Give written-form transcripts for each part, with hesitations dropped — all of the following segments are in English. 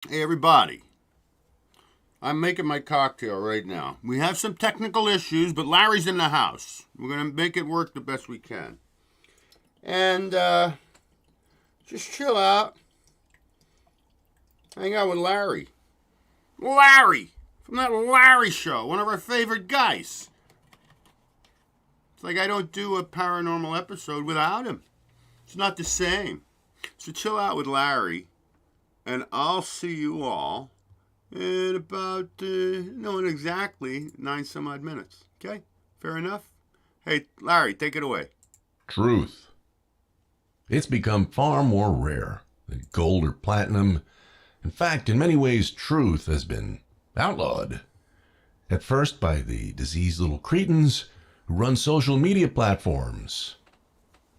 Hey, everybody. I'm making my cocktail right now. We have some technical issues, but Larry's in the house. We're going to make it work the best we can. And just chill out. Hang out with Larry. Larry! From that Larry show, one of our favorite guys. It's like I don't do a paranormal episode without him. It's not the same. So chill out with Larry, and I'll see you all in about, in exactly 9 some odd minutes. Okay? Fair enough? Hey, Larry, take it away. Truth. It's become far more rare than gold or platinum. In fact, in many ways, truth has been outlawed. At first by the diseased little cretins who run social media platforms.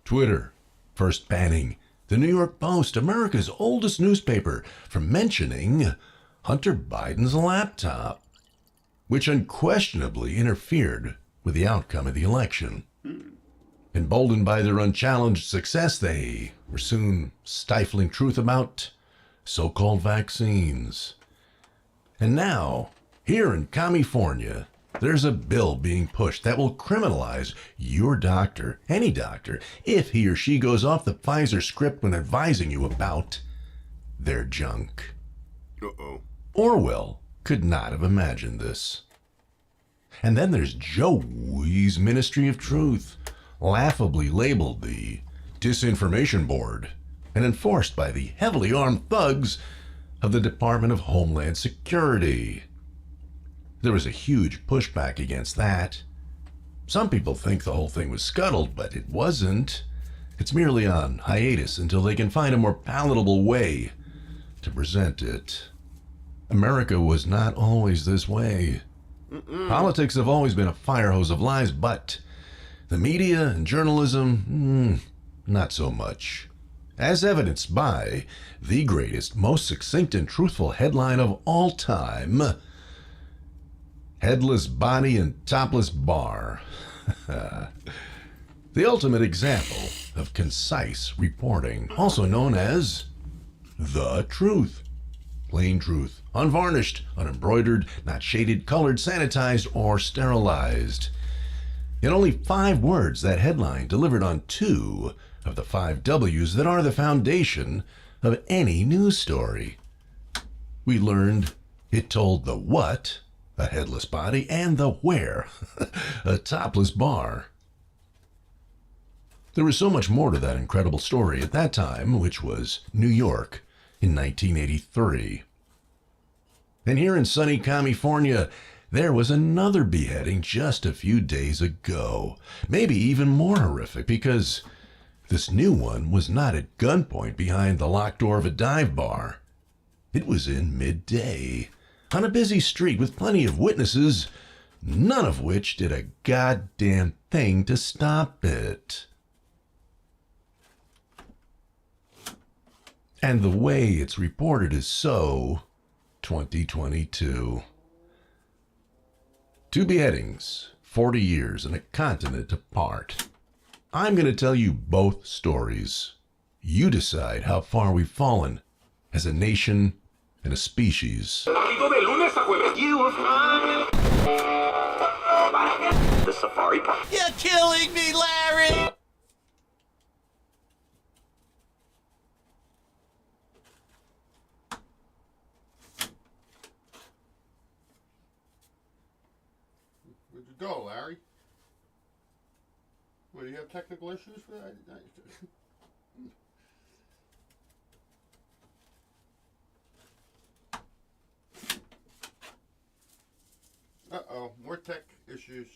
Twitter, first banning the New York Post, America's oldest newspaper, from mentioning Hunter Biden's laptop, which unquestionably interfered with the outcome of the election. Emboldened by their unchallenged success, they were soon stifling truth about so-called vaccines. And now, here in California, there's a bill being pushed that will criminalize your doctor, any doctor, if he or she goes off the Pfizer script when advising you about their junk. Uh-oh. Orwell could not have imagined this. And then there's Joey's Ministry of Truth, laughably labeled the Disinformation Board and enforced by the heavily armed thugs of the Department of Homeland Security. There was a huge pushback against that. Some people think the whole thing was scuttled, but it wasn't. It's merely on hiatus until they can find a more palatable way to present it. America was not always this way. Politics have always been a fire hose of lies, but the media and journalism, not so much. As evidenced by the greatest, most succinct and truthful headline of all time, Headless Body and Topless Bar. The ultimate example of concise reporting, also known as the truth. Plain truth, unvarnished, unembroidered, not shaded, colored, sanitized, or sterilized. In only 5 words, that headline delivered on 2 of the 5 W's that are the foundation of any news story. We learned it told the what, a headless body, and the where, a topless bar. There was so much more to that incredible story at that time, which was New York in 1983. And here in sunny California, there was another beheading just a few days ago. Maybe even more horrific, because this new one was not at gunpoint behind the locked door of a dive bar. It was in midday, on a busy street with plenty of witnesses, none of which did a goddamn thing to stop it. And the way it's reported is so 2022. 2 beheadings, 40 years, and a continent apart. I'm going to tell you both stories. You decide how far we've fallen as a nation and a species. The safari park. You're killing me, Larry! Where'd you go, Larry? What, do you have technical issues for that? Uh-oh, more tech issues.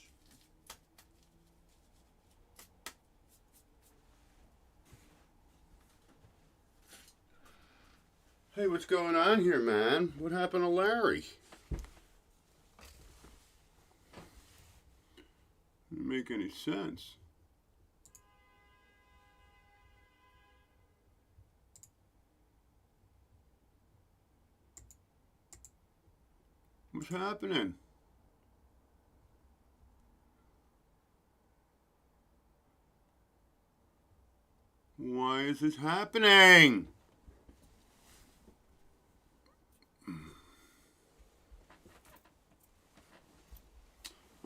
Hey, what's going on here, man? What happened to Larry? Didn't make any sense. What's happening? Why is this happening?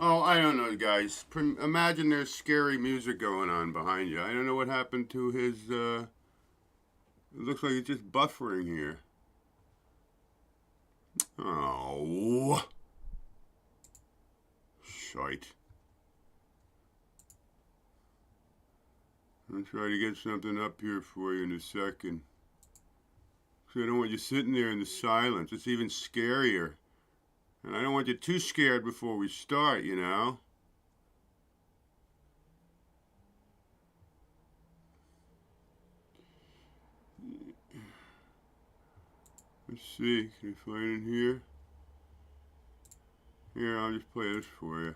Oh, I don't know, guys. Imagine there's scary music going on behind you. I don't know what happened to his, it looks like it's just buffering here. Oh. Shite. I'll try to get something up here for you in a second. So I don't want you sitting there in the silence. It's even scarier. And I don't want you too scared before we start, you know? Let's see, can I find it here? Here, I'll just play this for you.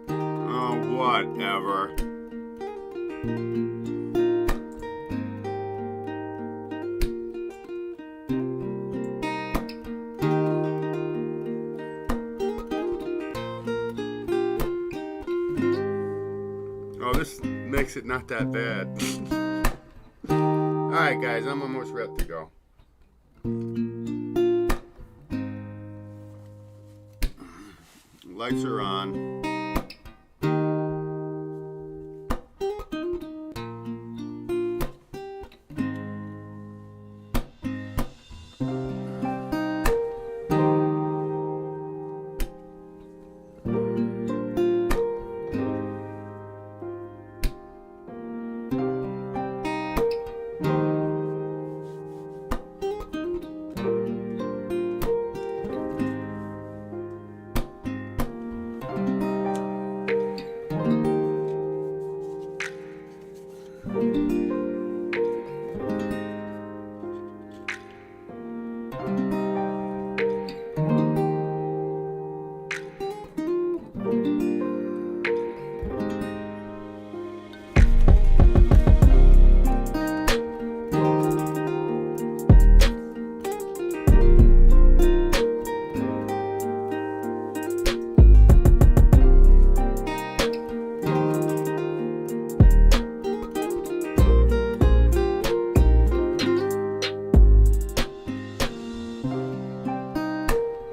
Oh, whatever. Oh, this makes it not that bad. Alright guys, I'm almost ready to go. Lights are on.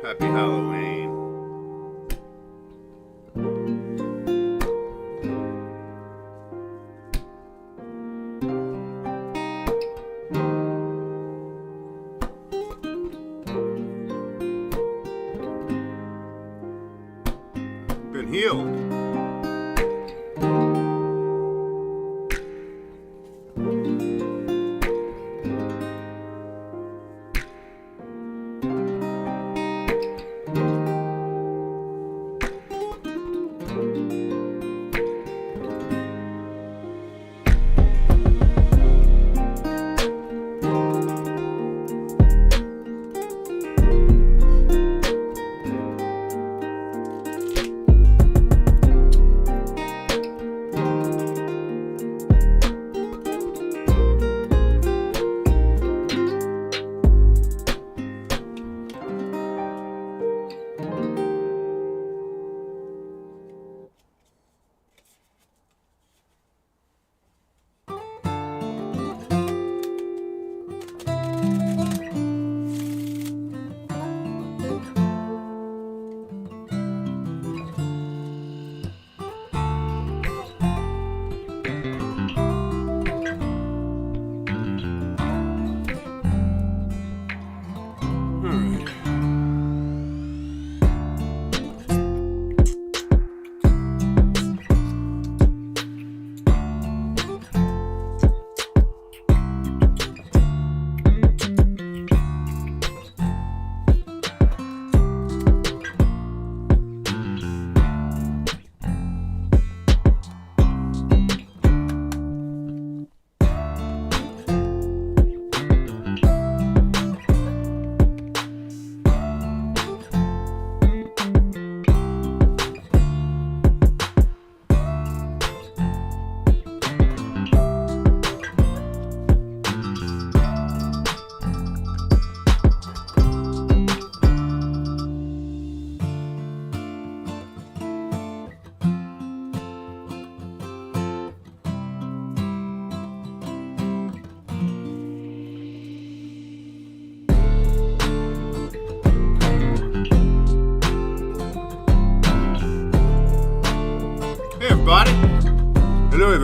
Happy Halloween. Been healed.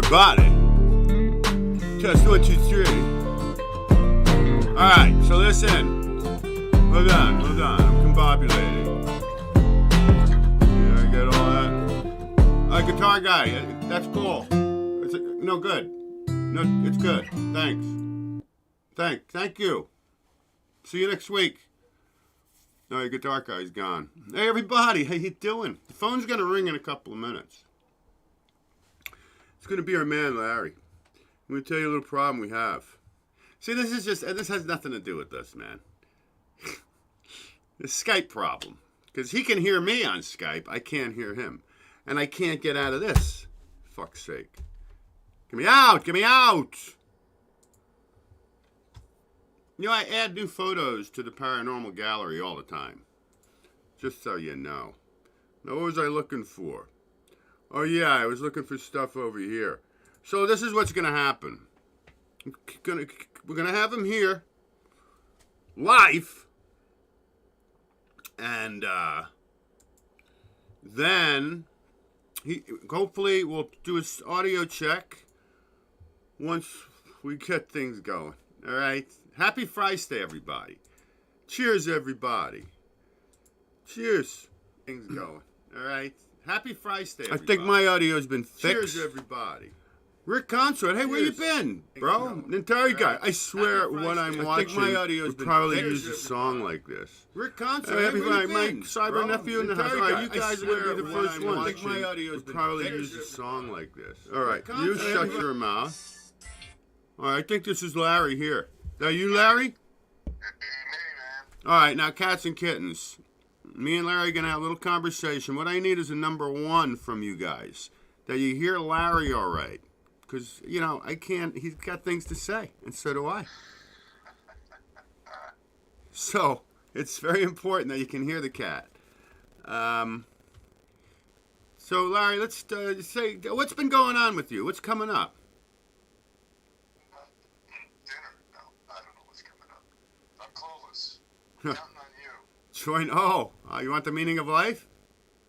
everybody. Test 1, 2, 3. Alright, so listen. Hold on. I'm combobulating. Did I get all that? Guitar guy, that's cool. No, good. No, it's good. Thanks. Thank you. See you next week. No, your guitar guy's gone. Hey, everybody, how you doing? The phone's going to ring in a couple of minutes. It's going to be our man, Larry. I'm going to tell you a little problem we have. See, this has nothing to do with this, man. The Skype problem. Because he can hear me on Skype. I can't hear him. And I can't get out of this. Fuck's sake. Get me out! Get me out! You know, I add new photos to the paranormal gallery all the time. Just so you know. Now, what was I looking for? Oh, yeah, I was looking for stuff over here. So this is what's going to happen. We're going to have him here. Live. And then hopefully we'll do an audio check once we get things going. All right? Happy Friday, everybody. Cheers, everybody. Cheers. Things going. All right? Happy Friday, everybody. I think my audio's been fixed. Cheers, everybody. Rick Consort, hey, where you been, bro? Nintari guy, I swear when I'm watching, my audio's would probably use a song like this. Rick Consort, hey, everybody, my cyber nephew in the house. All right, you guys are going to be the first one. I think my audio's would probably use a song like this. All right, you shut your mouth. All right, I think this is Larry here. Are you Larry? All right, now cats and kittens. Me and Larry are going to have a little conversation. What I need is a number 1 from you guys. That you hear Larry all right. Because, you know, I can't, he's got things to say, and so do I. So, it's very important that you can hear the cat. So, Larry, let's say, what's been going on with you? What's coming up? Dinner? No, I don't know what's coming up. I'm clueless. Counting on you. You want the meaning of life?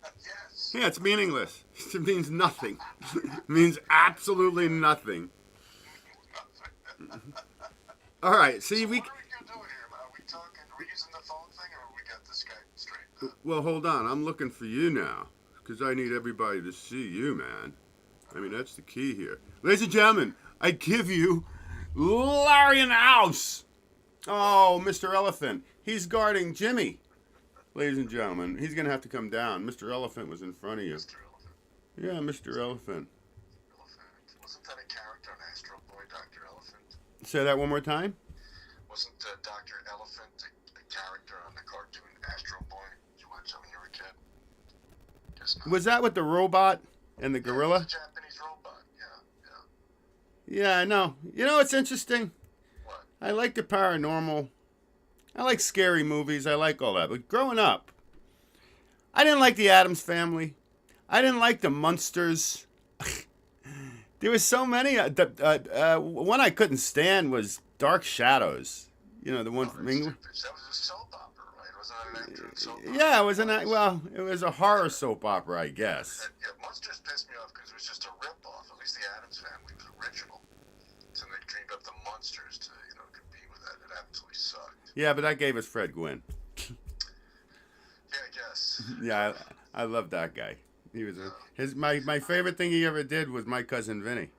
Yes. Yeah, it's meaningless. It means nothing. It means absolutely nothing. All right, see, so what are we doing here? Are we talking, are we using the phone thing, or we got the Skype straight? Well, hold on. I'm looking for you now, because I need everybody to see you, man. I mean, that's the key here. Ladies and gentlemen, I give you Larry in the house. Oh, Mr. Elephant. He's guarding Jimmy. Ladies and gentlemen, he's going to have to come down. Mr. Elephant was in front of you. Mr. Elephant. Yeah, Mr. Elephant. Wasn't that a character on Astro Boy, Dr. Elephant? Say that one more time. Wasn't Dr. Elephant a character on the cartoon Astro Boy? Did you watch that when you were a kid? Guess not. Was that with the robot and the gorilla? Yeah, it was a Japanese robot, yeah. Yeah, I know. You know what's interesting? What? I like the paranormal. I like scary movies. I like all that. But growing up, I didn't like the Addams Family. I didn't like the Munsters. There was so many. One I couldn't stand was Dark Shadows. You know, the one from England. That was a soap opera, right? Wasn't that an actor in soap opera? Yeah, it was it was a horror soap opera, I guess. Yeah, Munsters pissed me off because it was just a rip-off. At least the Addams Family was original. So they dreamed up the monsters to, compete with that. It absolutely sucked. Yeah, but that gave us Fred Gwynn. Yeah, I guess. Yeah, I love that guy. He was my favorite thing he ever did was My Cousin Vinny.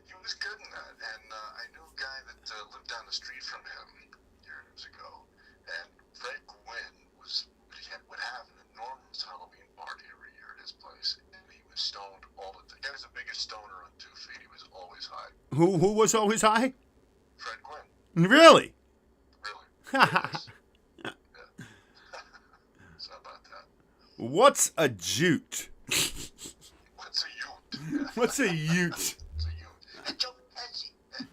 He was good in that, and I knew a guy that lived down the street from him years ago, and Fred Gwynn would have an enormous Halloween party every year at his place, and he was stoned all the time. He was the biggest stoner on 2 feet. He was always high. Who was always high? Fred Gwynn. Really? Really? Yeah. So about that. What's a jute? What's a ute? What's a ute? It's a ute. And Joe Pesci. And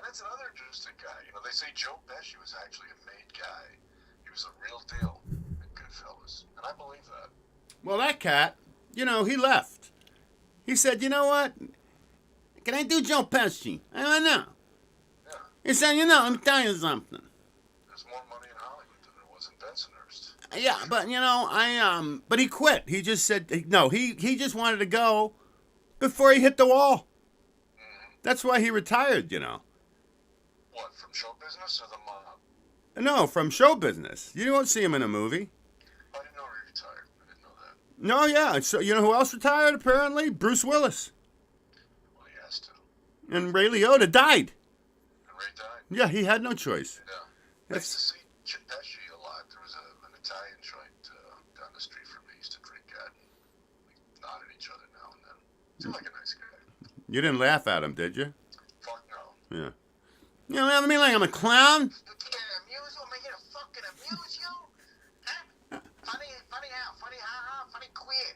that's another interesting guy. They say Joe Pesci was actually a made guy. He was a real deal in Goodfellas. And I believe that. Well, that cat, he left. He said, you know what? Can I do Joe Pesci? I don't know. Yeah. He said, let me tell you something. There's more money in Hollywood than there was in Bensonhurst. Yeah, but but he quit. He just said no. He just wanted to go before he hit the wall. That's why he retired, you know. What, from show business or the mob? No, from show business. You won't see him in a movie. I didn't know he retired. I didn't know that. No, yeah. So you know who else retired? Apparently, Bruce Willis. Well, he has to. And Ray Liotta died. And Ray died. Yeah, he had no choice. Yeah. I used to see Pesci a lot. There was an Italian joint down the street from me. Used to drink at. We nod at each other now and then. Seemed like a nice guy. You didn't laugh at him, did you? Fuck no. Yeah. You know, I mean, like I'm a clown. You can't amuse you? Am I here to fucking amuse you? Huh? Funny how? Funny ha-ha? Funny queer?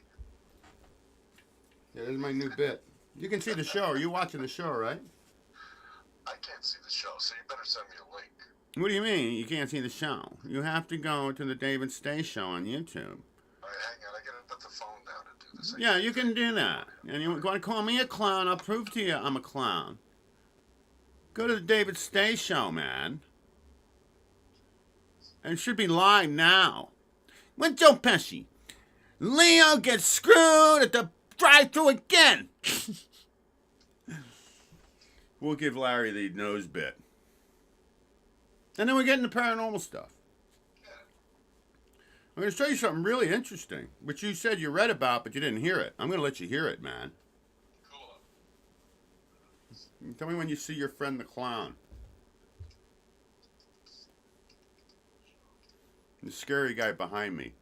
Yeah, this is my new bit. You can see the show. Are you watching the show, right? I can't see the show, so you better send me a link. What do you mean you can't see the show? You have to go to the David Stay Show on YouTube. All right, hang on. I gotta put the phone down and do this. Yeah, you can do that. And you want to call me a clown, I'll prove to you I'm a clown. Go to the David Stay Show, man. And it should be live now. When Joe Pesci, Leo gets screwed at the drive-thru again. We'll give Larry the nose bit. And then we get into paranormal stuff. I'm going to show you something really interesting, which you said you read about, but you didn't hear it. I'm going to let you hear it, man. Cool. Tell me when you see your friend the clown. The scary guy behind me.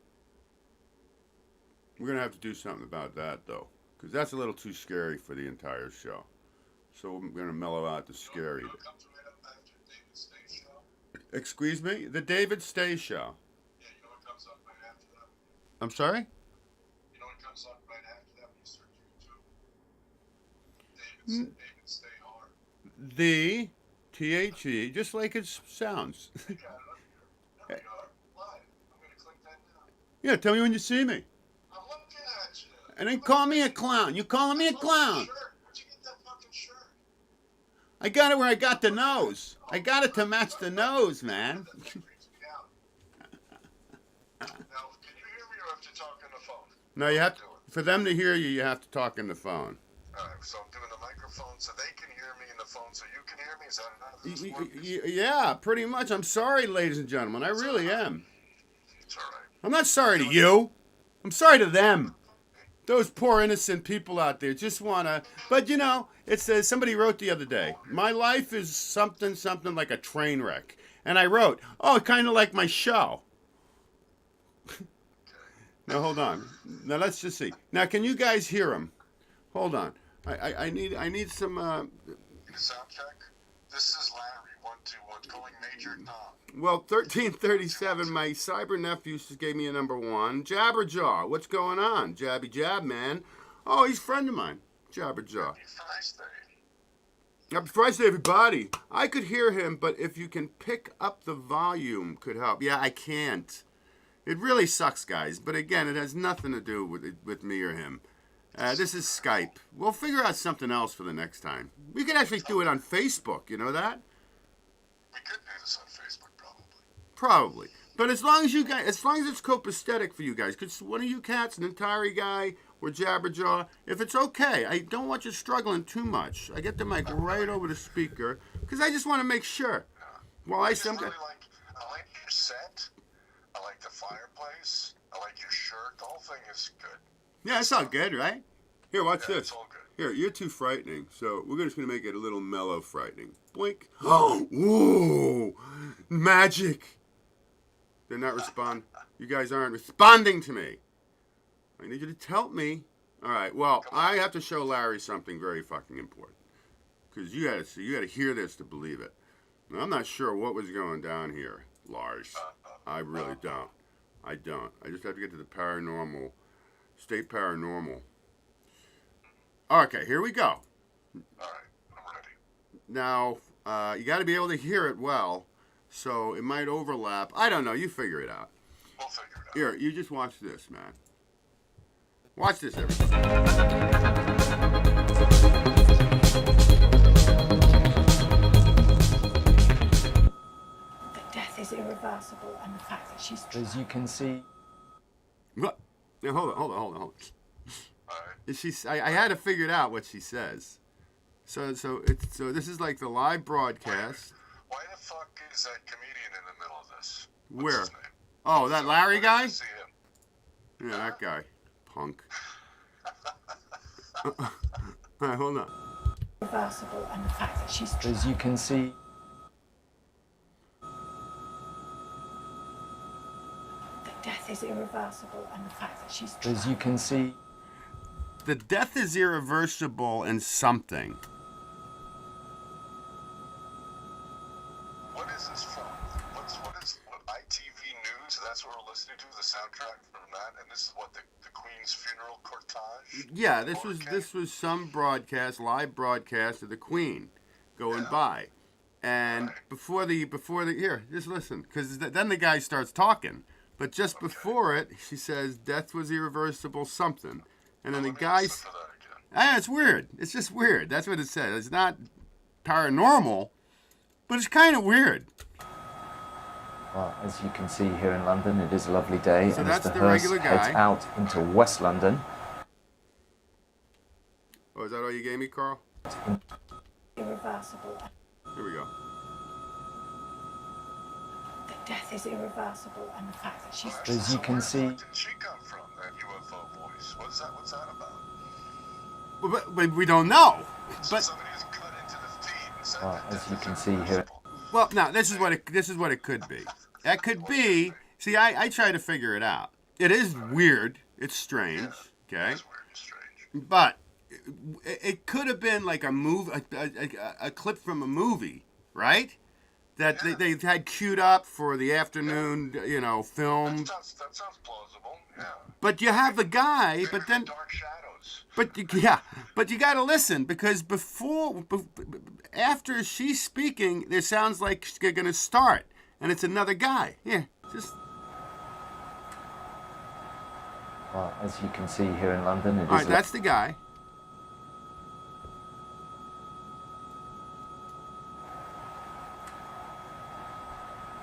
We're going to have to do something about that, though, because that's a little too scary for the entire show. So we're going to mellow out the scary. Excuse me? The David Stay Show. Yeah, you know what comes up right after that? I'm sorry? You know what comes up right after that when you search YouTube? David Stay Hard. The THE, just like it sounds. You got it up here. There we are. Live. I'm going to click that now. Yeah, tell me when you see me. I'm looking at you. And then call me a clown. You calling me a clown? Shirt. Where'd you get that fucking shirt? I got it where I got the nose. I got it to match the nose, man. That freaks me out. Now, can you hear me or have to talk on the phone? No, you have to, for them to hear you, you have to talk in the phone. All right, so I'm doing the microphone so they can hear me in the phone so you can hear me? Is that how this works? Yeah, pretty much. I'm sorry, ladies and gentlemen. I really am. It's all right. I'm not sorry to you. I'm sorry to them. Those poor innocent people out there just want to... But, you know, it says, somebody wrote the other day, my life is something like a train wreck. And I wrote, oh, kind of like my show. Now, hold on. Now, let's just see. Now, can you guys hear him? Hold on. I need some... Sound check. This is Larry, 121, calling Major Tom. Well, 1337, my cyber nephew just gave me a number one. Jabberjaw, what's going on? Jabby Jab, man. Oh, he's a friend of mine. Jabberjaw. Happy Thursday. Happy Friday, everybody. I could hear him, but if you can pick up the volume, could help. Yeah, I can't. It really sucks, guys. But again, it has nothing to do with me or him. This is Skype. We'll figure out something else for the next time. We could actually do it on Facebook. You know that? We could do this on Facebook, probably. Probably. But as long as you guys, as long as it's copacetic for you guys, because one of you cats, an Atari guy, or Jabberjaw, if it's okay, I don't want you struggling too much. I get the mic right over the speaker, because I just want to make sure. Well, I really like your set. I like the fireplace. I like your shirt. The whole thing is good. Yeah, it's all good, right? Here, watch Yeah, this. it's all good. Here, you're too frightening, so we're just going to make it a little mellow frightening. Blink. Oh, whoa, magic. They're not responding. You guys aren't responding to me. I need you to tell me. All right, well, I have to show Larry something very fucking important. Because you got to see, you got to hear this to believe it. Now, I'm not sure what was going down here, Lars. I really don't. I don't. I just have to get to the paranormal, state paranormal. Okay, here we go. All right, I'm ready. Now, you got to be able to hear it well, so it might overlap. I don't know. You figure it out. We'll figure it out. Here, you just watch this, man. Watch this, everybody. That death is irreversible, and the fact that she's As you can see, What? Now, hold on. All right. I had to figure it out what she says. So this is like the live broadcast. Why the fuck is that comedian in the middle of this? What's Where? his name? Oh, that Larry guy? I see him. Yeah, that guy. Punk. All right, hold on. Reversible, and the fact that she's As you can see, that death is irreversible, and the fact that she's as you can see, The death is irreversible in something. What is this from? What ITV News? That's what we're listening to, the soundtrack from that, and this is what the Queen's funeral cortege. Yeah, this was some broadcast, live broadcast of the Queen going by, and before the here, just listen, because then the guy starts talking, but just before it, she says death was irreversible something, and then the guy. It's weird. It's just weird. That's what it says. It's not paranormal, but it's kind of weird. well, as you can see here in London, it is a lovely day, So and as that's the the hearse regular heads guy. out into West London, Oh, is that all you gave me, Carl? irreversible. Here we go. That death is irreversible, and the fact that she's as you can see, Where did she come from, that UFO voice? What's that about? But we don't know. So But somebody has cut into the feed and said well, that as death you is can see here, irreversible. well, now this is what it could be. That could be. See, I try to figure it out. It is weird. It's strange. Okay, It's weird and strange. but it could have been like a move, a clip from a movie, right? That they had queued up for the afternoon, film. That sounds plausible. Yeah. But you have the guy, but then. Dark shadows. But you got to listen, because after she's speaking, it sounds like she's going to start, and it's another guy. Yeah, just well, as you can see here in London, it is all right. That's the guy.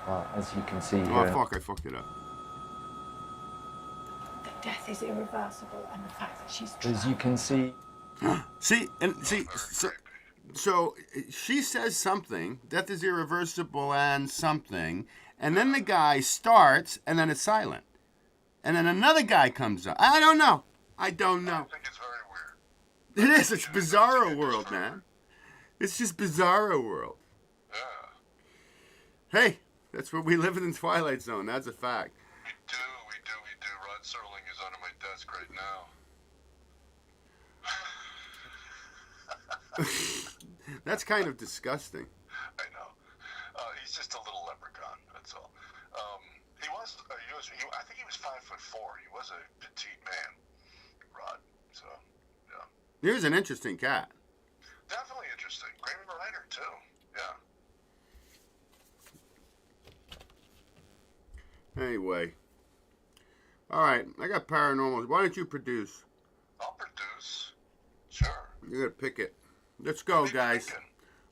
well, as you can see here. Oh fuck! I fucked it up. that death is irreversible, and the fact that she's As you can see, See, so she says something. Death is irreversible and something, and then the guy starts, and then it's silent, and then another guy comes up. I don't know. I think it's very weird. It is. It's Bizarro World, man. It's just Bizarro World. Yeah. Hey, that's where we live in the Twilight Zone. That's a fact. We do. Rod Serling is under my desk right now. That's kind of disgusting. I know. He's just a little leprechaun. That's all. I think he was 5'4". He was a petite man, Rod. So, yeah. Here's an interesting cat. Definitely interesting. Great writer too. Yeah. Anyway. All right, I got paranormal. Why don't you produce? I'll produce. Sure. You're going to pick it. Let's go, What are you guys. thinking?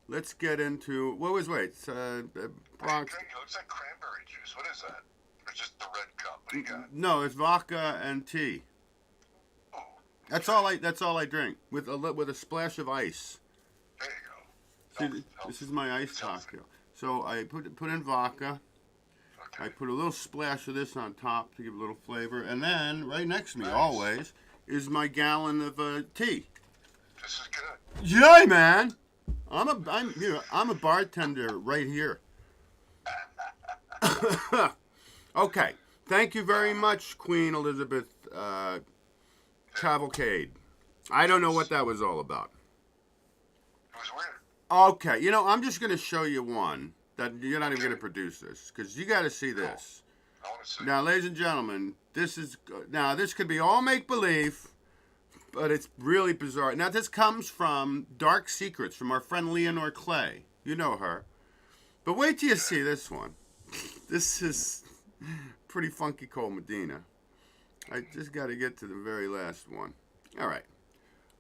Let's get into... What was... Wait. It's, Bronx... Drink, it looks like cranberry juice. What is that? Or just the red cup? What do you got? No, it's vodka and tea. Ooh, That's all I drink, with a splash of ice. there you go. See, this is my ice cocktail. So I put in vodka. I Okay. put a little splash of this on top to give a little flavor, and then right next to me, Nice. always, is my gallon of tea. This is good. Yeah, man. I'm a bartender right here. Okay. Thank you very much, Queen Elizabeth Cavalcade. I don't know what that was all about. It was weird. Okay, I'm just going to show you one that you're not even going to produce this, because you got to see this. I want to see. Now, ladies and gentlemen, this could be all make-believe, but it's really bizarre. Now, this comes from Dark Secrets from our friend Leonore Clay. You know her. But wait till you see this one. This is pretty funky Cole Medina. I just got to get to the very last one. All right.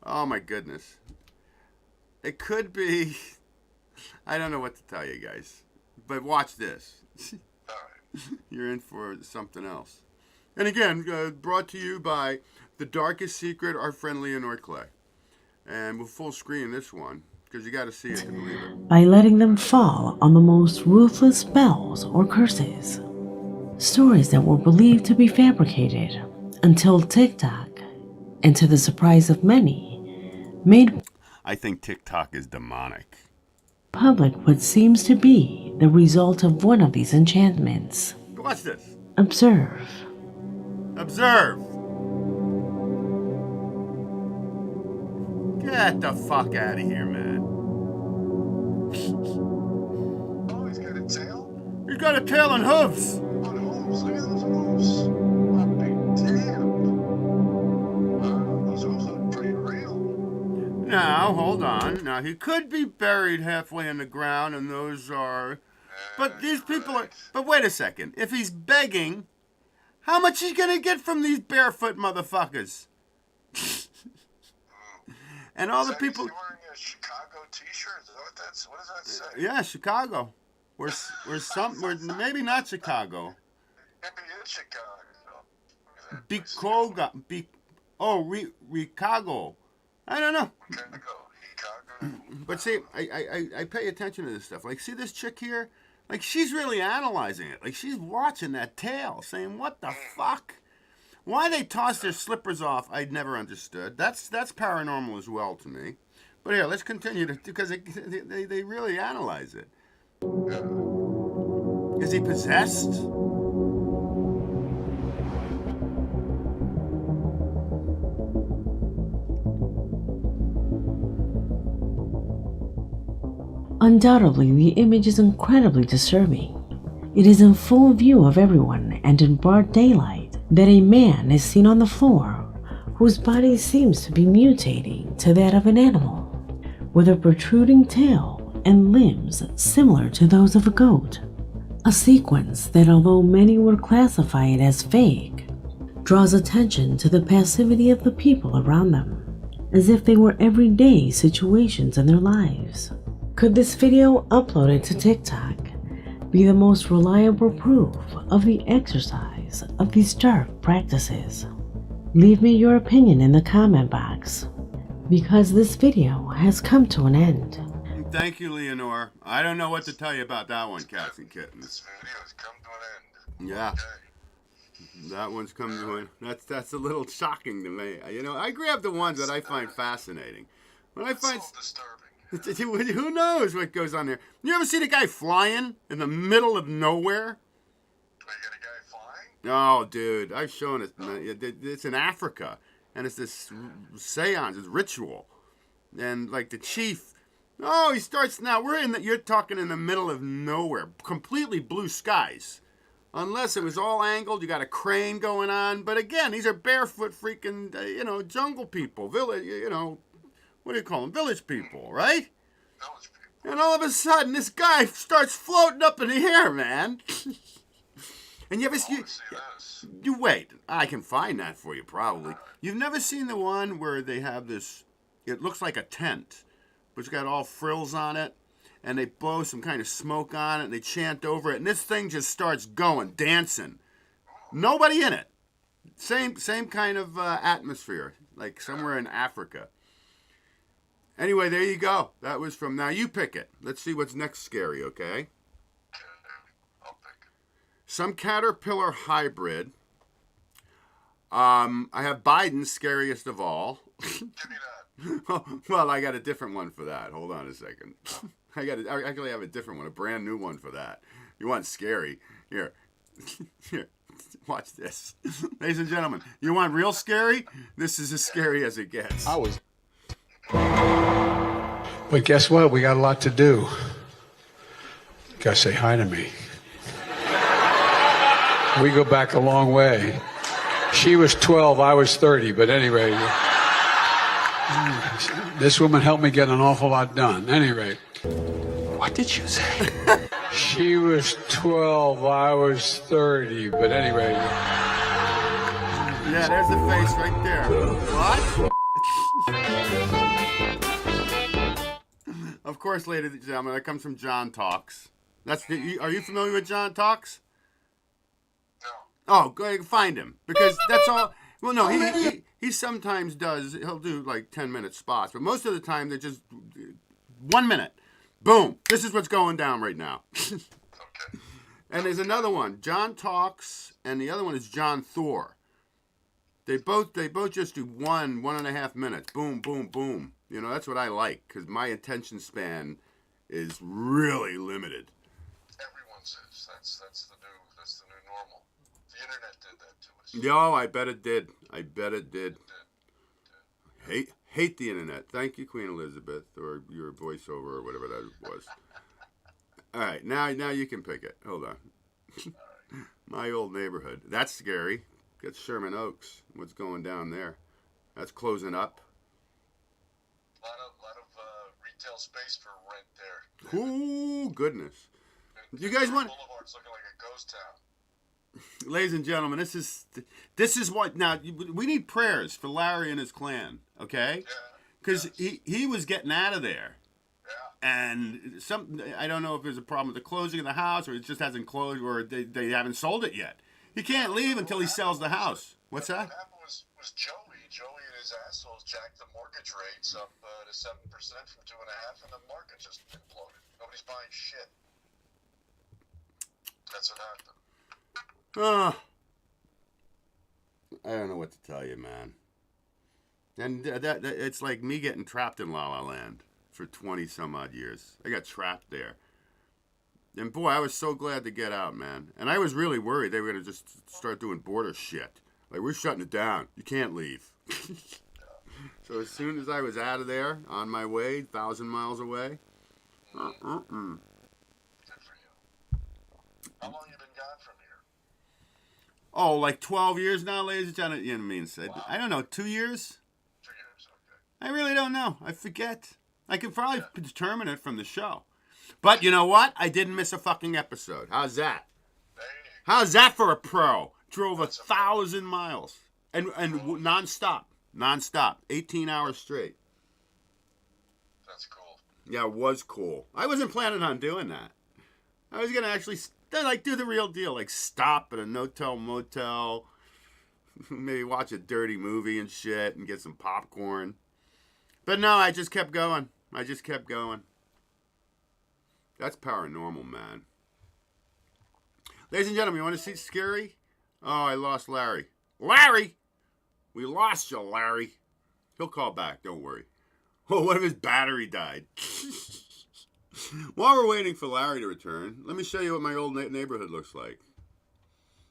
Oh, my goodness. It could be... I don't know what to tell you guys. But watch this. All right. You're in for something else. And again, brought to you by The Darkest Secret, our friend Leonore Clay. And we'll full screen this one, because you got to see it to believe it. By letting them fall on the most ruthless spells or curses. Stories that were believed to be fabricated until TikTok, and to the surprise of many, made I think TikTok is demonic. public what seems to be the result of one of these enchantments. Watch this. Observe. Observe. Get the fuck out of here, man. Oh, he's got a tail? He's got a tail and hooves. On hooves. Look at those hooves. I'll be damned. Those hooves look pretty real. Now, hold on. Now, he could be buried halfway in the ground, and those are... But these people are... But wait a second. If he's begging, how much he gonna get from these barefoot motherfuckers? And all the people... Is he wearing a Chicago t-shirt? Is that what that's... What does that say? Yeah, Chicago. We're maybe not Chicago. Maybe it's Chicago. Chicago. I don't know. Chicago. But see, I pay attention to this stuff. Like, see this chick here? Like, she's really analyzing it. Like, she's watching that tail, saying, what the fuck? Why they toss their slippers off, I'd never understood. That's paranormal as well to me. But here, let's continue because they really analyze it. Is he possessed? Undoubtedly, the image is incredibly disturbing. It is in full view of everyone and in broad daylight that a man is seen on the floor whose body seems to be mutating to that of an animal, with a protruding tail and limbs similar to those of a goat. A sequence that, although many would classify it as fake, draws attention to the passivity of the people around them, as if they were everyday situations in their lives. Could this video uploaded to TikTok be the most reliable proof of the exercise of these dark practices? Leave me your opinion in the comment box, because this video has come to an end. Thank you, Leonore. I don't know what to tell you about that one, cats and kittens. This video has come to an end. Yeah. Okay. That one's come to an end. That's a little shocking to me. You know, I grab the ones that I find fascinating. When I find... So disturbing. Who knows what goes on there? You ever see the guy flying in the middle of nowhere? You got a guy flying? Oh, dude, I've shown it. It's in Africa, and it's this seance, it's ritual, and like the chief. Oh, he starts now. You're talking in the middle of nowhere, completely blue skies, unless it was all angled. You got a crane going on, but again, these are barefoot freaking, jungle people, village, what do you call them? Village people, right? Village people. And all of a sudden, this guy starts floating up in the air, man. And you wait. I can find that for you, probably. You've never seen the one where they have this, it looks like a tent, but it's got all frills on it, and they blow some kind of smoke on it, and they chant over it, and this thing just starts going, dancing. Nobody in it. Same kind of atmosphere, like somewhere in Africa. Anyway, there you go. That was from... Now you pick it. Let's see what's next scary, okay? I'll pick. Some caterpillar hybrid. I have Biden's scariest of all. Give me that. Well, I got a different one for that. Hold on a second. I actually have a different one, a brand new one for that. You want scary? Here. Here. Watch this. Ladies and gentlemen, you want real scary? This is as scary as it gets. But guess what? We got a lot to do. You gotta say hi to me. We go back a long way. She was 12, I was 30, but anyway. This woman helped me get an awful lot done. Anyway. What did you say? She was 12, I was 30, but anyway. Yeah, there's the face right there. What? Of course, ladies and gentlemen, that comes from John Talks. Are you familiar with John Talks? No. Oh, go ahead and find him, because that's all. Well, no, He sometimes does, he'll do like 10-minute spots, but most of the time they're just 1 minute. Boom. This is what's going down right now. Okay. And there's another one, John Talks, and the other one is John THOR. They both just do 1.5 minutes. Boom, boom, boom. You know, that's what I like, because my attention span is really limited. Everyone's is. That's the new normal. The internet did that to us. Yo, I bet it did. I bet it did. Hate the internet. Thank you, Queen Elizabeth, or your voiceover, or whatever that was. All right, now you can pick it. Hold on. My old neighborhood. That's scary. That's Sherman Oaks. What's going down there? That's closing up. A lot of retail space for rent there. Ooh, goodness. You guys want? Boulevard's looking like a ghost town. Ladies and gentlemen, this is what now we need prayers for Larry and his clan, okay? Because he was getting out of there, and I don't know if there's a problem with the closing of the house, or it just hasn't closed, or they haven't sold it yet. He can't leave until he sells the house. What's that? What happened was Joey. Joey and his assholes jacked the mortgage rates up to 7% from 2.5%, and the market just imploded. Nobody's buying shit. That's what happened. I don't know what to tell you, man. And that it's like me getting trapped in La La Land for 20 some odd years. I got trapped there. And boy, I was so glad to get out, man. And I was really worried they were going to just start doing border shit. Like, we're shutting it down. You can't leave. So as soon as I was out of there, on my way, 1,000 miles away. Good for you. How long you been gone from here? Oh, like 12 years now, ladies and gentlemen. You know what I mean? Wow. I don't know, 2 years? 2 years, okay. I really don't know. I forget. I can probably determine it from the show. But you know what? I didn't miss a fucking episode. How's that? How's that for a pro? Drove 1,000 miles. And nonstop. 18 hours straight. That's cool. Yeah, it was cool. I wasn't planning on doing that. I was going to actually do the real deal. Like stop at a no-tell motel. Maybe watch a dirty movie and shit and get some popcorn. But no, I just kept going. That's paranormal, man. Ladies and gentlemen, you want to see scary? Oh, I lost Larry. Larry! We lost you, Larry. He'll call back, don't worry. Oh, what if his battery died? While we're waiting for Larry to return, let me show you what my old neighborhood looks like.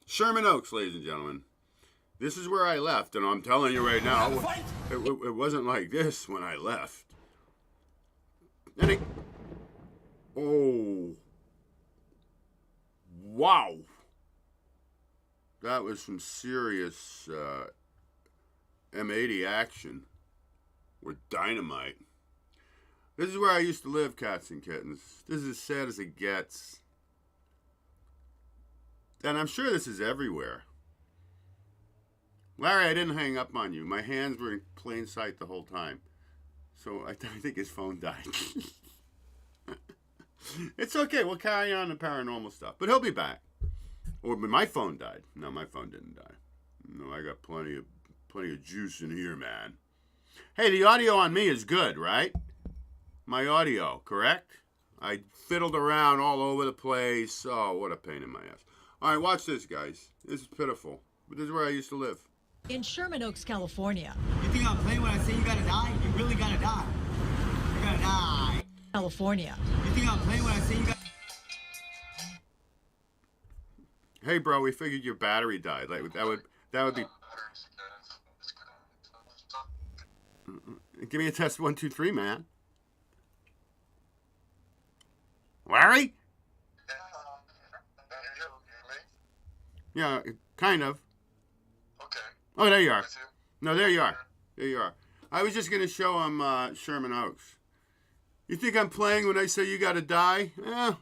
Sherman Oaks, ladies and gentlemen. This is where I left, and I'm telling you right now, it wasn't like this when I left. Oh. Wow. That was some serious M80 action with dynamite. This is where I used to live, cats and kittens. This is as sad as it gets. And I'm sure this is everywhere. Larry, I didn't hang up on you. My hands were in plain sight the whole time. So I think his phone died. It's okay. We'll carry on the paranormal stuff. But he'll be back. Or my phone died. No, my phone didn't die. No, I got plenty of juice in here, man. Hey, the audio on me is good, right? My audio, correct? I fiddled around all over the place. Oh, what a pain in my ass. All right, watch this, guys. This is pitiful. But this is where I used to live. In Sherman Oaks, California. You think I'm playing when I say you gotta die? You really gotta die. You gotta die. California. You think I'm playing when I say you gotta... Hey, bro, we figured your battery died. Like that would be... Give me a test 1, 2, 3, man. Larry? Yeah, kind of. Okay. Oh, there you are. No, there you are. There you are. I was just going to show him Sherman Oaks. You think I'm playing when I say you got to die? Yeah.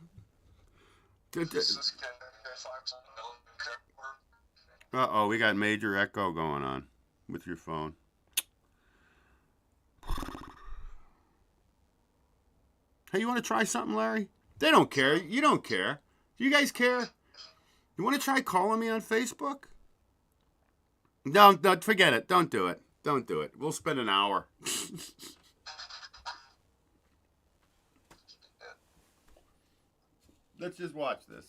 Uh-oh, we got major echo going on with your phone. Hey, you want to try something, Larry? They don't care. You don't care. Do you guys care? You want to try calling me on Facebook? Don't forget it. Don't do it. Don't do it. We'll spend an hour. Let's just watch this.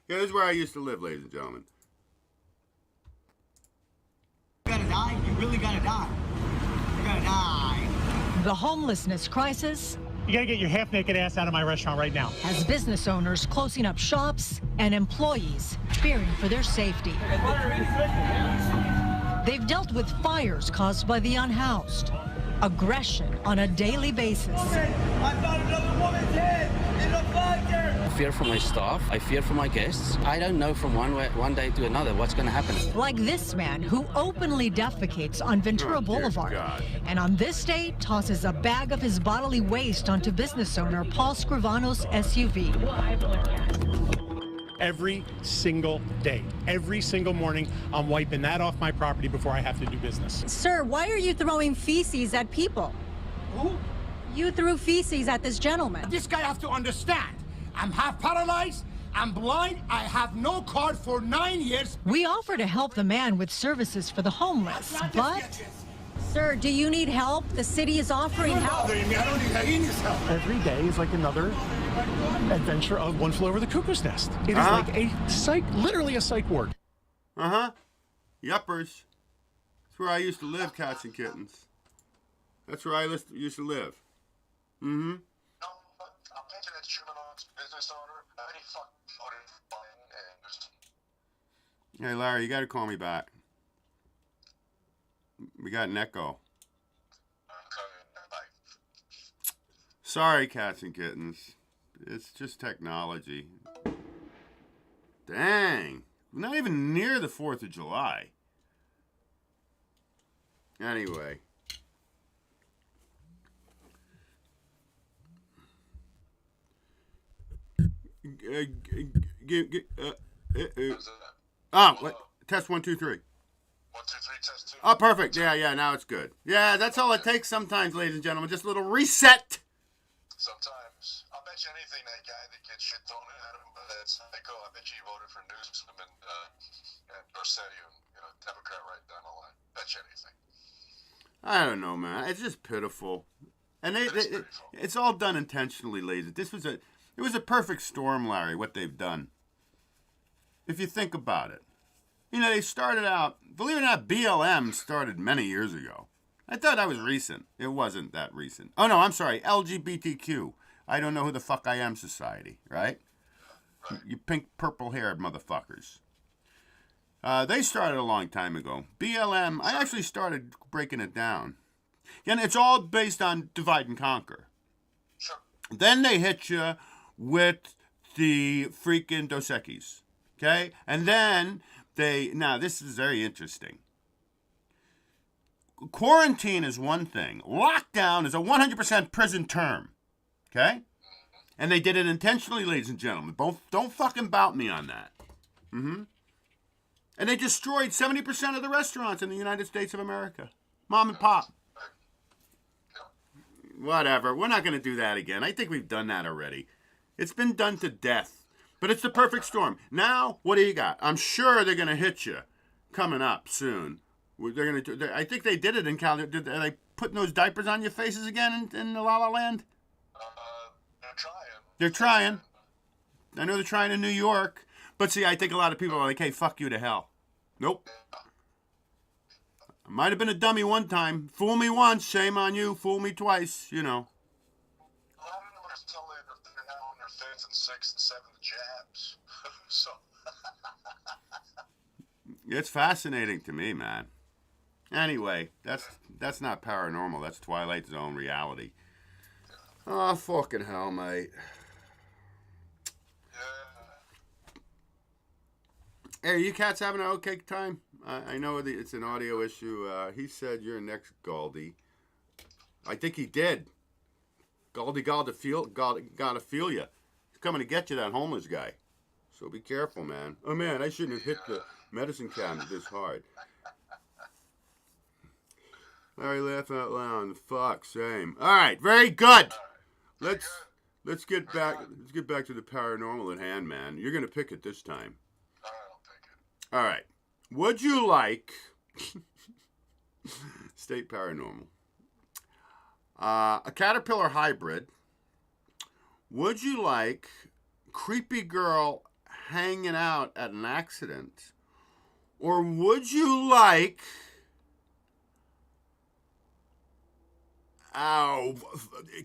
Yeah, this is where I used to live, ladies and gentlemen. You gotta die. You really gotta die. You're gonna die. The homelessness crisis You gotta get your half-naked ass out of my restaurant right now. has business owners closing up shops and employees fearing for their safety. They've dealt with fires caused by the unhoused, aggression on a daily basis. I found another woman's head in the fire. I fear for my staff. I fear for my guests. I don't know from one day to another what's going to happen. Like this man who openly defecates on Ventura Boulevard, and on this day tosses a bag of his bodily waste onto business owner Paul Scrivano's SUV. Every single day, every single morning, I'm wiping that off my property before I have to do business. Sir, why are you throwing feces at people? Who? You threw feces at this gentleman. This guy has to understand. I'm half paralyzed, I'm blind, I have no car for 9 years. We offer to help the man with services for the homeless, but... Sir, do you need help? The city is offering help. I don't need Hyena's help. Every day is like another adventure of One Flew Over the Cuckoo's Nest. It is like a psych, literally a psych ward. Uh-huh. Yuppers. That's where I used to live, cats and kittens. That's where I used to live. Mm-hmm. I'll bet you that Sherman's business owner, any fucking voted for Biden and Hey, Larry, you got to call me back. We got an echo. Sorry, cats and kittens. It's just technology. Dang. We're not even near the 4th of July. Anyway. What? Test 1, 2, 3. 1, 2, 3, test 2. Oh, perfect. Yeah, now it's good. Yeah, that's all it takes sometimes, ladies and gentlemen. Just a little reset. Sometimes. I'll bet you anything that guy that gets shit thrown at him, that psycho, I bet you he voted for Newsom and Garcetti and, Democrat right down the line. Bet you anything. I don't know, man. It's just pitiful. And it's all done intentionally, ladies. It was a perfect storm, Larry, what they've done. If you think about it. They started out, believe it or not, BLM started many years ago. I thought that was recent. It wasn't that recent. Oh, no, I'm sorry. LGBTQ. I don't know who the fuck I am society, right? You pink, purple-haired motherfuckers. They started a long time ago. BLM, I actually started breaking it down. And it's all based on divide and conquer. Sure. Then they hit you with the freaking Dos Equis. Okay? And then now this is very interesting. Quarantine is one thing. Lockdown is a 100% prison term. Okay? And they did it intentionally, ladies and gentlemen. Don't fucking bout me on that. Mm-hmm. And they destroyed 70% of the restaurants in the United States of America. Mom and pop. Whatever. We're not going to do that again. I think we've done that already. It's been done to death. But it's the perfect storm. Now, what do you got? I'm sure they're going to hit you coming up soon. They're going to do. I think they did it in California. Are they putting those diapers on your faces again in the La La Land? They're trying. They're trying. I know they're trying in New York. But see, I think a lot of people are like, hey, fuck you to hell. Nope. I might have been a dummy one time. Fool me once, shame on you. Fool me twice, A lot of them are still they're now on their 5th and 6th and 7th jabs. So. It's fascinating to me, man. Anyway, that's not paranormal. That's Twilight Zone reality. Oh, fucking hell, mate. Hey, are you cats having an okay time? I know it's an audio issue. He said you're next, Galdi. I think he did. Galdi gotta feel you. He's coming to get you, that homeless guy. So be careful, man. Oh, man, I shouldn't have hit the medicine cabinet this hard. Larry, laugh out loud. Fuck, same. All right, very good. Let's get back to the paranormal at hand, man. You're gonna pick it this time. I'll pick it. All right. Would you like State Paranormal. A caterpillar hybrid. Would you like creepy girl hanging out at an accident? Or would you like... Oh,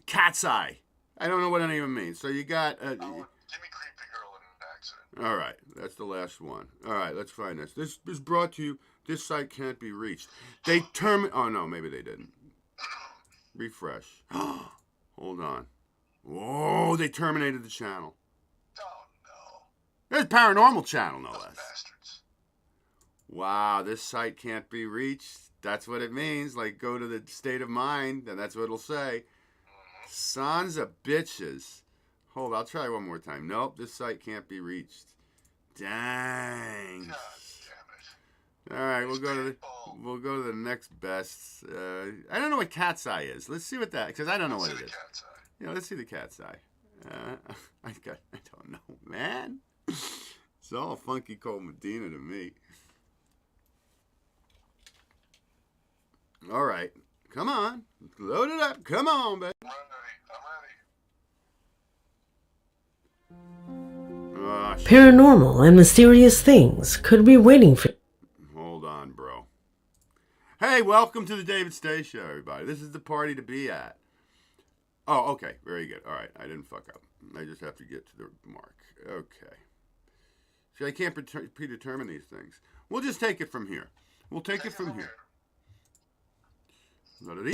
cat's eye. I don't know what any of them means. So you got... Give me creepy girl in an accident. All right, that's the last one. All right, let's find this. This is brought to you. This site can't be reached. They Oh, no, maybe they didn't. Refresh. Hold on. Whoa, they terminated the channel. Oh, no. There's Paranormal Channel, no Those less. bastards. Wow, this site can't be reached. That's what it means. Like, go to the state of mind, and that's what it'll say. Sons of bitches. Hold, I'll try one more time. Nope, this site can't be reached. Dang. God damn it. All right, we'll go to the next best. I don't know what cat's eye is. Let's see what that, because I don't know what it is. Cat's eye. Yeah, let's see the cat's eye. I don't know, man. It's all funky cold Medina to me. All right, come on, load it up. Come on, baby. I'm ready. Oh, shit. Paranormal and mysterious things could be waiting for... Hold on, bro. Hey, welcome to the David Stay Show, everybody. This is the party to be at. Oh, okay. Very good. All right. I didn't fuck up. I just have to get to the mark. Okay. See, I can't predetermine these things. We'll just take it from here. We'll take it from here.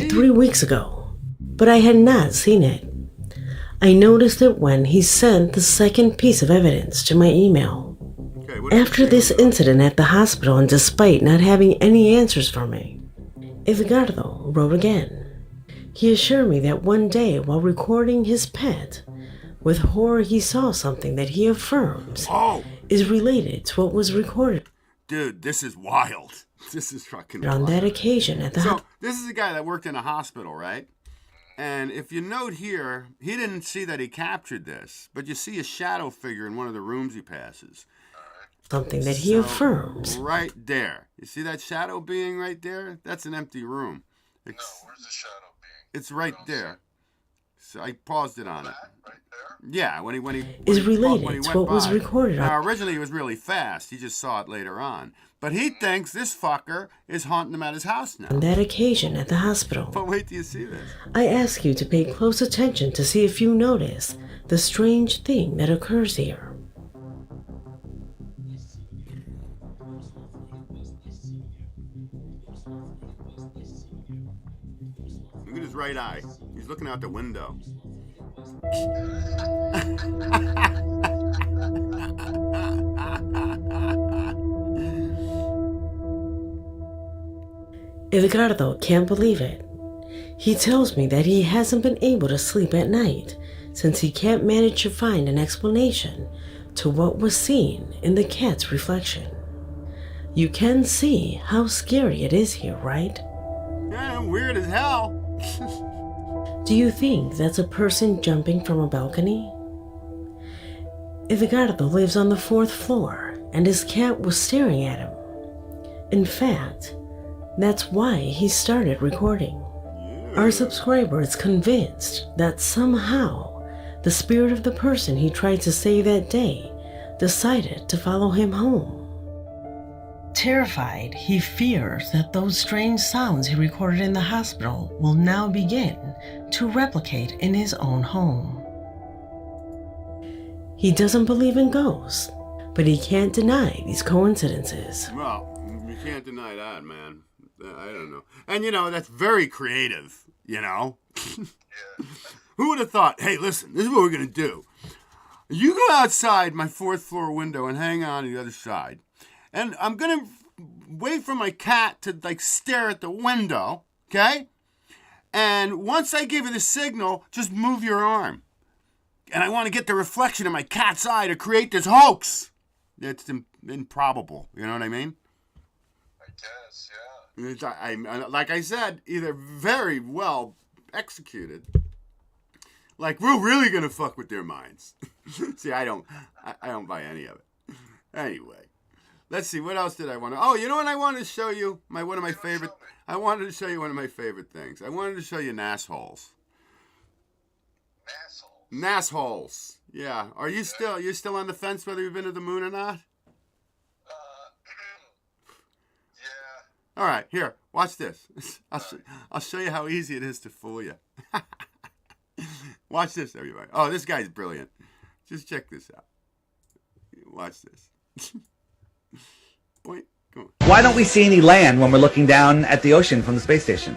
3 weeks ago, but I had not seen it. I noticed it when he sent the second piece of evidence to my email. Okay, After this incident at the hospital, and despite not having any answers for me, Edgardo wrote again. He assured me that one day while recording his pet, with horror he saw something that he affirms is related to what was recorded. Dude, this is wild. This is fucking on wild. that occasion at the So, this is a guy that worked in a hospital, right? And if you note here, he didn't see that he captured this, but you see a shadow figure in one of the rooms he passes. Something that he affirms. Right there. You see that shadow being right there? That's an empty room. No, where's the shadow being? It's right there. So I paused it on it. Right there? Yeah, when he is when related he to went what was by. recorded Now, on. originally it was really fast. He just saw it later on. But he thinks this fucker is haunting him at his house now. On that occasion at the hospital. But wait till you see this. I ask you to pay close attention to see if you notice the strange thing that occurs here. Look at his right eye. He's looking out the window. Edgardo can't believe it. He tells me that he hasn't been able to sleep at night since he can't manage to find an explanation to what was seen in the cat's reflection. You can see how scary it is here, right? Yeah, weird as hell. Do you think that's a person jumping from a balcony? Edgardo lives on the 4th floor and his cat was staring at him. In fact, that's why he started recording. Our subscriber is convinced that somehow the spirit of the person he tried to save that day decided to follow him home. Terrified, he fears that those strange sounds he recorded in the hospital will now begin to replicate in his own home. He doesn't believe in ghosts, but he can't deny these coincidences. Well, you can't deny that, man. I don't know. And, you know, that's very creative, you know? Who would have thought, hey, listen, this is what we're going to do. You go outside my 4th floor window and hang on to the other side. And I'm going to wait for my cat to, like, stare at the window, okay? And once I give you the signal, just move your arm. And I want to get the reflection of my cat's eye to create this hoax. It's improbable, you know what I mean? I guess, yeah. Like I said, either very well executed, like we're really gonna fuck with their minds. See, I don't buy any of it. Anyway, Let's see, what else did I want to... Oh, you know what I wanted to show you? One of my favorite... I wanted to show you one of my favorite things. I wanted to show you nassholes. Nassholes. Yeah. Are you still on the fence whether you've been to the moon or not? Yeah. All right, here, watch this. I'll show you how easy it is to fool you. Watch this, everybody. Oh, this guy's brilliant. Just check this out. Watch this. Point. Come on. Why don't we see any land when we're looking down at the ocean from the space station?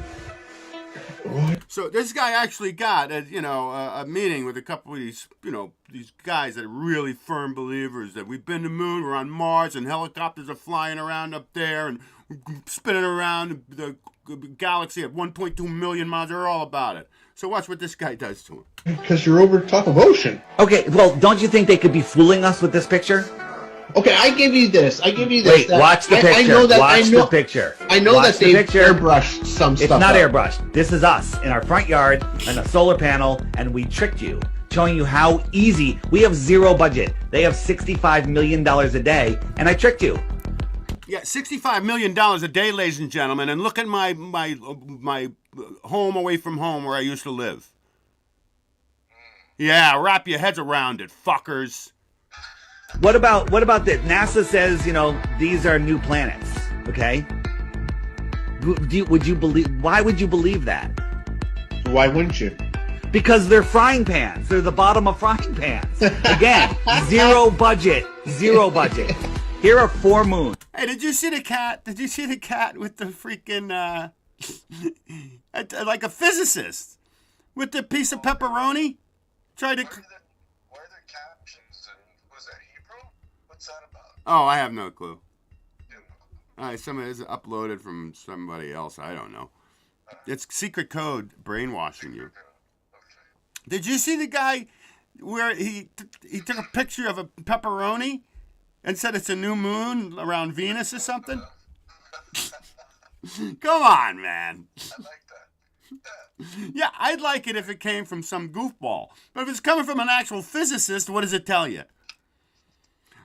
So this guy actually got a meeting with a couple of these these guys that are really firm believers that we've been to the moon, we're on Mars, and helicopters are flying around up there and spinning around the galaxy at 1.2 million miles. They're all about it. So watch what this guy does to him. Because you're over top of ocean. Okay, well, don't you think they could be fooling us with this picture? Okay, I give you this. Wait, watch the picture. I know that. Watch the picture. I know that they've airbrushed some stuff. It's not airbrushed. This is us in our front yard and a solar panel, and we tricked you, showing you how easy. We have zero budget. They have $65 million a day, and I tricked you. Yeah, $65 million a day, ladies and gentlemen, and look at my home away from home where I used to live. Yeah, wrap your heads around it, fuckers. What about that? NASA says, these are new planets, okay? Would you believe? Why would you believe that? Why wouldn't you? Because they're frying pans. They're the bottom of frying pans. Again, zero budget. Zero budget. Here are 4 moons. Hey, did you see the cat? Did you see the cat with the freaking, like a physicist with the piece of pepperoni? Tried to... Why are there captions and was that Hebrew? What's that about? Oh, I have no clue. Somebody is uploaded from somebody else. I don't know. It's secret code brainwashing you. Did you see the guy where he took a picture of a pepperoni and said it's a new moon around Venus or something? Come on, man. I like that. Yeah, I'd like it if it came from some goofball. But if it's coming from an actual physicist, what does it tell you?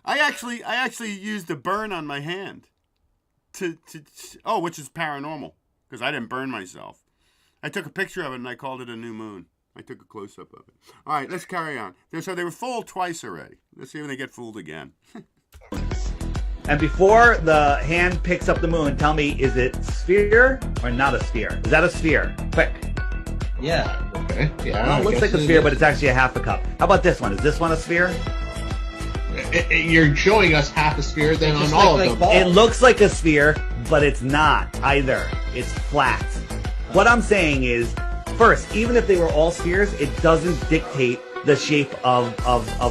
I actually used a burn on my hand which is paranormal because I didn't burn myself. I took a picture of it and I called it a new moon. I took a close-up of it. All right, let's carry on. So they were fooled twice already. Let's see if they get fooled again. And before the hand picks up the moon, tell me, is it sphere or not a sphere? Is that a sphere? Quick. Yeah. Okay. Yeah. Well, it looks like a sphere, but it's actually a half a cup. How about this one? Is this one a sphere? You're showing us half a sphere then on all of them. It looks like a sphere, but it's not either. It's flat. What I'm saying is, first, even if they were all spheres, it doesn't dictate the shape of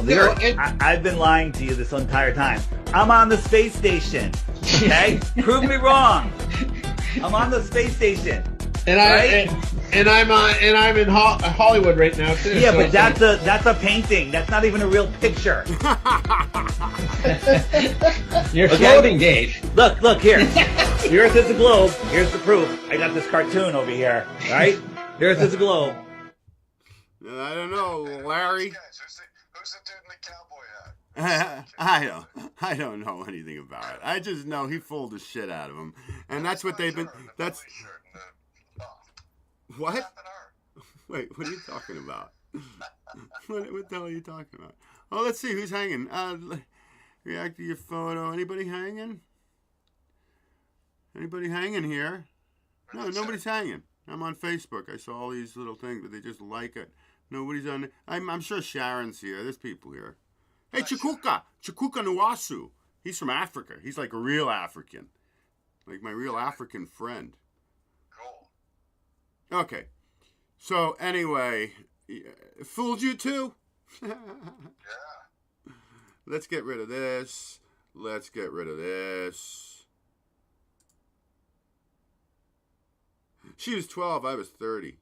the Earth. I've been lying to you this entire time. I'm on the space station. Okay? Prove me wrong. I'm on the space station. And I'm in Hollywood right now too. Yeah, so but that's a painting. That's not even a real picture. You're floating, Dave. Look here. The Earth is a globe. Here's the proof. I got this cartoon over here. Right? The Earth is a globe. I don't know, Larry. Who's the dude in the cowboy hat? I don't know anything about it. I just know he fooled the shit out of him, and that's what they've been. That's what? Wait, what are you talking about? What the hell are you talking about? Oh, let's see who's hanging. React to your photo. Anybody hanging? Anybody hanging here? No, nobody's hanging. I'm on Facebook. I saw all these little things, but they just like it. Nobody's on it. I'm sure Sharon's here. There's people here. Hey, Chukuka Nuwasu. He's from Africa. He's like a real African. Like my real African friend. Cool. Okay. So, anyway, fooled you too? Yeah. Let's get rid of this. Let's get rid of this. She was 12. I was 30.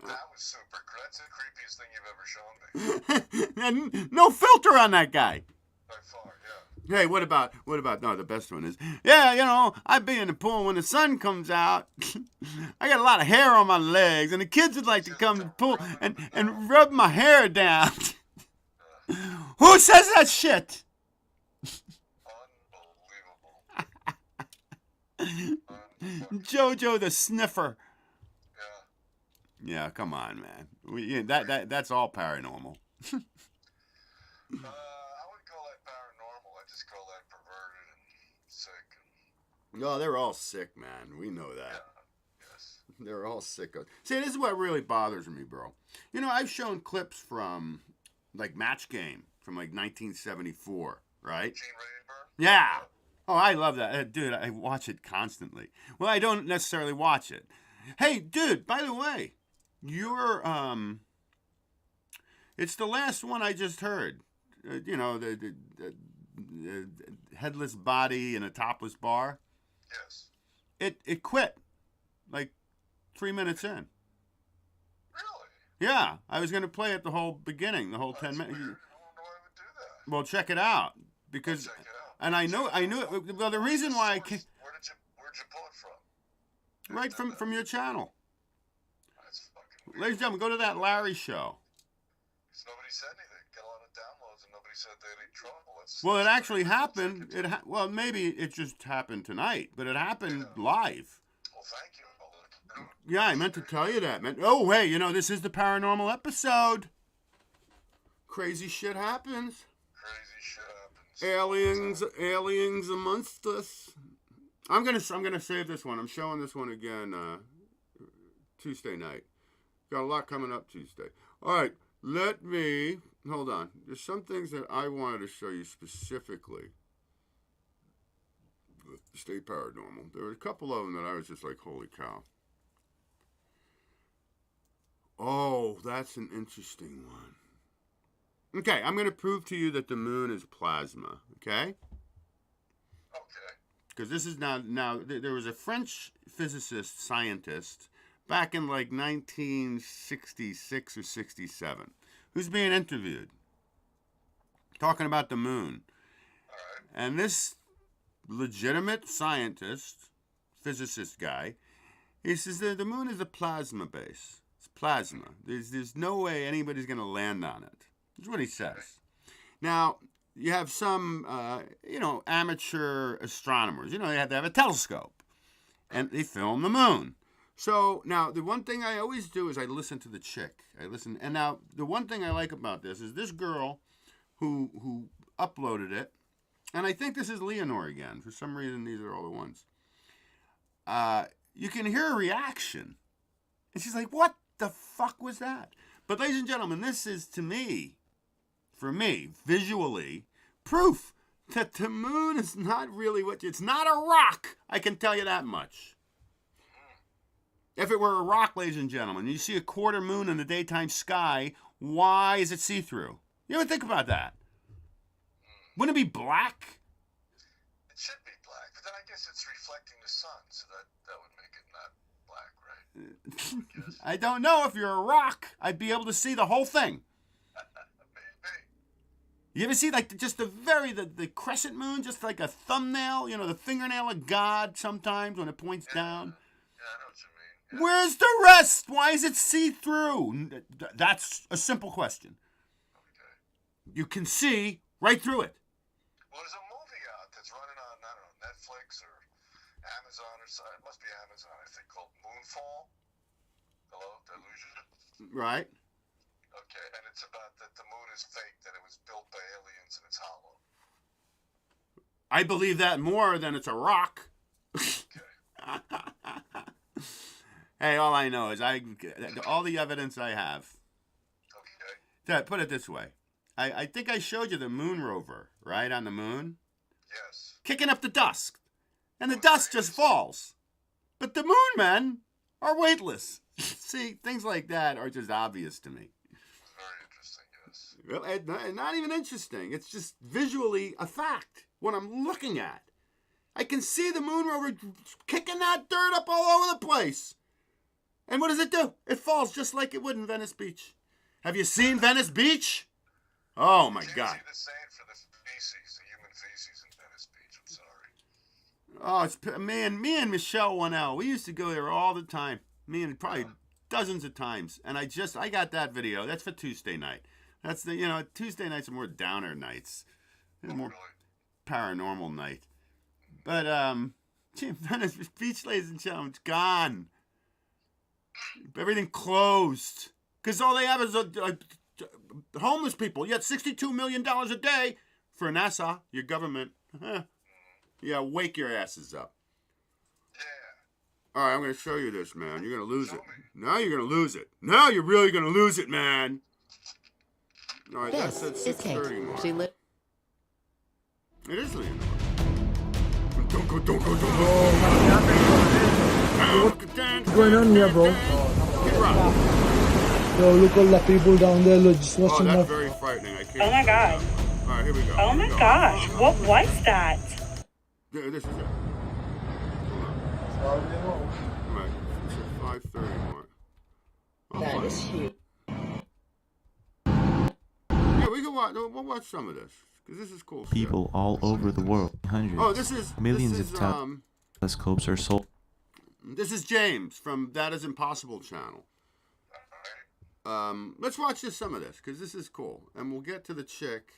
That was super. That's the creepiest thing you've ever shown me. No filter on that guy. By far, yeah. Hey, what about, no, the best one is, yeah, I'd be in the pool when the sun comes out. I got a lot of hair on my legs, and the kids would like to come to the pool and rub my hair down. Who says that shit? Jojo the Sniffer. Yeah, come on, man. That's all paranormal. I wouldn't call that paranormal. I just call that perverted and sick. No, they're all sick, man. We know that. Yeah. Yes. They're all sickos. See, this is what really bothers me, bro. You know, I've shown clips from, like, Match Game from, like, 1974, right? Gene Rayburn? Yeah. Oh, I love that. Dude, I watch it constantly. Well, I don't necessarily watch it. Hey, dude, by the way, you're, it's the last one I just heard. You know, the headless body in a topless bar. Yes. It quit, like, 3 minutes in. Really? Yeah, I was going to play it the whole beginning, the whole 10 minutes. I don't know why I would do that. Well, check it out, because, Check it out. and I knew it. Well, the reason why I came, Where'd you pull it from? right from your channel. That's fucking weird. Ladies and gentlemen, go to that Larry show. Because nobody said anything. Got a lot of downloads and nobody said they had any trouble. Well, it actually happened. Well, maybe it just happened tonight, but it happened live. Well, thank you. Yeah, I meant to tell you that, man. Oh, hey, you know, this is the paranormal episode. Crazy shit happens. Crazy shit happens. Aliens amongst us. I'm gonna save this one. I'm showing this one again Tuesday night. Got a lot coming up Tuesday. All right, hold on. There's some things that I wanted to show you specifically. Stay paranormal. There were a couple of them that I was just like, holy cow. Oh, that's an interesting one. Okay, I'm going to prove to you that the moon is plasma, okay? Okay. Because this is now there was a French physicist, scientist, back in like 1966 or 67, who's being interviewed, talking about the moon. All right. And this legitimate scientist, physicist guy, he says that the moon is a plasma base. It's plasma. There's no way anybody's going to land on it. That's what he says. Now, you have some, amateur astronomers. You know, they have to have a telescope. And they film the moon. So, now, the one thing I always do is I listen to the chick. And now, the one thing I like about this is this girl who uploaded it, and I think this is Leonore again. For some reason, these are all the ones. You can hear her reaction. And she's like, what the fuck was that? But ladies and gentlemen, this is, to me, for me, visually, proof that the moon is not really it's not a rock. I can tell you that much. If it were a rock, ladies and gentlemen, you see a quarter moon in the daytime sky, why is it see-through? You ever think about that? Wouldn't it be black? It should be black, but then I guess it's reflecting the sun, so that would make it not black, right? I don't know. If you're a rock, I'd be able to see the whole thing. Maybe. You ever see like just the crescent moon, just like a thumbnail, you know, the fingernail of God sometimes when it points down? Yeah, I know what you mean. Yeah. Where's the rest? Why is it see-through? That's a simple question. Okay. You can see right through it. Well, there's a movie out that's running on, I don't know, Netflix or Amazon or something. It must be Amazon, I think, called Moonfall. Hello? Did I lose you? Right. Okay, and it's about that the moon is fake, that it was built by aliens and it's hollow. I believe that more than it's a rock. Okay. Hey, all I know is all the evidence I have. Okay. Put it this way. I think I showed you the moon rover, right, on the moon? Yes. Kicking up the dust. And the dust just falls. But the moon men are weightless. See, things like that are just obvious to me. Very interesting, yes. Well, not even interesting. It's just visually a fact, what I'm looking at. I can see the moon rover kicking that dirt up all over the place. And what does it do? It falls just like it would in Venice Beach. Have you seen Venice Beach? Oh, my God. You see the same for the feces, the human feces in Venice Beach. I'm sorry. Oh, it's me and Michelle Winnell. We used to go there all the time. Me and probably dozens of times. And I got that video. That's for Tuesday night. That's Tuesday nights are more downer nights. More paranormal night. But Jim's on his beach, ladies and gentlemen. It's gone. Everything closed. Because all they have is homeless people. You got $62 million a day for NASA, your government. Yeah, wake your asses up. All right, I'm going to show you this, man. You're going to lose it. Now you're going to lose it. Now you're really going to lose it, man. All right, that's at 6:30 mark. It is Leonora. Don't go. What's going on here, bro? Yo, look all the people down there. Look, just watching that's my... very frightening. I can't. Oh my god. All right, here we go. Oh my gosh, what was that? Yeah, this is it. All right, it's at 5:30 mark. That is huge. Yeah, we'll watch some of this because this is cool. People all over the world, hundreds, millions of telescopes are sold. This is James from That Is Impossible channel. Let's watch some of this because this is cool, and we'll get to the chick.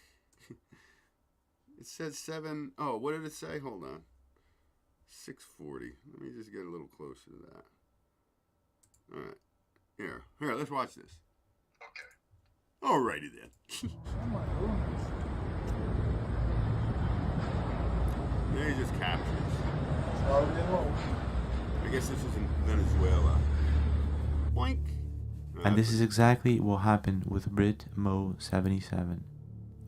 It says 7. Oh, what did it say? Hold on. 6:40. Let me just get a little closer to that. All right. Here. Let's watch this. Okay. Alrighty then. Now he just captures. I guess this is in Venezuela. Boink. And this is exactly what happened with Brit Mo 77,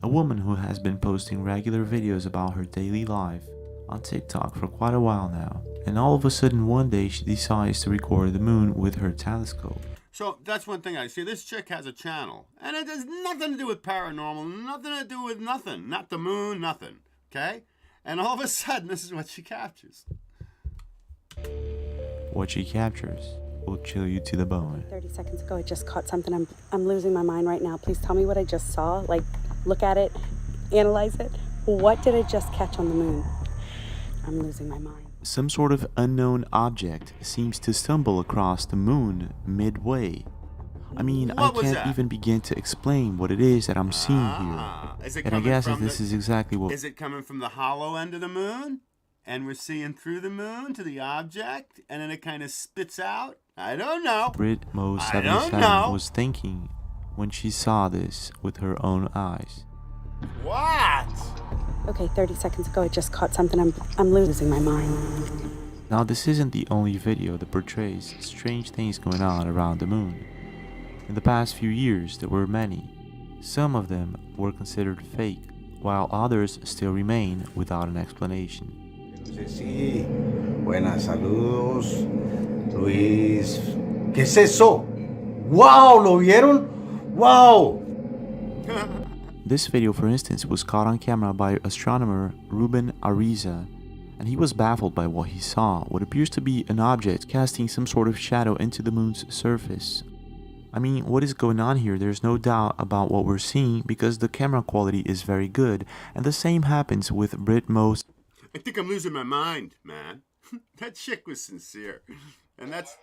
a woman who has been posting regular videos about her daily life on TikTok for quite a while now, and all of a sudden one day she decides to record the moon with her telescope. So that's one thing I see. This chick has a channel, and it has nothing to do with paranormal, nothing to do with nothing, not the moon, nothing, okay? And all of a sudden, this is what she captures. What she captures will chill you to the bone. 30 seconds ago, I just caught something. I'm losing my mind right now. Please tell me what I just saw. Like, look at it, analyze it. What did I just catch on the moon? I'm losing my mind. Some sort of unknown object seems to stumble across the moon midway. I mean, I can't even begin to explain what it is that I'm seeing here. And I guess this is exactly what... Is it coming from the hollow end of the moon? And we're seeing through the moon to the object? And then it kind of spits out? I don't know. Brit Mo 77 was thinking when she saw this with her own eyes. What? Okay, 30 seconds ago, I just caught something. I'm losing my mind. Now, this isn't the only video that portrays strange things going on around the moon. In the past few years, there were many. Some of them were considered fake, while others still remain without an explanation. Sí, buenas, saludos, Luis. ¿Qué es eso? Wow, ¿lo vieron? Wow. This video, for instance, was caught on camera by astronomer Ruben Ariza, and he was baffled by what he saw, what appears to be an object casting some sort of shadow into the moon's surface. I mean, what is going on here? There's no doubt about what we're seeing because the camera quality is very good, and the same happens with Brit Mo. I think I'm losing my mind, man. That chick was sincere, and that's...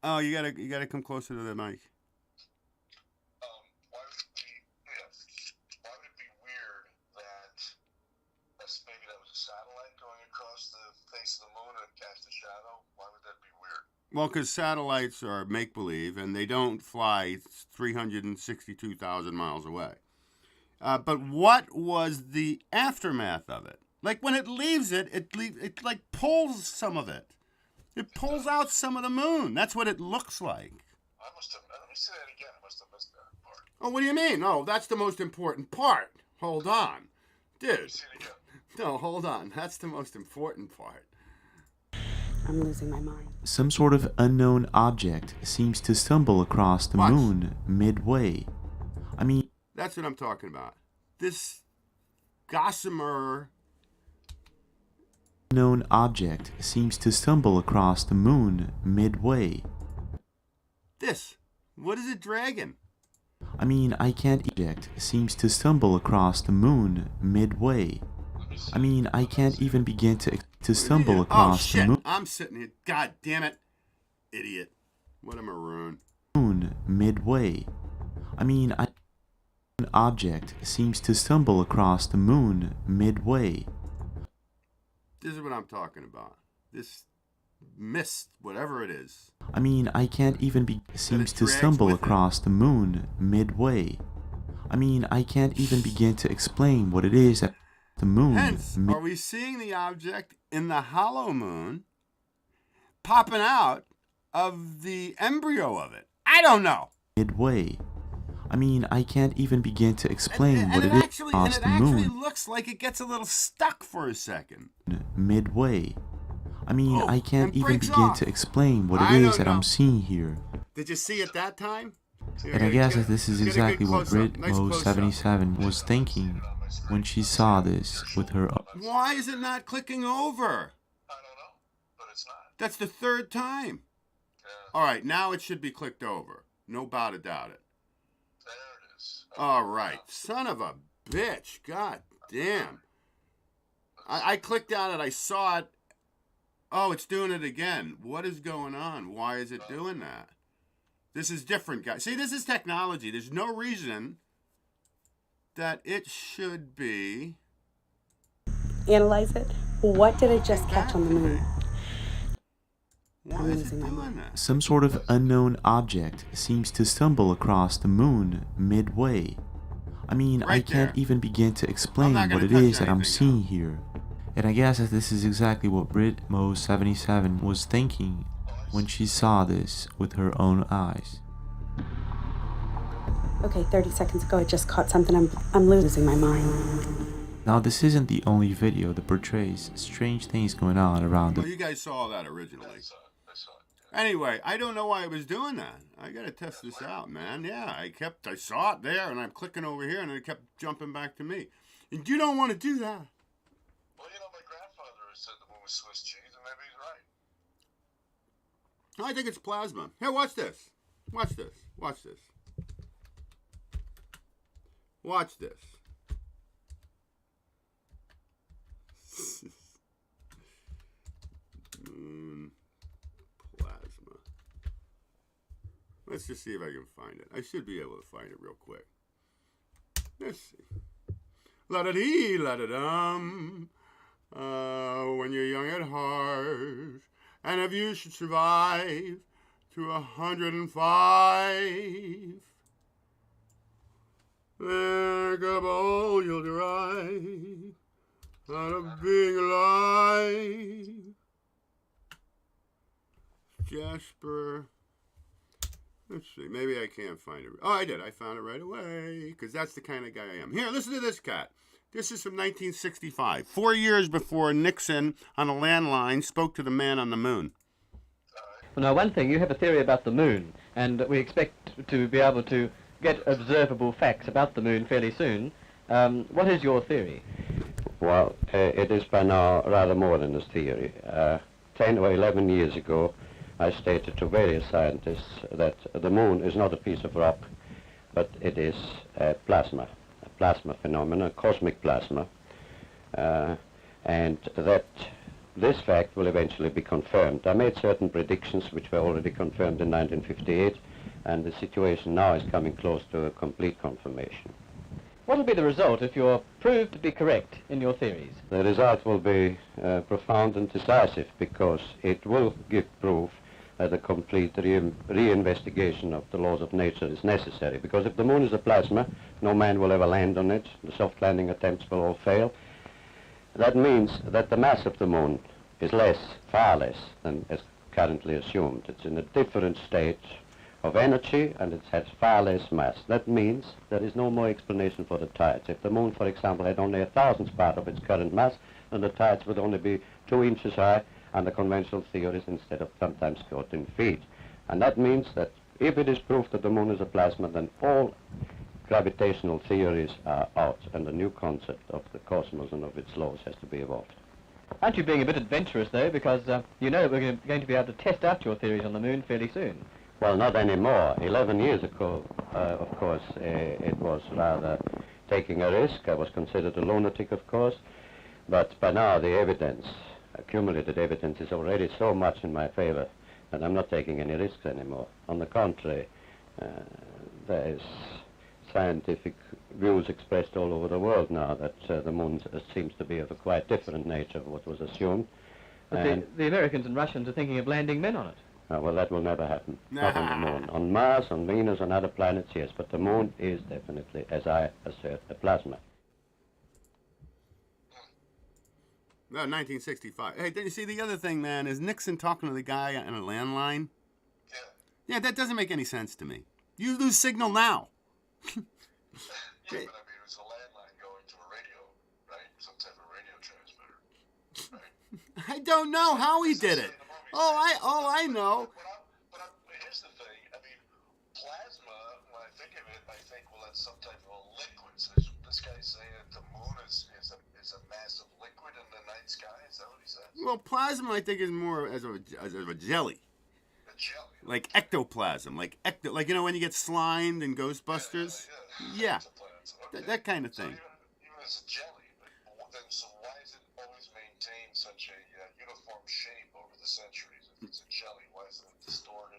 Oh, you gotta come closer to the mic. Why would it be weird that maybe that was a satellite going across the face of the moon and cast a shadow? Why would that be weird? Well, because satellites are make-believe, and they don't fly 362,000 miles away. But what was the aftermath of it? Like, when it leaves it, it like pulls some of it. It pulls out some of the moon. That's what it looks like. I must have... Let me say that again. I must have missed that part. Oh, what do you mean? Oh, that's the most important part. Hold on. Dude. No, hold on. That's the most important part. I'm losing my mind. Some sort of unknown object seems to stumble across the moon midway. I mean... That's what I'm talking about. This gossamer... Unknown object seems to stumble across the moon midway. This. What is it dragging? I mean, I can't... Object seems to stumble across the moon midway. I mean, I can't even begin to stumble across the moon. I'm sitting here. God damn it. Idiot. What a maroon. Moon midway. I mean, An object seems to stumble across the moon midway. This is what I'm talking about. This mist, whatever it is. I mean, I can't even seems to stumble across the moon midway. I mean, I can't even begin to explain what it is at the moon. Hence, are we seeing the object in the hollow moon popping out of the embryo of it? I don't know. Midway. I mean, I can't even begin to explain what it is across the moon. It actually looks like it gets a little stuck for a second. Midway. I mean, I can't even begin to explain what it is that I'm seeing here. Did you see it that time? And I guess that this is exactly what Brit-Mo77 was thinking when she saw this with her. Why is it not clicking over? I don't know, but it's not. That's the third time. All right, now it should be clicked over. No doubt about it. There it is. All right, son of a bitch. God damn. I clicked on it. I saw it. Oh, it's doing it again. What is going on? Why is it doing that? This is different, guys. See, this is technology. There's no reason that it should be. Analyze it. What did I just catch on the moon? Why is it doing that? Some sort of unknown object seems to stumble across the moon midway. I mean, I can't even begin to explain what it is that I'm seeing here. And I guess that this is exactly what Brit-Mo77 was thinking when she saw this with her own eyes. Okay, 30 seconds ago I just caught something. I'm losing my mind. Now this isn't the only video that portrays strange things going on around Well, you guys saw that originally. I saw it. Anyway, I don't know why it was doing that. I gotta test this out, man. Yeah, I saw it there, and I'm clicking over here, and it kept jumping back to me. And you don't want to do that. Well, you know, my grandfather said the moon was Swiss cheese, and maybe he's right. I think it's plasma. Here, watch this. Watch this. Watch this. Watch this. Moon plasma. Let's just see if I can find it. I should be able to find it real quick. Let's see. La-da-dee, la-da-dum. When you're young at heart, and if you should survive to 105, think of all you'll derive out of being alive. Jasper. Let's see. Maybe I can't find it. Oh, I did. I found it right away. Because that's the kind of guy I am. Here, listen to this cat. This is from 1965. 4 years before Nixon on a landline spoke to the man on the moon. Well, now, one thing, you have a theory about the moon, and we expect to be able to get observable facts about the moon fairly soon. What is your theory? Well, it is by now rather more than a theory. 10 or 11 years ago, I stated to various scientists that the moon is not a piece of rock, but it is plasma phenomenon, cosmic plasma, and that this fact will eventually be confirmed. I made certain predictions which were already confirmed in 1958, and the situation now is coming close to a complete confirmation. What will be the result if you're proved to be correct in your theories? The result will be profound and decisive, because it will give proof that a complete reinvestigation of the laws of nature is necessary. Because if the moon is a plasma, no man will ever land on it. The soft landing attempts will all fail. That means that the mass of the moon is less, far less than is currently assumed. It's in a different state of energy, and it has far less mass. That means there is no more explanation for the tides. If the moon, for example, had only 1,000th part of its current mass, then the tides would only be 2 inches high under conventional theories instead of sometimes 14 feet. And that means that if it is proved that the moon is a plasma, then all gravitational theories are out, and a new concept of the cosmos and of its laws has to be evolved. Aren't you being a bit adventurous, though, because you know we're going to be able to test out your theories on the moon fairly soon? Well, not anymore. 11 years ago, of course, it was rather taking a risk. I was considered a lunatic, of course, but by now the evidence, accumulated evidence, is already so much in my favor that I'm not taking any risks anymore. On the contrary, there is scientific views expressed all over the world now that the moon seems to be of a quite different nature of what was assumed. But the Americans and Russians are thinking of landing men on it. Well, that will never happen. Not on the moon. On Mars, on Venus, on other planets, yes, but the moon is definitely, as I assert, a plasma. No, 1965. Hey, did you see the other thing, man? Is Nixon talking to the guy on a landline? Yeah, that doesn't make any sense to me. You lose signal now. Yeah, but I mean, it was a landline going to a radio, right? Some type of radio transmitter, right? I don't know how he did it. All I know. But here's the thing. I mean, plasma, when I think of it, I think, well, that's some type of a liquid. So this guy's saying that the moon is a massive liquid in the night sky? Is that what he says? Well, plasma, I think, is more as of a jelly. A jelly? Like ectoplasm. Like you know when you get slimed in Ghostbusters? Yeah. That kind of thing. Even as a jelly. But then, so why is it always maintained such a uniform shape over the centuries? If it's a jelly, why is it distorted?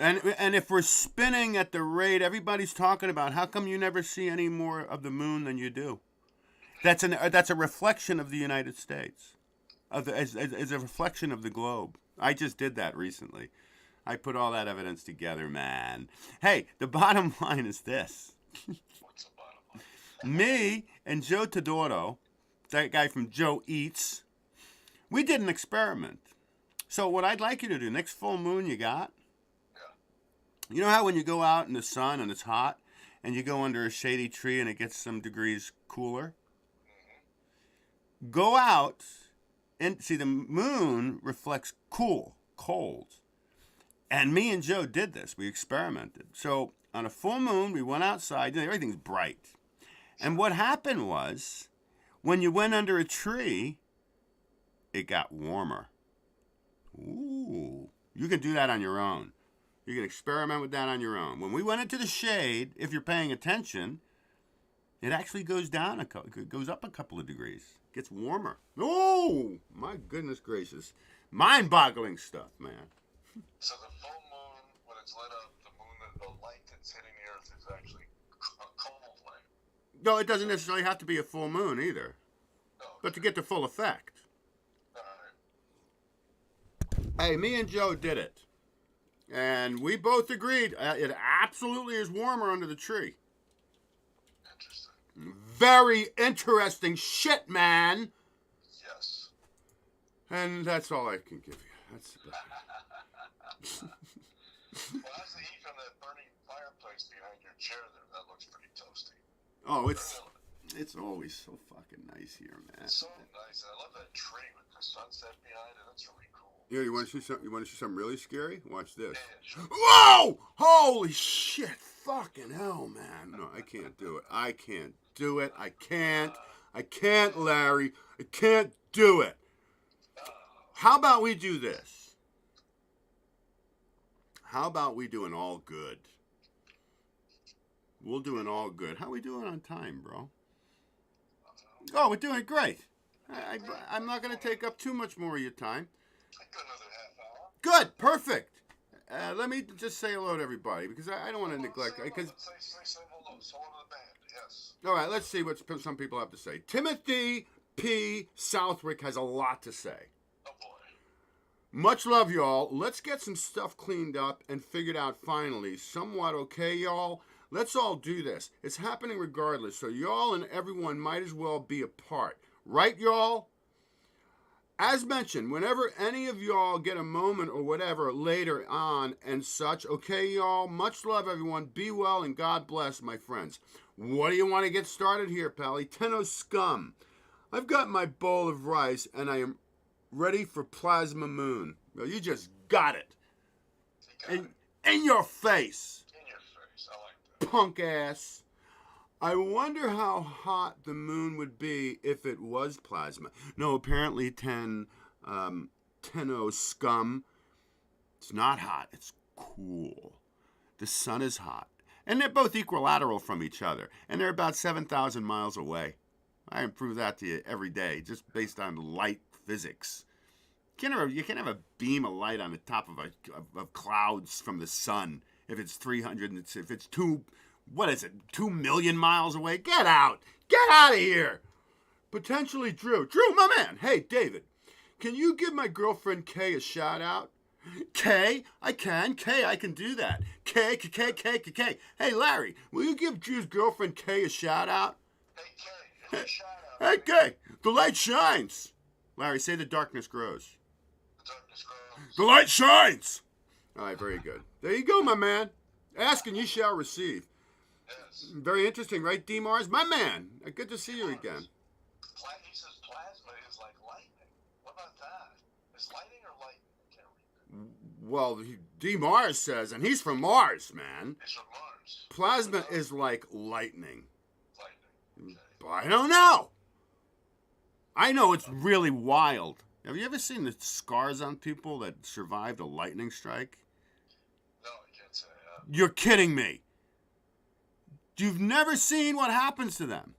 And if we're spinning at the rate everybody's talking about, how come you never see any more of the moon than you do? That's a reflection of the United States, as a reflection of the globe. I just did that recently. I put all that evidence together, man. Hey, the bottom line is this. What's the bottom line? Me and Joe Todoro, that guy from Joe Eats, we did an experiment. So what I'd like you to do, next full moon you got, you know how when you go out in the sun and it's hot, and you go under a shady tree and it gets some degrees cooler? Go out and see the moon reflects cold. And me and Joe did this. We experimented. So on a full moon, we went outside. Everything's bright. And what happened was, when you went under a tree, it got warmer. Ooh. You can do that on your own. You can experiment with that on your own. When we went into the shade, if you're paying attention, it actually goes down it goes up a couple of degrees. Gets warmer. Oh, my goodness gracious. Mind-boggling stuff, man. So the full moon, when it's lit up, the light that's hitting the Earth is actually cold light. No, it doesn't necessarily have to be a full moon either. No, but to get the full effect. Hey, me and Joe did it. And we both agreed it absolutely is warmer under the tree. Interesting. Very interesting shit, man. Yes. And that's all I can give you. That's about it. Well, how's the heat from that burning fireplace behind your chair there? That looks pretty toasty. Oh, it's always so fucking nice here, man. It's so nice. I love that tree with the sunset behind it. That's really cool. Yeah, you want to see something really scary? Watch this. Yeah, sure. Whoa! Holy shit! Fucking hell, man. No, I can't do it. I can't do it. I can't, Larry. I can't do it. How about we do this? How about we do an all good? We'll do an all good. How we doing on time, bro? Oh, we're doing great. I'm not going to take up too much more of your time. Good, perfect. Let me just say hello to everybody because I don't want to neglect. Say hello to the band, yes. All right, let's see what some people have to say. Timothy P. Southwick has a lot to say. Oh boy. Much love, y'all. Let's get some stuff cleaned up and figured out finally. Somewhat okay, y'all? Let's all do this. It's happening regardless, so y'all and everyone might as well be a part. Right, y'all? As mentioned, whenever any of y'all get a moment or whatever later on and such, okay, y'all? Much love, everyone. Be well and God bless, my friends. What do you want to get started here, Pally? Tenno scum. I've got my bowl of rice and I am ready for Plasma Moon. Well, you just got it. In your face. In your face. I like that. Punk ass. I wonder how hot the moon would be if it was plasma. No, apparently Tenno scum. It's not hot. It's cool. The sun is hot. And they're both equilateral from each other. And they're about 7,000 miles away. I can prove that to you every day, just based on light physics. You can't have a beam of light on the top of clouds from the sun if it's 300, if it's 2 what is it, 2 million miles away? Get out. Get out of here. Potentially Drew. Drew, my man. Hey, David, can you give my girlfriend Kay a shout out? Kay, I can. Kay, I can do that. Kay. Hey, Larry, will you give Drew's girlfriend Kay a shout out? Hey, Kay, the light shines. Larry, say the darkness grows. The light shines. All right, very good. There you go, my man. Ask and you shall receive. Yes. Very interesting, right, D. Mars? My man, good to see you again. He says plasma is like lightning. What about that? Is lightning or lightning? I can't read that. Well, D. Mars says, and he's from Mars, man. He's from Mars. Plasma is like lightning. Lightning. Okay. I don't know. I know it's really wild. Have you ever seen the scars on people that survived a lightning strike? No, I can't say I have. You're kidding me. You've never seen what happens to them.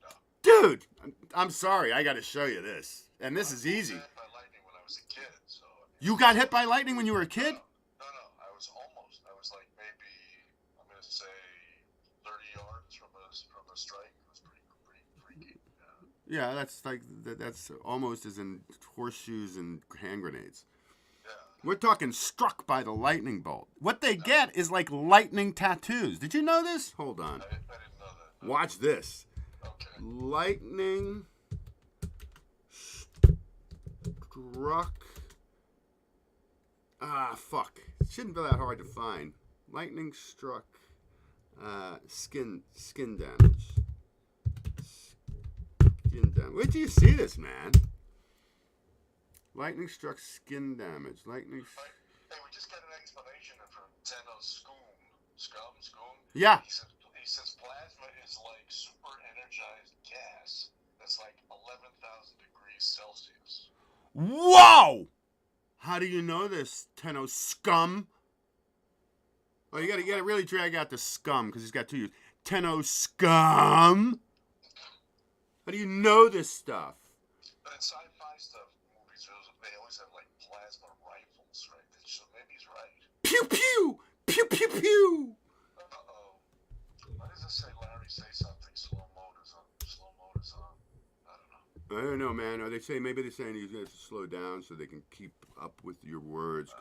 No. Dude, I'm sorry. I got to show you this. And this is easy. I was hit by lightning when I was a kid. So you got hit by lightning when you were a kid? No. I was almost. I was like maybe, I'm going to say 30 yards from a strike. It was pretty freaky. Yeah, that's almost as in horseshoes and hand grenades. Yeah. We're talking struck by the lightning bolt. What they get is like lightning tattoos. Did you know this? Hold on. I didn't know that. Watch this. Okay. Lightning struck. Fuck. Shouldn't be that hard to find. Lightning struck skin damage. Skin damage. Where do you see this, man? Lightning struck skin damage. Lightning. Hey, we just got an explanation from Tenno Scum. Yeah. He says plasma is like super energized gas that's like 11,000 degrees Celsius. Whoa! How do you know this, Tenno Scum? Oh, you gotta really drag out the scum because he's got two U's. Tenno Scum. How do you know this stuff? But in sci-fi stuff, movies, they always have like plasma rifles, right? So maybe he's right. Pew pew! Pew pew pew! Uh-oh. Why does it say Larry say something? Slow mode is on. I I don't know, man. Or maybe they're saying you have to slow down so they can keep up with your words.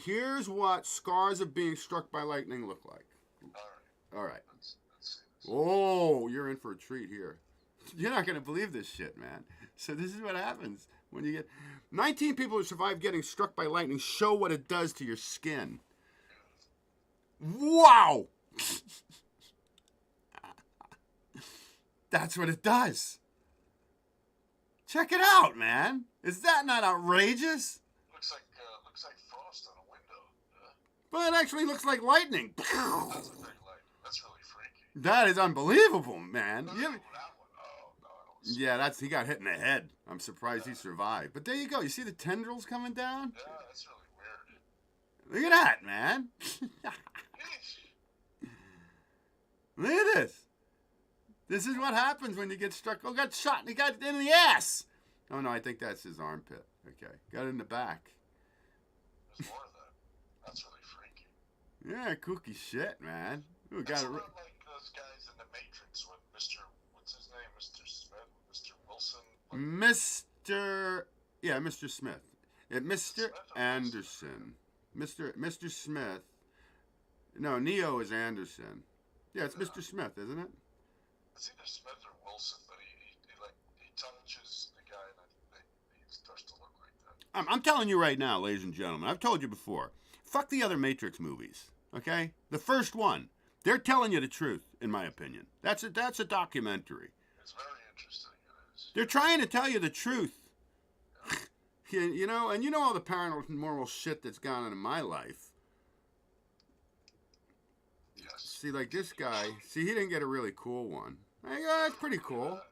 Here's what scars of being struck by lightning look like. All right. Let's see this. Oh, you're in for a treat here. You're not going to believe this shit, man. So this is what happens when you get 19 people who survived getting struck by lightning show what it does to your skin. Wow! That's what it does. Check it out, man. Is that not outrageous? Looks like frost on a window. But it actually looks like lightning. That's a big light. That's really freaky. That is unbelievable, man. Oh, that one. Oh, no, I don't see Yeah, he got hit in the head. I'm surprised he survived. But there you go. You see the tendrils coming down? Yeah, that's really weird. Look at that, man. Look at this. This is what happens when you get struck. Oh, got shot. He got in the ass. Oh, no, I think that's his armpit. Okay. Got it in the back. There's more of that. That's really freaky. Yeah, kooky shit, man. Ooh, It's got a it. lot like those guys in The Matrix with what's his name? Mr. Smith? Mr. Wilson? Mr. Smith. Mr. Anderson. Mr. Smith. No, Neo is Anderson. Yeah, it's Mr. Smith, isn't it? It's either Smith or Wilson, but he touches the guy and he starts to look like that. I'm telling you right now, ladies and gentlemen, I've told you before, fuck the other Matrix movies, okay? The first one, they're telling you the truth, in my opinion. That's a documentary. It's very interesting, it is. They're trying to tell you the truth. You know, and you know all the paranormal shit that's gone on in my life. Yes. See, like this guy, he didn't get a really cool one. That's pretty cool. I bet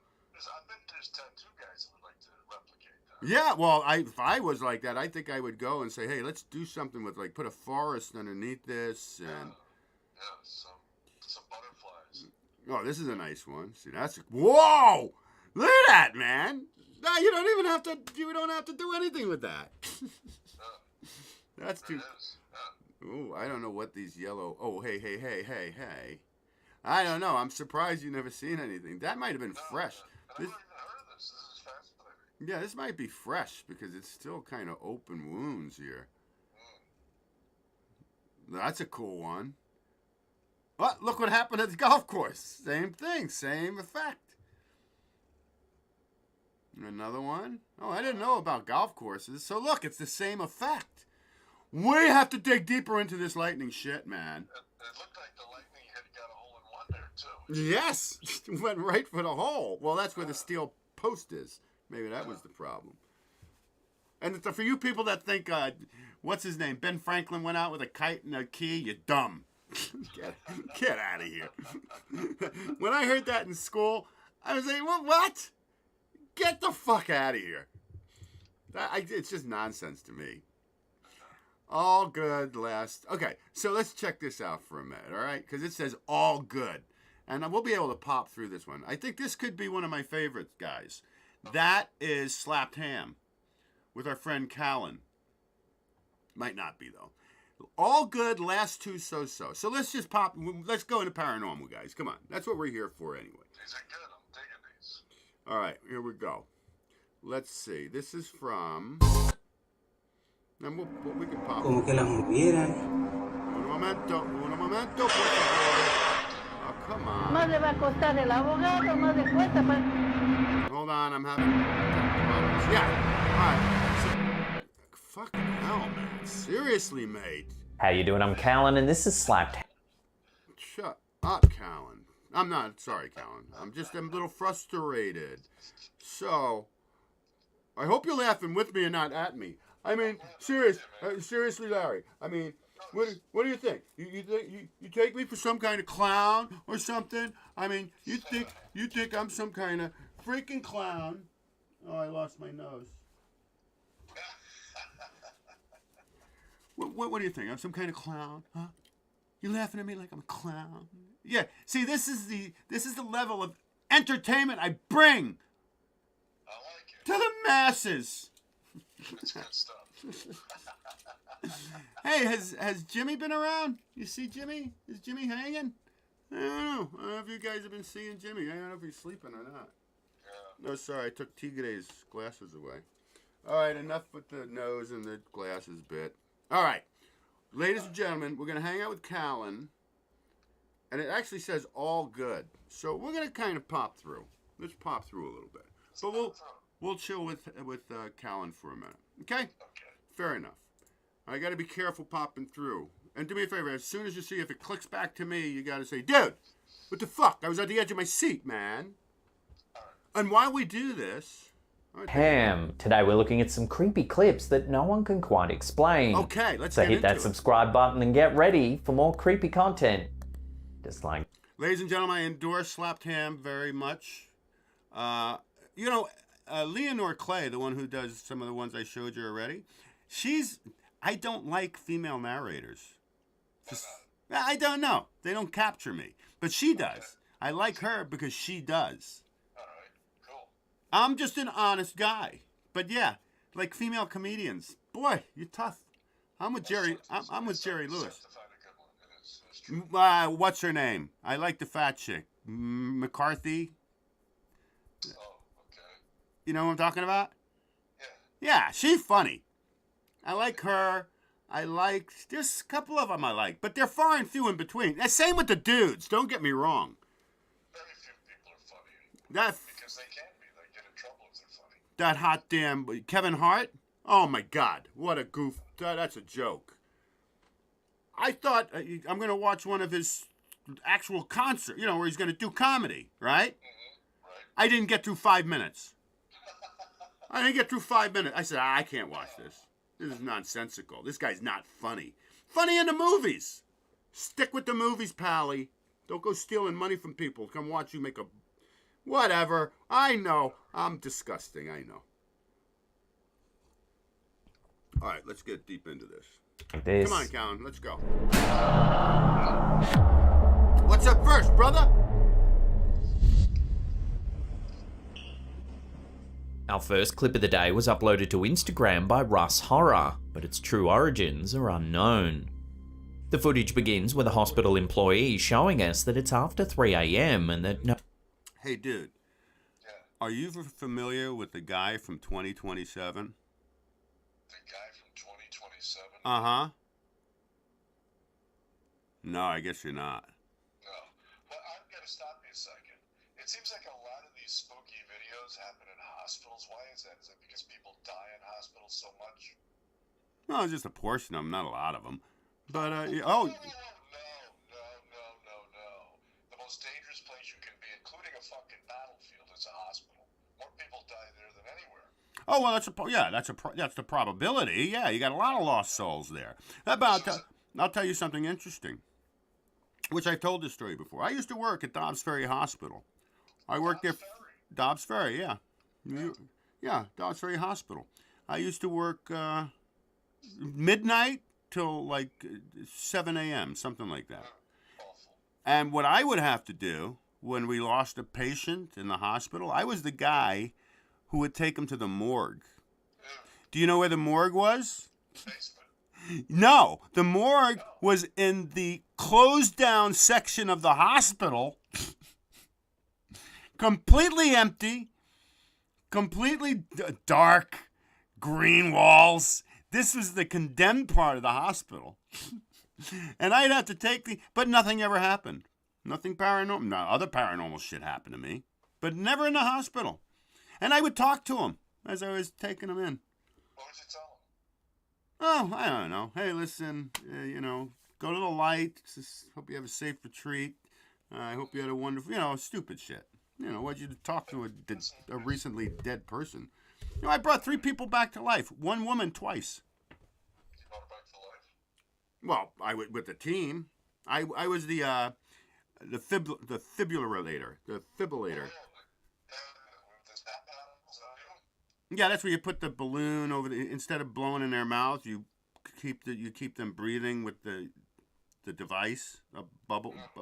there's tattoo guys that would like to replicate that. Yeah, well, if I was like that, I think I would go and say, hey, let's do something with, like, put a forest underneath this. And some butterflies. Oh, this is a nice one. See, that's... Whoa! Look at that, man! No, you don't even have to... You don't have to do anything with that. That's too... Ooh, I don't know what these yellow... Oh, hey. I don't know. I'm surprised you've never seen anything. That might have been fresh. I've never even heard of this. This is fascinating. Yeah, this might be fresh because it's still kind of open wounds here. That's a cool one. But look what happened at the golf course. Same thing, same effect. Another one. Oh, I didn't know about golf courses. So look, it's the same effect. We have to dig deeper into this lightning shit, man. It looked like the lightning had got a hole in one there, too. Yes, went right for the hole. Well, that's where the steel post is. Maybe that was the problem. And for you people that think, what's his name? Ben Franklin went out with a kite and a key, you're dumb. Get out of here. When I heard that in school, I was like, what? Get the fuck out of here. It's just nonsense to me. All good last. Okay, so let's check this out for a minute, all right? Because it says all good. And we'll be able to pop through this one. I think this could be one of my favorites, guys. That is Slapped Ham with our friend Callan. Might not be, though. All good, last two so-so. So let's just pop. Let's go into paranormal, guys. Come on. That's what we're here for anyway. These are good. I'm digging these. All right, here we go. Let's see. This is from... And we can pop. Como que la movieran. Un momento, por favor. Oh, come on. Más le va a costar el abogado, más le cuesta para... Hold on, I'm having problems. Yeah, all right. Fucking hell, man. Seriously, mate. How you doing? I'm Callan, and this is Slapped. Shut up, Callan. I'm not sorry, Callan. I'm just a little frustrated. So, I hope you're laughing with me and not at me. I mean, seriously, Larry. I mean, what do you think? You take me for some kind of clown or something? I mean, you think I'm some kind of freaking clown? Oh, I lost my nose. What do you think? I'm some kind of clown, huh? You laughing at me like I'm a clown? Yeah. See, this is the level of entertainment I bring to the masses. It's good stuff. Hey, has Jimmy been around? You see Jimmy? Is Jimmy hanging? I don't know. I don't know if you guys have been seeing Jimmy. I don't know if he's sleeping or not. Yeah. No, sorry. I took Tigre's glasses away. All right, enough with the nose and the glasses bit. All right. Ladies and gentlemen, we're going to hang out with Callan. And it actually says all good. So we're going to kind of pop through. Let's pop through a little bit. But we'll chill with Callan for a minute. Okay? Fair enough. I got to be careful popping through. And do me a favor, as soon as you see if it clicks back to me, you got to say, dude, what the fuck? I was at the edge of my seat, man. And while we do this... Ham. Today we're looking at some creepy clips that no one can quite explain. Okay, let's so get hit into that it. subscribe button and get ready for more creepy content. Just like... Ladies and gentlemen, I endorse Slapped Ham very much. You know, Leonore Clay, the one who does some of the ones I showed you already, I don't like female narrators. I don't know. They don't capture me. But she does. I like her because she does. I'm just an honest guy. But yeah, like female comedians. Boy, you're tough. I'm with Jerry Lewis. What's her name? I like the fat chick. McCarthy. You know what I'm talking about? Yeah, she's funny. I like her. There's a couple of them I like, but they're far and few in between. And same with the dudes, don't get me wrong. Very few people are funny. Because they can be. They get in trouble if they're funny. That hot damn Kevin Hart? Oh my God, what a goof. That's a joke. I thought I'm going to watch one of his actual concert, you know, where he's going to do comedy, right? I didn't get through 5 minutes. I didn't get through 5 minutes. I said, I can't watch this. This is nonsensical. This guy's not funny. Funny in the movies. Stick with the movies, Pally. Don't go stealing money from people. Come watch you make a... Whatever. I know. I'm disgusting. I know. All right, let's get deep into this. Come on, Callan. Let's go. What's up first, brother? Our first clip of the day was uploaded to Instagram by Russ Horror, but its true origins are unknown. The footage begins with a hospital employee showing us that it's after 3 a.m. and that no... Hey, dude. Are you familiar with the guy from 2027? The guy from 2027? Uh-huh. No, I guess you're not. No. Well, I've got to stop you a second. It seems like a lot of these spooky videos happen in hospitals. Why is that? Is it because people die in hospitals so much? No, just a portion of them, not a lot of them. But, No. The most dangerous place you can be, including a fucking battlefield, is a hospital. More people die there than anywhere. Oh, well, that's the probability. Yeah, you got a lot of lost souls there. I'll tell you something interesting, which I've told this story before. I used to work at Dobbs Ferry Hospital. I worked there. Dobbs Ferry, yeah. Yeah, Dobbs Ferry Hospital. I used to work midnight till like 7 a.m., something like that. And what I would have to do when we lost a patient in the hospital, I was the guy who would take him to the morgue. Do you know where the morgue was? No, the morgue was in the closed down section of the hospital, completely empty, completely dark, green walls. This was the condemned part of the hospital. And I'd have to but nothing ever happened. Nothing paranormal. No, other paranormal shit happened to me, but never in the hospital. And I would talk to him as I was taking him in. What would you tell him? Oh, I don't know. Hey, listen, go to the light. Just hope you have a safe retreat. I hope you had a wonderful, stupid shit. Why'd you talk to a recently dead person? I brought 3 people back to life. 1 woman twice. You brought her back to life? Well, I would with the team. I was the defibrillator. The defibrillator. Yeah, that's where you put the balloon over instead of blowing in their mouth, you keep them breathing with the device, a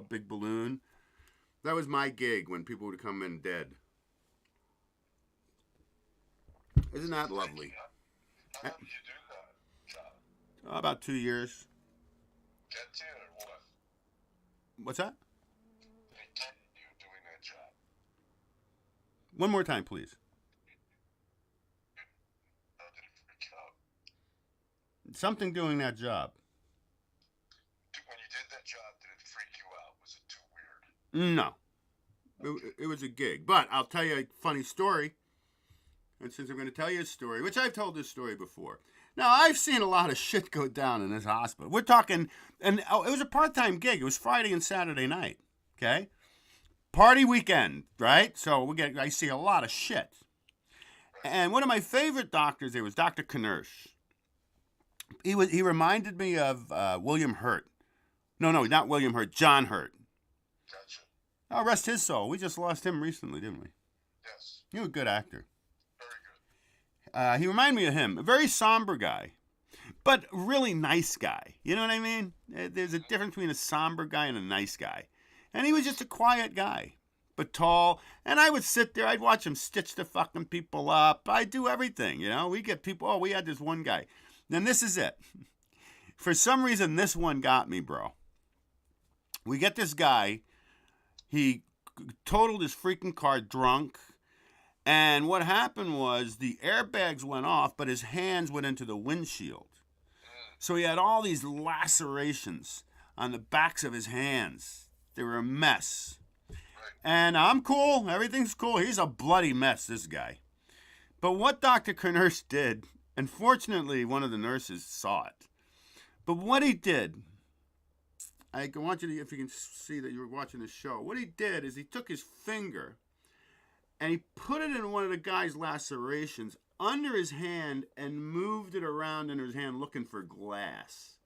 big balloon. That was my gig when people would come in dead. Isn't that lovely? How long did you do that job? About 2 years. Get you or what? What's that? They get you doing that job. One more time, please. Something doing that job. When you did that job, did it freak you out? Was it too weird? No. It was a gig. But I'll tell you a funny story. And since I'm going to tell you a story, which I've told this story before. Now, I've seen a lot of shit go down in this hospital. We're talking, and it was a part-time gig. It was Friday and Saturday night, okay? Party weekend, right? So I see a lot of shit. And one of my favorite doctors there was Dr. Knersh. He reminded me of William Hurt. No, not William Hurt. John Hurt. Gotcha. Oh, rest his soul. We just lost him recently, didn't we? Yes. He was a good actor. Very good. He reminded me of him. A very somber guy, but really nice guy. You know what I mean? There's a difference between a somber guy and a nice guy. And he was just a quiet guy, but tall. And I would sit there. I'd watch him stitch the fucking people up. I'd do everything, We get people. Oh, we had this one guy. Then this is it. For some reason, this one got me, bro. We get this guy. He totaled his freaking car drunk. And what happened was the airbags went off, but his hands went into the windshield. So he had all these lacerations on the backs of his hands. They were a mess. And I'm cool. Everything's cool. He's a bloody mess, this guy. But what Dr. Knersh did, and fortunately one of the nurses saw it, but what he did, I want you to, if you can see that you were watching the show, what he did is he took his finger and he put it in one of the guy's lacerations under his hand and moved it around in his hand looking for glass.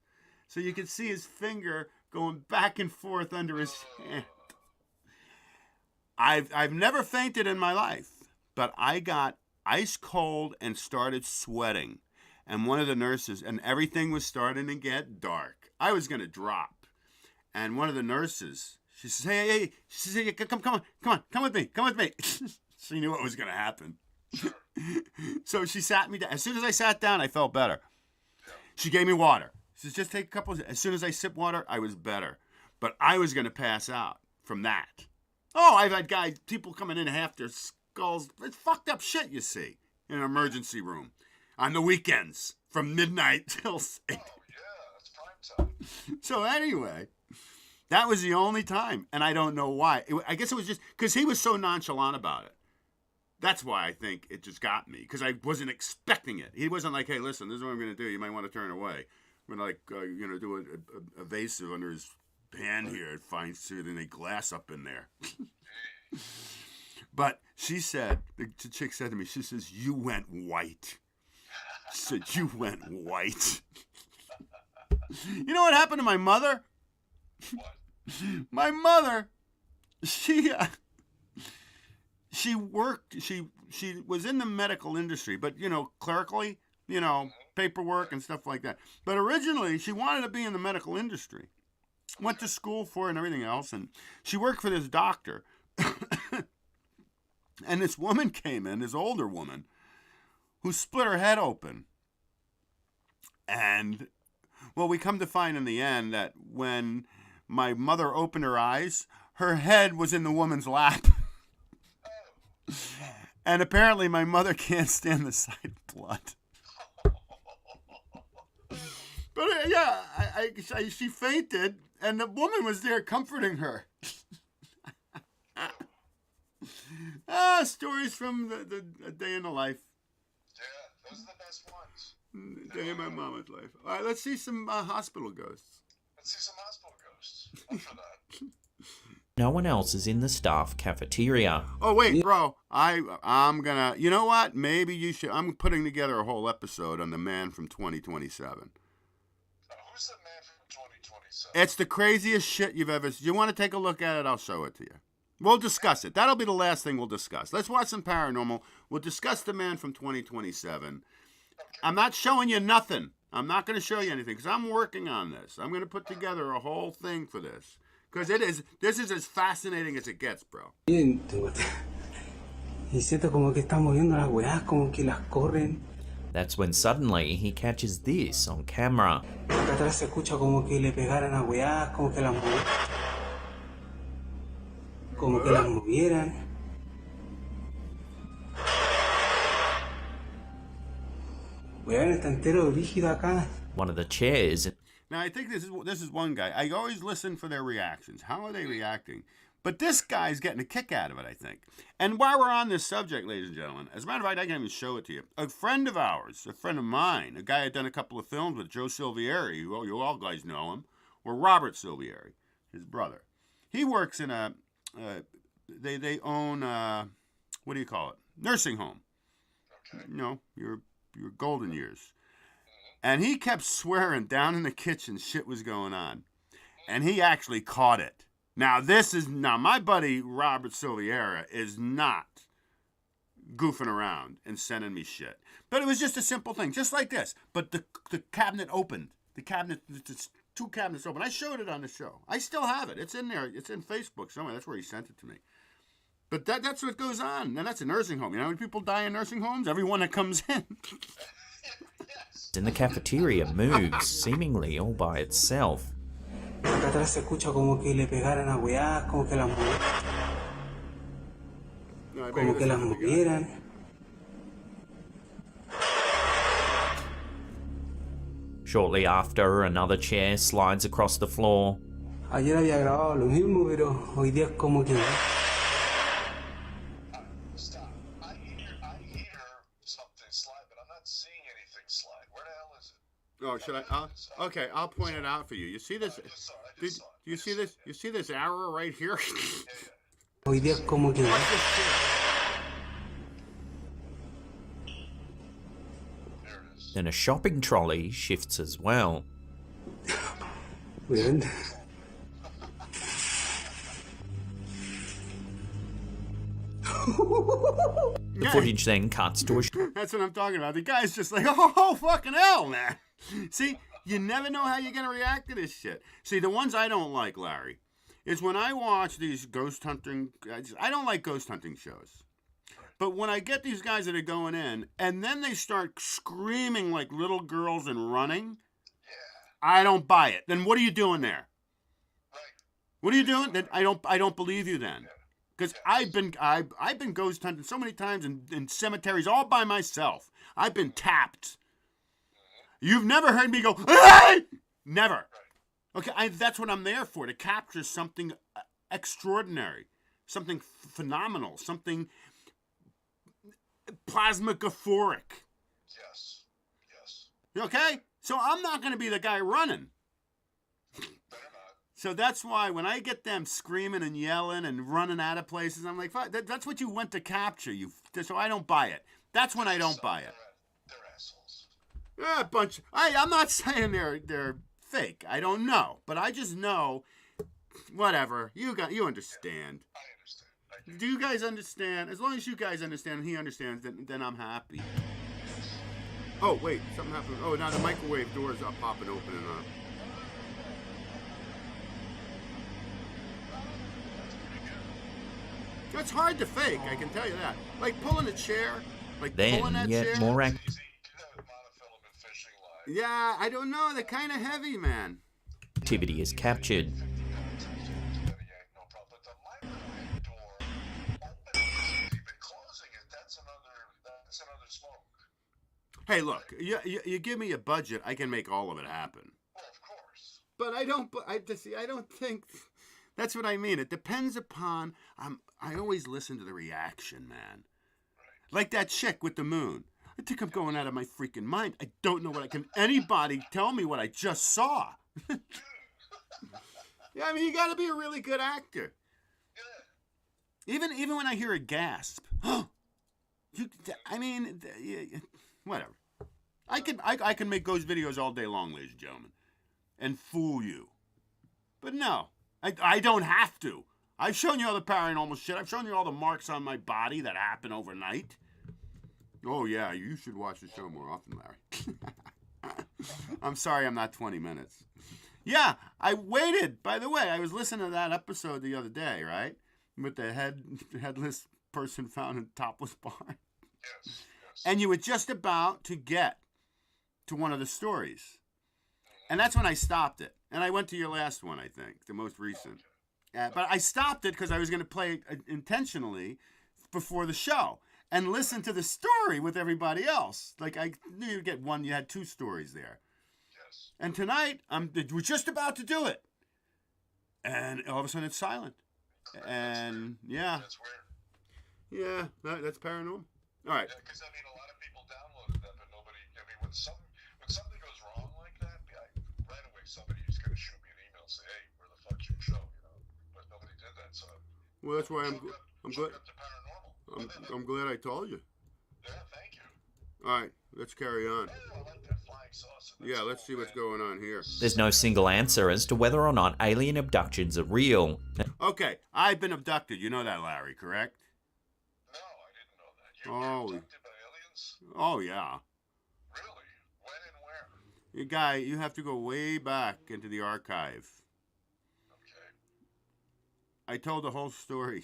So you could see his finger going back and forth under his hand. I've never fainted in my life, but I got ice cold and started sweating. And one of the nurses, and everything was starting to get dark. I was going to drop. And one of the nurses, she says, hey, she says, hey, come with me. She knew what was going to happen. So she sat me down. As soon as I sat down, I felt better. She gave me water. She just take a couple. As soon as I sip water, I was better. But I was going to pass out from that. Oh, I've had people coming in half their skulls. It's fucked up shit, you see, in an emergency room on the weekends from midnight till 8. Oh, yeah, that's prime time. So anyway, that was the only time, and I don't know why. I guess it was just because he was so nonchalant about it. That's why I think it just got me, because I wasn't expecting it. He wasn't like, hey, listen, this is what I'm going to do. You might want to turn away. I'm going to do a evasive under his hand here. It finds soothing a glass up in there. But she said, the chick said to me, she says, you went white. She said, you went white. You know what happened to my mother? My mother, she worked, she was in the medical industry, but, clerically, paperwork and stuff like that. But originally, she wanted to be in the medical industry. Went to school for it and everything else, and she worked for this doctor. And this woman came in, this older woman, who split her head open. And, well, we come to find in the end that when my mother opened her eyes, her head was in the woman's lap. And apparently my mother can't stand the sight of blood. But yeah, she fainted, and the woman was there comforting her. Stories from the day in the life. Yeah, those are the best ones. Day in my mama's life. All right, let's see some hospital ghosts. Let's see some hospital ghosts. I'm for that. No one else is in the staff cafeteria. Oh, wait, bro. I'm gonna... You know what? Maybe you should... I'm putting together a whole episode on the man from 2027. Who's the man from 2027? It's the craziest shit you've ever... You want to take a look at it? I'll show it to you. We'll discuss it. That'll be the last thing we'll discuss. Let's watch some paranormal. We'll discuss the man from 2027. Okay. I'm not showing you nothing. I'm not going to show you anything because I'm working on this. I'm going to put together a whole thing for this. Because this is as fascinating as it gets, bro. Y siento como que están moviendo las weas, como que las corren. That's when suddenly he catches this on camera. Acá atrás se escucha como que le pegaran a weas, como que las movieran. Weón, está entero rígido acá. One of the chairs. Now, I think this is one guy. I always listen for their reactions. How are they reacting? But this guy's getting a kick out of it, I think. And while we're on this subject, ladies and gentlemen, as a matter of fact, I can even show it to you. A friend of ours, a friend of mine, a guy I'd done a couple of films with, Joe Silvieri, who you all guys know him, or Robert Silvieri, his brother. He works in a, they own, what do you call it? Nursing home. Okay. Your golden years. And he kept swearing down in the kitchen shit was going on. And he actually caught it. Now, my buddy Robert Silviera is not goofing around and sending me shit. But it was just a simple thing, just like this. But the cabinet opened. The 2 cabinets open. I showed it on the show. I still have it. It's in there. It's in Facebook somewhere. That's where he sent it to me. But that's what goes on. And that's a nursing home. You know how many people die in nursing homes? Everyone that comes in. In the cafeteria moves, seemingly all by itself. Acá atrás se escucha como que le pegaran a weá, como que las movieran. Shortly after, another chair slides across the floor. Ayer había grabado lo mismo, pero hoy día es como que... Stop. I hear something slide, but I'm not seeing anything slide. Where the hell is it? Oh, should I? Okay, I'll point it out for you. You see this? You see this? You see this arrow right here? Hoy día es como que... Then a shopping trolley shifts as well. Weird. The footage then cuts to a... That's what I'm talking about. The guy's just like, oh, fucking hell, man. See, you never know how you're going to react to this shit. See, the ones I don't like, Larry, is when I watch these ghost hunting... I don't like ghost hunting shows. But when I get these guys that are going in, and then they start screaming like little girls and running, I don't buy it. Then what are you doing there? What are you doing? Then I don't believe you then. Because I've been ghost hunting so many times in cemeteries all by myself. I've been tapped. You've never heard me go, hey! Never. Okay, that's what I'm there for, to capture something extraordinary, something phenomenal, something plasmagophoric. Yes. Yes. Okay? So I'm not going to be the guy running. So that's why when I get them screaming and yelling and running out of places, I'm like, that's what you went to capture. So I don't buy it. That's when I don't buy it. They're assholes. Yeah, a bunch. I'm not saying they're fake. I don't know, but I just know. Whatever. You understand. I understand. Do you guys understand? As long as you guys understand and he understands, then I'm happy. Oh wait, something happened. Oh, now the microwave doors are popping open and up. It's hard to fake, I can tell you that. Like pulling a chair, like pulling that Then, chair. yet more Yeah, I don't know. They're kind of heavy, man. activity is captured. Hey, look, you give me a budget, I can make all of it happen. Well, of course. But I don't think. That's what I mean. It depends upon. I always listen to the reaction, man. Like that chick with the moon. I think I'm going out of my freaking mind. I don't know what I can. Anybody tell me what I just saw? Yeah, I mean, you got to be a really good actor. Even when I hear a gasp, whatever. I can make those videos all day long, ladies and gentlemen, and fool you. But no, I don't have to. I've shown you all the paranormal shit. I've shown you all the marks on my body that happen overnight. Oh, yeah, you should watch the show more often, Larry. I'm sorry I'm not 20 minutes. Yeah, I waited. By the way, I was listening to that episode the other day, right? With the headless person found in a topless barn. Yes. And you were just about to get to one of the stories. And that's when I stopped it. And I went to your last one, I think, the most recent. But I stopped it because I was going to play it intentionally before the show and listen to the story with everybody else. Like, I knew you'd get one. You had two stories there. Yes. And tonight, we're just about to do it. And all of a sudden, it's silent. And, yeah. That's weird. Yeah, that's paranormal. All right. Yeah, because, I mean, a lot of people downloaded that, but nobody, I mean, when something goes wrong like that, right away somebody's going to shoot me an email and say, hey, where the fuck's your show, you know? But nobody did that, so. Well, that's why I'm glad. Up to paranormal. I'm glad I told you. Yeah, thank you. All right, let's carry on. Oh, I like that flying saucer. Yeah, let's see what's going on here. There's no single answer as to whether or not alien abductions are real. Okay, I've been abducted. You know that, Larry, correct? No, I didn't know that. You were abducted by aliens? Oh, yeah. Really? When and where? You guy, you have to go way back into the archive. Okay. I told the whole story.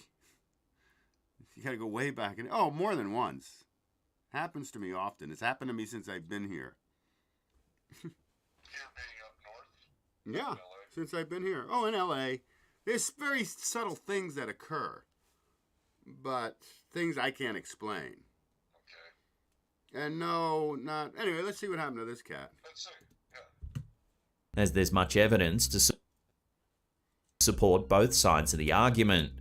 You gotta go way back. More than once. Happens to me often. It's happened to me since I've been here. Here being up north? Yeah, since I've been here. Oh, in L.A. There's very subtle things that occur. But things I can't explain. Okay. And no, not... Anyway, let's see what happened to this cat. Let's see. Yeah. As there's much evidence to support both sides of the argument.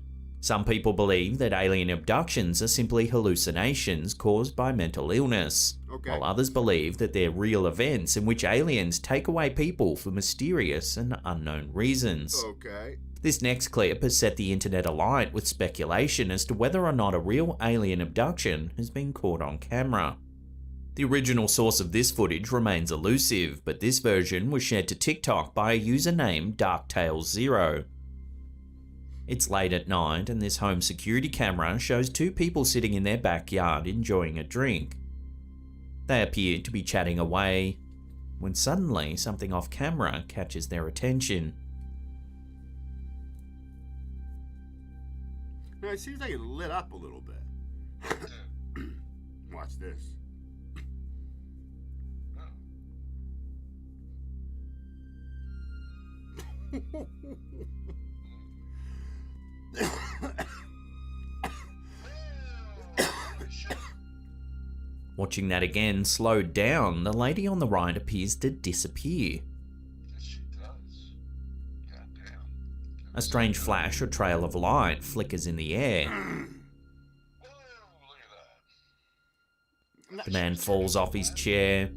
Some people believe that alien abductions are simply hallucinations caused by mental illness, while others believe that they're real events in which aliens take away people for mysterious and unknown reasons. Okay. This next clip has set the internet alight with speculation as to whether or not a real alien abduction has been caught on camera. The original source of this footage remains elusive, but this version was shared to TikTok by a user named DarkTales0. It's late at night and this home security camera shows two people sitting in their backyard enjoying a drink. They appear to be chatting away, when suddenly something off camera catches their attention. Now, it seems like it lit up a little bit. Watch this. Watching that again slowed down, the lady on the right appears to disappear. A strange flash or trail of light flickers in the air. The man falls off his chair.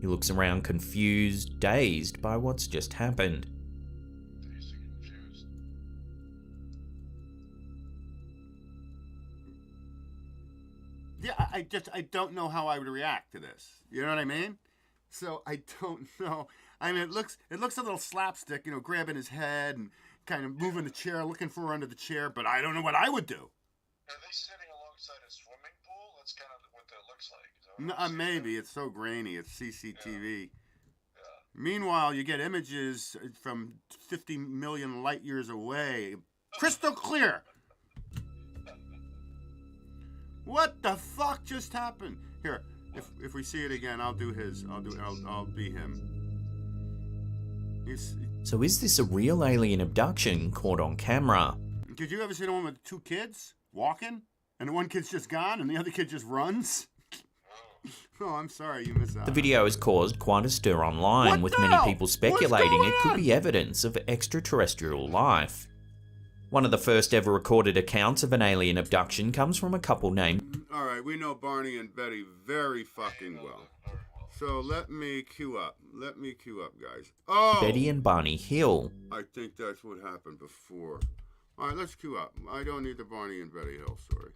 He looks around confused, dazed by what's just happened. Yeah, I don't know how I would react to this. You know what I mean? So I don't know. I mean, it looks a little slapstick, you know, grabbing his head and kind of moving the chair, looking for her under the chair, but I don't know what I would do. Are they sitting alongside a swimming pool? That's kind of what that looks like. No, maybe. It's so grainy. It's CCTV. Yeah. Meanwhile, you get images from 50 million light years away. Crystal clear. What the fuck just happened? Here, if we see it again, I'll do his. I'll be him. So is this a real alien abduction caught on camera? Did you ever see the one with two kids walking, and the one kid's just gone, and the other kid just runs? Oh, I'm sorry, you missed out. The video has caused quite a stir online, with many people speculating it could be evidence of extraterrestrial life. One of the first ever recorded accounts of an alien abduction comes from a couple named... Alright, we know Barney and Betty very fucking well. So let me queue up. Guys. Oh! Betty and Barney Hill. I think that's what happened before. Alright, let's queue up. I don't need the Barney and Betty Hill story.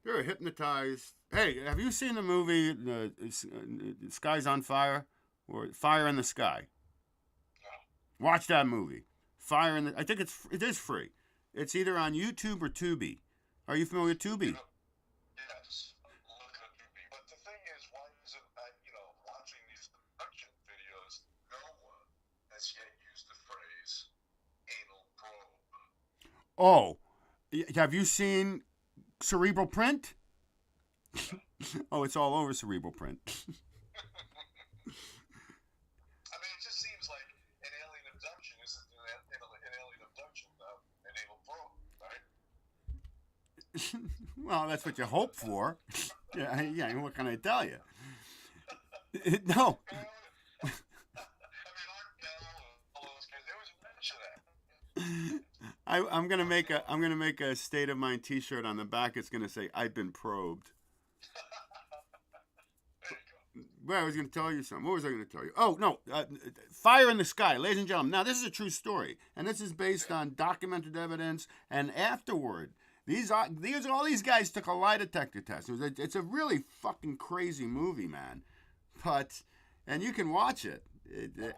They're hypnotized. Hey, have you seen the movie Sky's on Fire? Or Fire in the Sky? Watch that movie. Fire in the... I think it is free. It's either on YouTube or Tubi. Are you familiar with Tubi? Yes, look at Tubi. But the thing is, why is it, watching these abduction videos, no one has yet used the phrase anal probe. Oh, have you seen Cerebral Print? Oh, it's all over Cerebral Print. Well, that's what you hope for. Yeah, what can I tell you? No. I'm gonna make a State of Mind T-shirt. On the back, it's gonna say, "I've been probed." Well, I was gonna tell you something. What was I gonna tell you? Oh no, Fire in the Sky, ladies and gentlemen. Now this is a true story, and this is based on documented evidence. And afterward, all these guys took a lie detector test. It's a really fucking crazy movie, man. And you can watch it.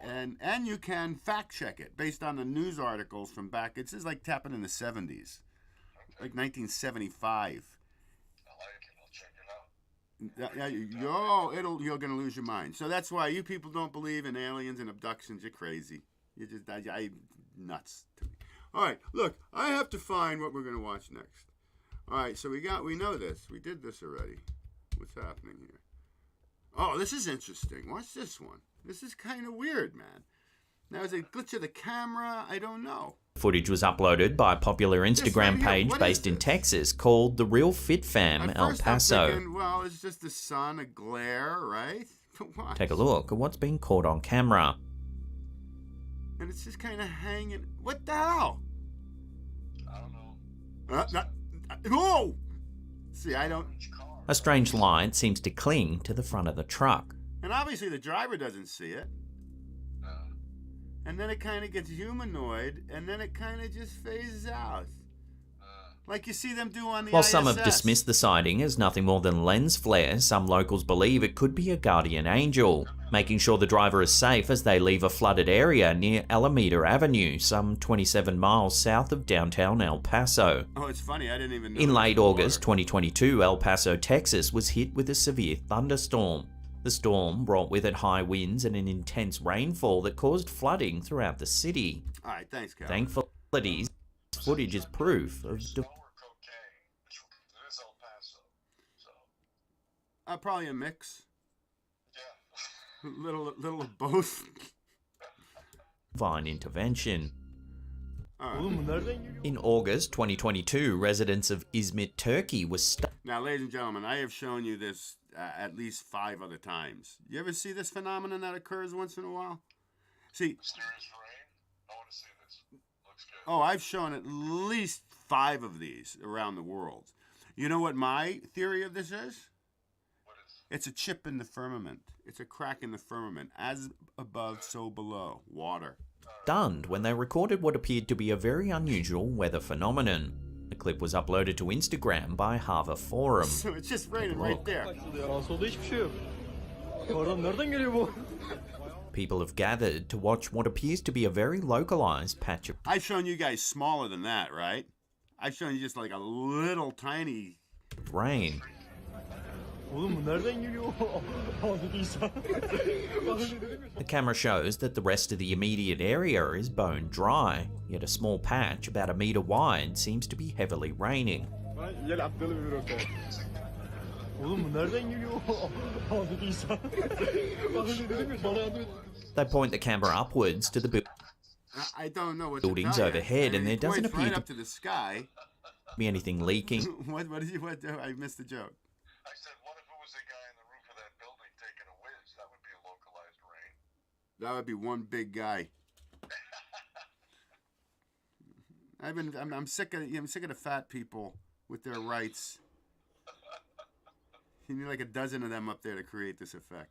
And you can fact check it based on the news articles from back. This is like tapping in the 70s, like 1975. You're gonna lose your mind. So that's why you people don't believe in aliens and abductions. You're crazy. You're just nuts to me. All right, look, I have to find what we're gonna watch next. All right, so we know this. We did this already. What's happening here? Oh, this is interesting. Watch this one. This is kind of weird, man. Now, is it a glitch of the camera? I don't know. Footage was uploaded by a popular Instagram page based in Texas called The Real Fit Fam El Paso. I'm thinking, well, it's just the sun, a glare, right? Take a look at what's being caught on camera. And it's just kind of hanging. What the hell? I don't know. Oh! See, I don't... A strange light seems to cling to the front of the truck. And obviously the driver doesn't see it. And then it kind of gets humanoid, and then it kind of just phases out. Like you see them do on the While ISS. some have dismissed the sighting as nothing more than lens flare, some locals believe it could be a guardian angel, making sure the driver is safe as they leave a flooded area near Alameda Avenue, some 27 miles south of downtown El Paso. Oh, it's funny, I didn't even know. In late August 2022, El Paso, Texas was hit with a severe thunderstorm. The storm brought with it high winds and an intense rainfall that caused flooding throughout the city. All right, thanks, Cal. Thankfully, this footage is proof of... Probably a mix. Little of both. Divine intervention. In August 2022, residents of Izmit, Turkey were stuck. Now, ladies and gentlemen, I have shown you this at least 5 other times. You ever see this phenomenon that occurs once in a while? See. Mysterious rain? I want to see this. Looks good. Oh, I've shown at least 5 of these around the world. You know what my theory of this is? What is? It's a chip in the firmament. It's a crack in the firmament. As above, so below. Water. Stunned when they recorded what appeared to be a very unusual weather phenomenon. The clip was uploaded to Instagram by Hava Forum. So it's just raining right there. People have gathered to watch what appears to be a very localized patch of I've shown you guys smaller than that, right? I've shown you just like a little tiny rain. The camera shows that the rest of the immediate area is bone dry, yet a small patch about 1 meter wide seems to be heavily raining. They point the camera upwards to the I don't know what buildings overhead, and there doesn't appear right up to the sky. Be anything leaking. What did you? What? I missed the joke. I said, what if it was a guy in the roof of that building taking a whiz? That would be a localized rain. That would be one big guy. I'm sick of the fat people with their rights. You need like a dozen of them up there to create this effect.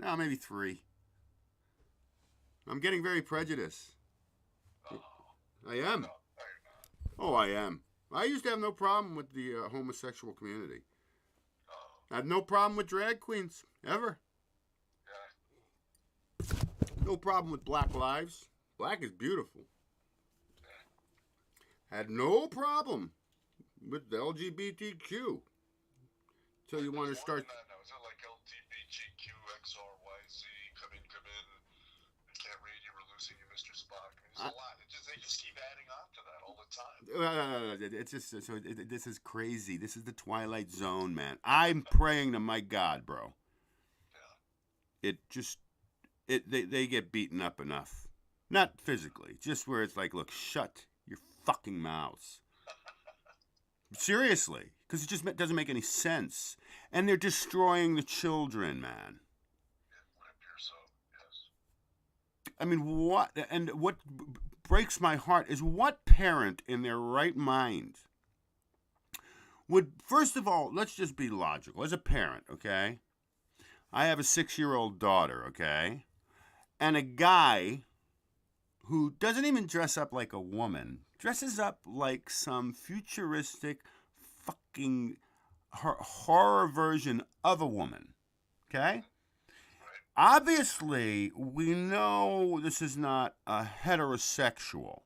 No, maybe 3. I'm getting very prejudiced. I am. Oh, I am. I used to have no problem with the homosexual community. I had no problem with drag queens, ever. No problem with black lives. Black is beautiful. Had no problem with the LGBTQ. Until you want to start... Is it like LGBTQ, XRYZ, come in, I can't read you, we're losing you, Mr. Spock. I mean, there's a lot. They just keep adding on to that all the time. It's just, this is crazy. This is the Twilight Zone, man. I'm praying to my God, bro. Yeah. They get beaten up enough. Not physically, just where it's like, look, shut your fucking mouths. Seriously, because it just doesn't make any sense. And they're destroying the children, man. I mean, what breaks my heart is what parent in their right mind would, first of all, let's just be logical. As a parent, okay? I have a 6-year-old daughter, okay? And a guy who doesn't even dress up like a woman, dresses up like some futuristic fucking horror version of a woman, okay? Obviously, we know this is not a heterosexual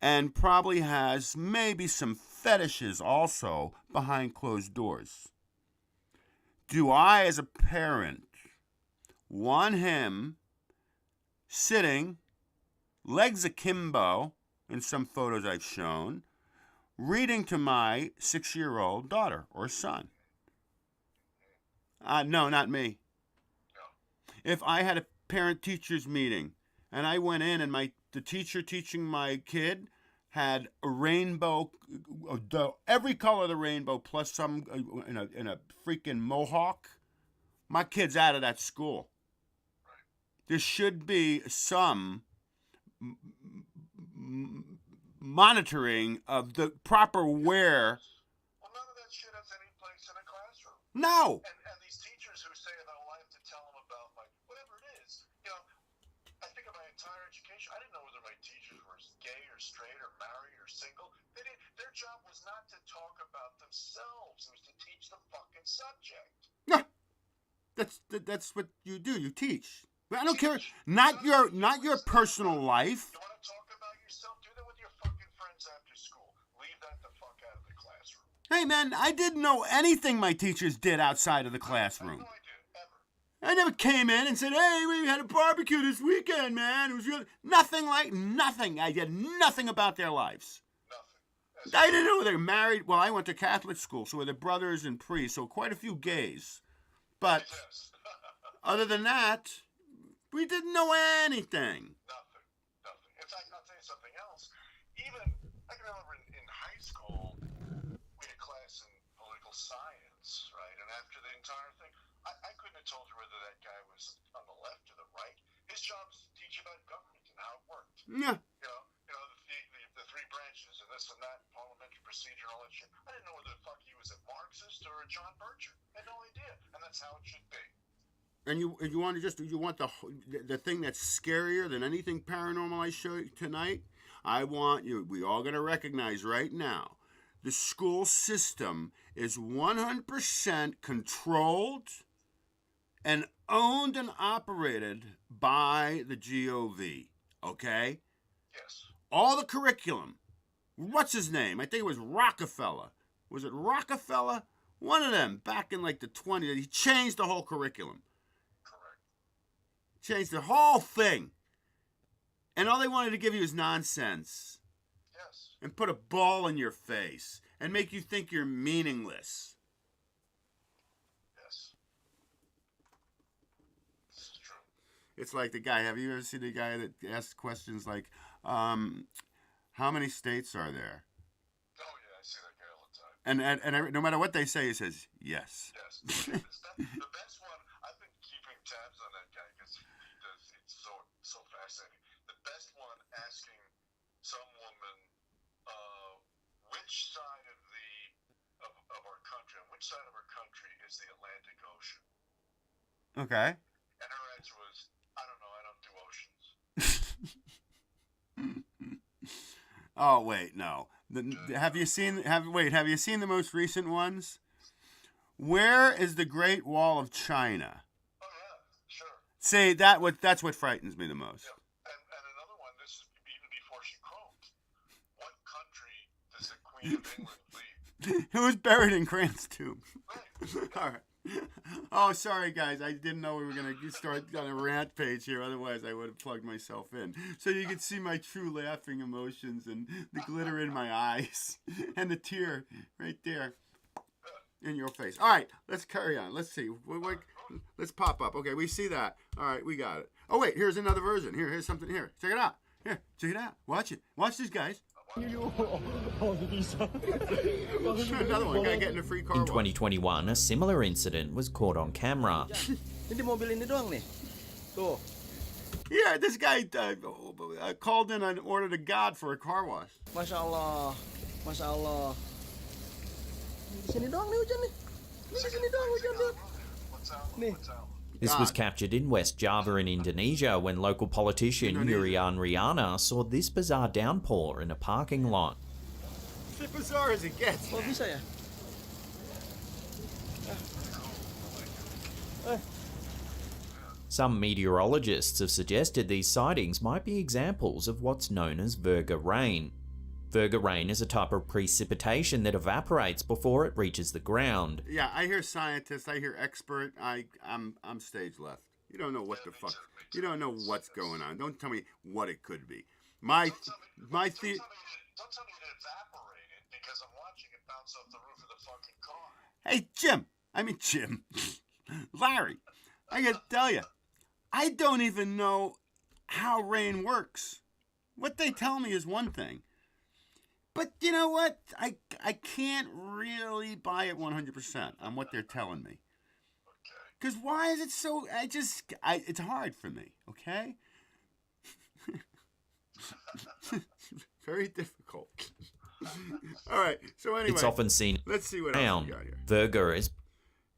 and probably has maybe some fetishes also behind closed doors. Do I, as a parent, want him sitting, legs akimbo, in some photos I've shown, reading to my 6-year-old daughter or son? No, not me. If I had a parent-teachers meeting and I went in and the teacher teaching my kid had a rainbow, every color of the rainbow plus some in a freaking mohawk, my kid's out of that school. There should be some monitoring of the proper wear. Well, none of that shit has any place in a classroom. No. And these teachers who say that I have to tell them about whatever it is, I think of my entire education. I didn't know whether my teachers were gay or straight or married or single. Their job was not to talk about themselves. It was to teach the fucking subject. No. That's what you do. You teach. I don't care. Not your personal life. You want to talk about yourself? Do that with your fucking friends after school. Leave that the fuck out of the classroom. Hey, man, I didn't know anything my teachers did outside of the classroom. I never came in and said, hey, we had a barbecue this weekend, man. It was really nothing. I did nothing about their lives. Nothing. I didn't know they were married. Well, I went to Catholic school, so we're the brothers and priests, so quite a few gays. But other than that, we didn't know anything. Nothing. In fact, I'll tell you something else. Even, I can remember in high school, we had a class in political science, right? And after the entire thing, I couldn't have told you whether that guy was on the left or the right. His job is to teach about government and how it worked. Yeah. The three branches and this and that, parliamentary procedure, all that shit. I didn't know whether the fuck he was a Marxist or a John Bircher. I had no idea, and that's how it should be. And you want the thing that's scarier than anything paranormal I show you tonight? We all got to recognize right now, the school system is 100% controlled and owned and operated by the GOV, okay? Yes. All the curriculum. What's his name? I think it was Rockefeller. Was it Rockefeller? One of them, back in like the 20s, he changed the whole curriculum. Correct. Changed the whole thing. And all they wanted to give you is nonsense. Yes. And put a ball in your face. And make you think you're meaningless. Yes. This is true. It's like the guy, have you ever seen the guy that asks questions like, how many states are there? Oh, yeah, I see that guy all the time. And no matter what they say, he says, yes. Yes. The best one, I've been keeping tabs on that guy because it's so fascinating. The best one asking some woman which side of our country, on which side of our country is the Atlantic Ocean? Okay. And her answer was, I don't know, I don't do oceans. Oh wait, no. Have you seen the most recent ones? Where is the Great Wall of China? Oh yeah, sure. See, that's what frightens me the most. Yeah. And another one, this is even before she croaked. What country does the Queen of England lead? Who was buried in Grant's tomb? All right. Oh, sorry, guys. I didn't know we were going to start on a rant page here. Otherwise, I would have plugged myself in. So you could see my true laughing emotions and the glitter in my eyes and the tear right there in your face. All right, let's carry on. Let's see. Let's pop up. Okay, we see that. All right, we got it. Oh, wait, here's another version. Here's something here. Check it out. Here, check it out. Watch it. Watch these guys. Another one, guy getting a free car. In 2021, a similar incident was caught on camera. Yeah, this guy called in an order to God for a car wash. Masya Allah, Masya Allah. Di sini doang nih hujan nih. Di sini doang hujan tuh. Nih. This was captured in West Java in Indonesia when local politician Urian Riana saw this bizarre downpour in a parking lot. It's as bizarre as it gets. Oh, bisa ya? Some meteorologists have suggested these sightings might be examples of what's known as Virga rain. Virga rain is a type of precipitation that evaporates before it reaches the ground. Yeah, I hear scientists, I hear expert, I'm stage left. You don't know what the fuck. You don't know what's going on. Don't tell me what it could be. Don't tell me it evaporated because I'm watching it bounce off the roof of the fucking car. Hey, Jim. Larry, I gotta tell you, I don't even know how rain works. What they tell me is one thing. But you know what? I can't really buy it 100% on what they're telling me. Because why is it so... it's hard for me, okay? Very difficult. All right, so anyway... It's often seen... Let's see what else we got here. Virga is...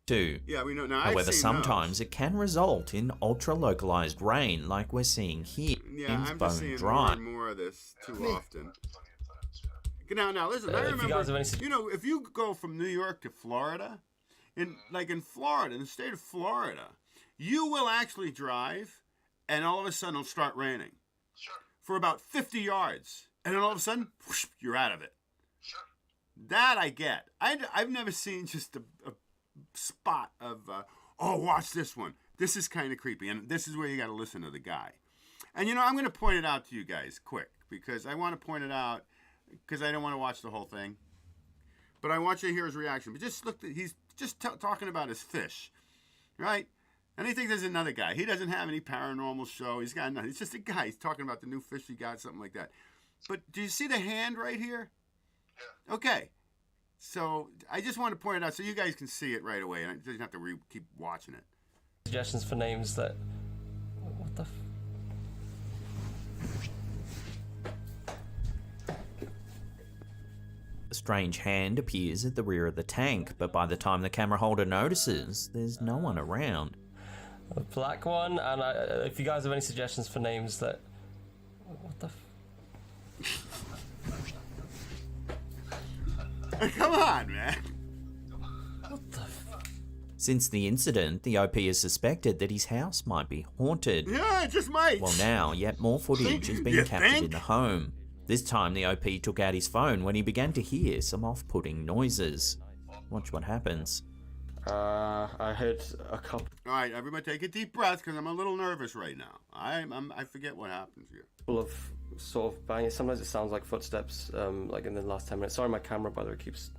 too. Yeah, we know. Now, however, sometimes it can result in ultra-localized rain like we're seeing here. Yeah, I'm just seeing more and more of this too often. Now, listen, I remember, if you go from New York to Florida, in Florida, in the state of Florida, you will actually drive, and all of a sudden it'll start raining. Sure. For about 50 yards. And then all of a sudden, whoosh, you're out of it. Sure. That I get. I've never seen just a spot of, watch this one. This is kind of creepy, and this is where you got to listen to the guy. And, I'm going to point it out to you guys quick, because I want to point it out, because I don't want to watch the whole thing. But I want you to hear his reaction. But just look, he's just talking about his fish. right? And he thinks there's another guy. He doesn't have any paranormal show. He's got nothing. He's just a guy. He's talking about the new fish he got, something like that. But do you see the hand right here? Yeah. Okay. So I just want to point it out so you guys can see it right away, and you don't have to keep watching it. Suggestions for names that... What the... A strange hand appears at the rear of the tank, but by the time the camera holder notices, there's no one around. A black one, and if you guys have any suggestions for names that... What the... Come on, man. What the... Since the incident, the OP has suspected that his house might be haunted. Yeah, it just might. Well, now, yet more footage has been captured in the home. This time, the OP took out his phone when he began to hear some off-putting noises. Watch what happens. I heard a couple... All right, everybody take a deep breath, because I'm a little nervous right now. I forget what happens here. Of sort of banging. Sometimes it sounds like footsteps, like in the last 10 minutes. Sorry, my camera, by the way, keeps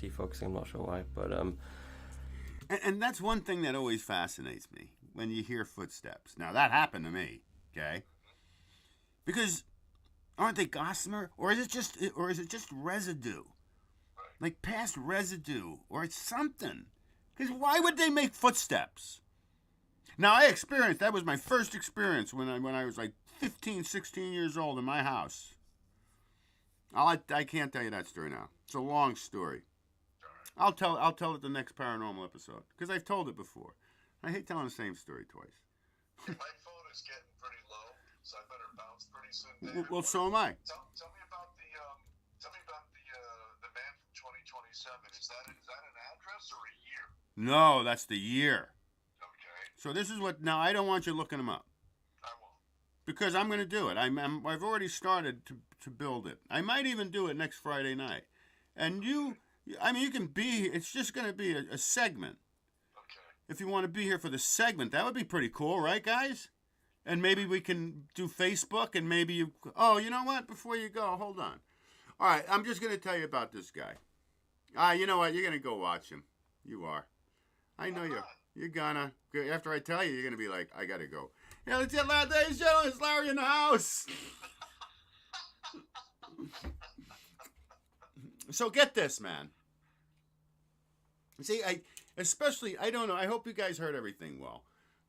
defocusing. I'm not sure why, but... And that's one thing that always fascinates me, when you hear footsteps. Now, that happened to me, okay? Because... aren't they gossamer? Or is it just residue? Like past residue, or it's something. Because why would they make footsteps? Now I experienced, that was my first experience when I was like 15, 16 years old in my house. I can't tell you that story now. It's a long story. I'll tell it the next paranormal episode, because I've told it before. I hate telling the same story twice. My phone is getting pretty low, so I better bounce pretty soon. Well, so am I. Tell me about the man from 2027. Is that an address or a year? No, that's the year. Okay. So this is what. Now I don't want you looking him up. I won't. Because I'm going to do it. I've already started to build it. I might even do it next Friday night. And you can be. It's just going to be a segment. Okay. If you want to be here for the segment, that would be pretty cool, right, guys? And maybe we can do Facebook, and maybe you... Oh, you know what? Before you go, hold on. All right, I'm just going to tell you about this guy. You know what? You're going to go watch him. You are. I know you're gonna. After I tell you, you're going to be like, I got to go. Yeah, let's get ladies and gentlemen, it's Larry in the house. So get this, man. See, I don't know. I hope you guys heard everything well.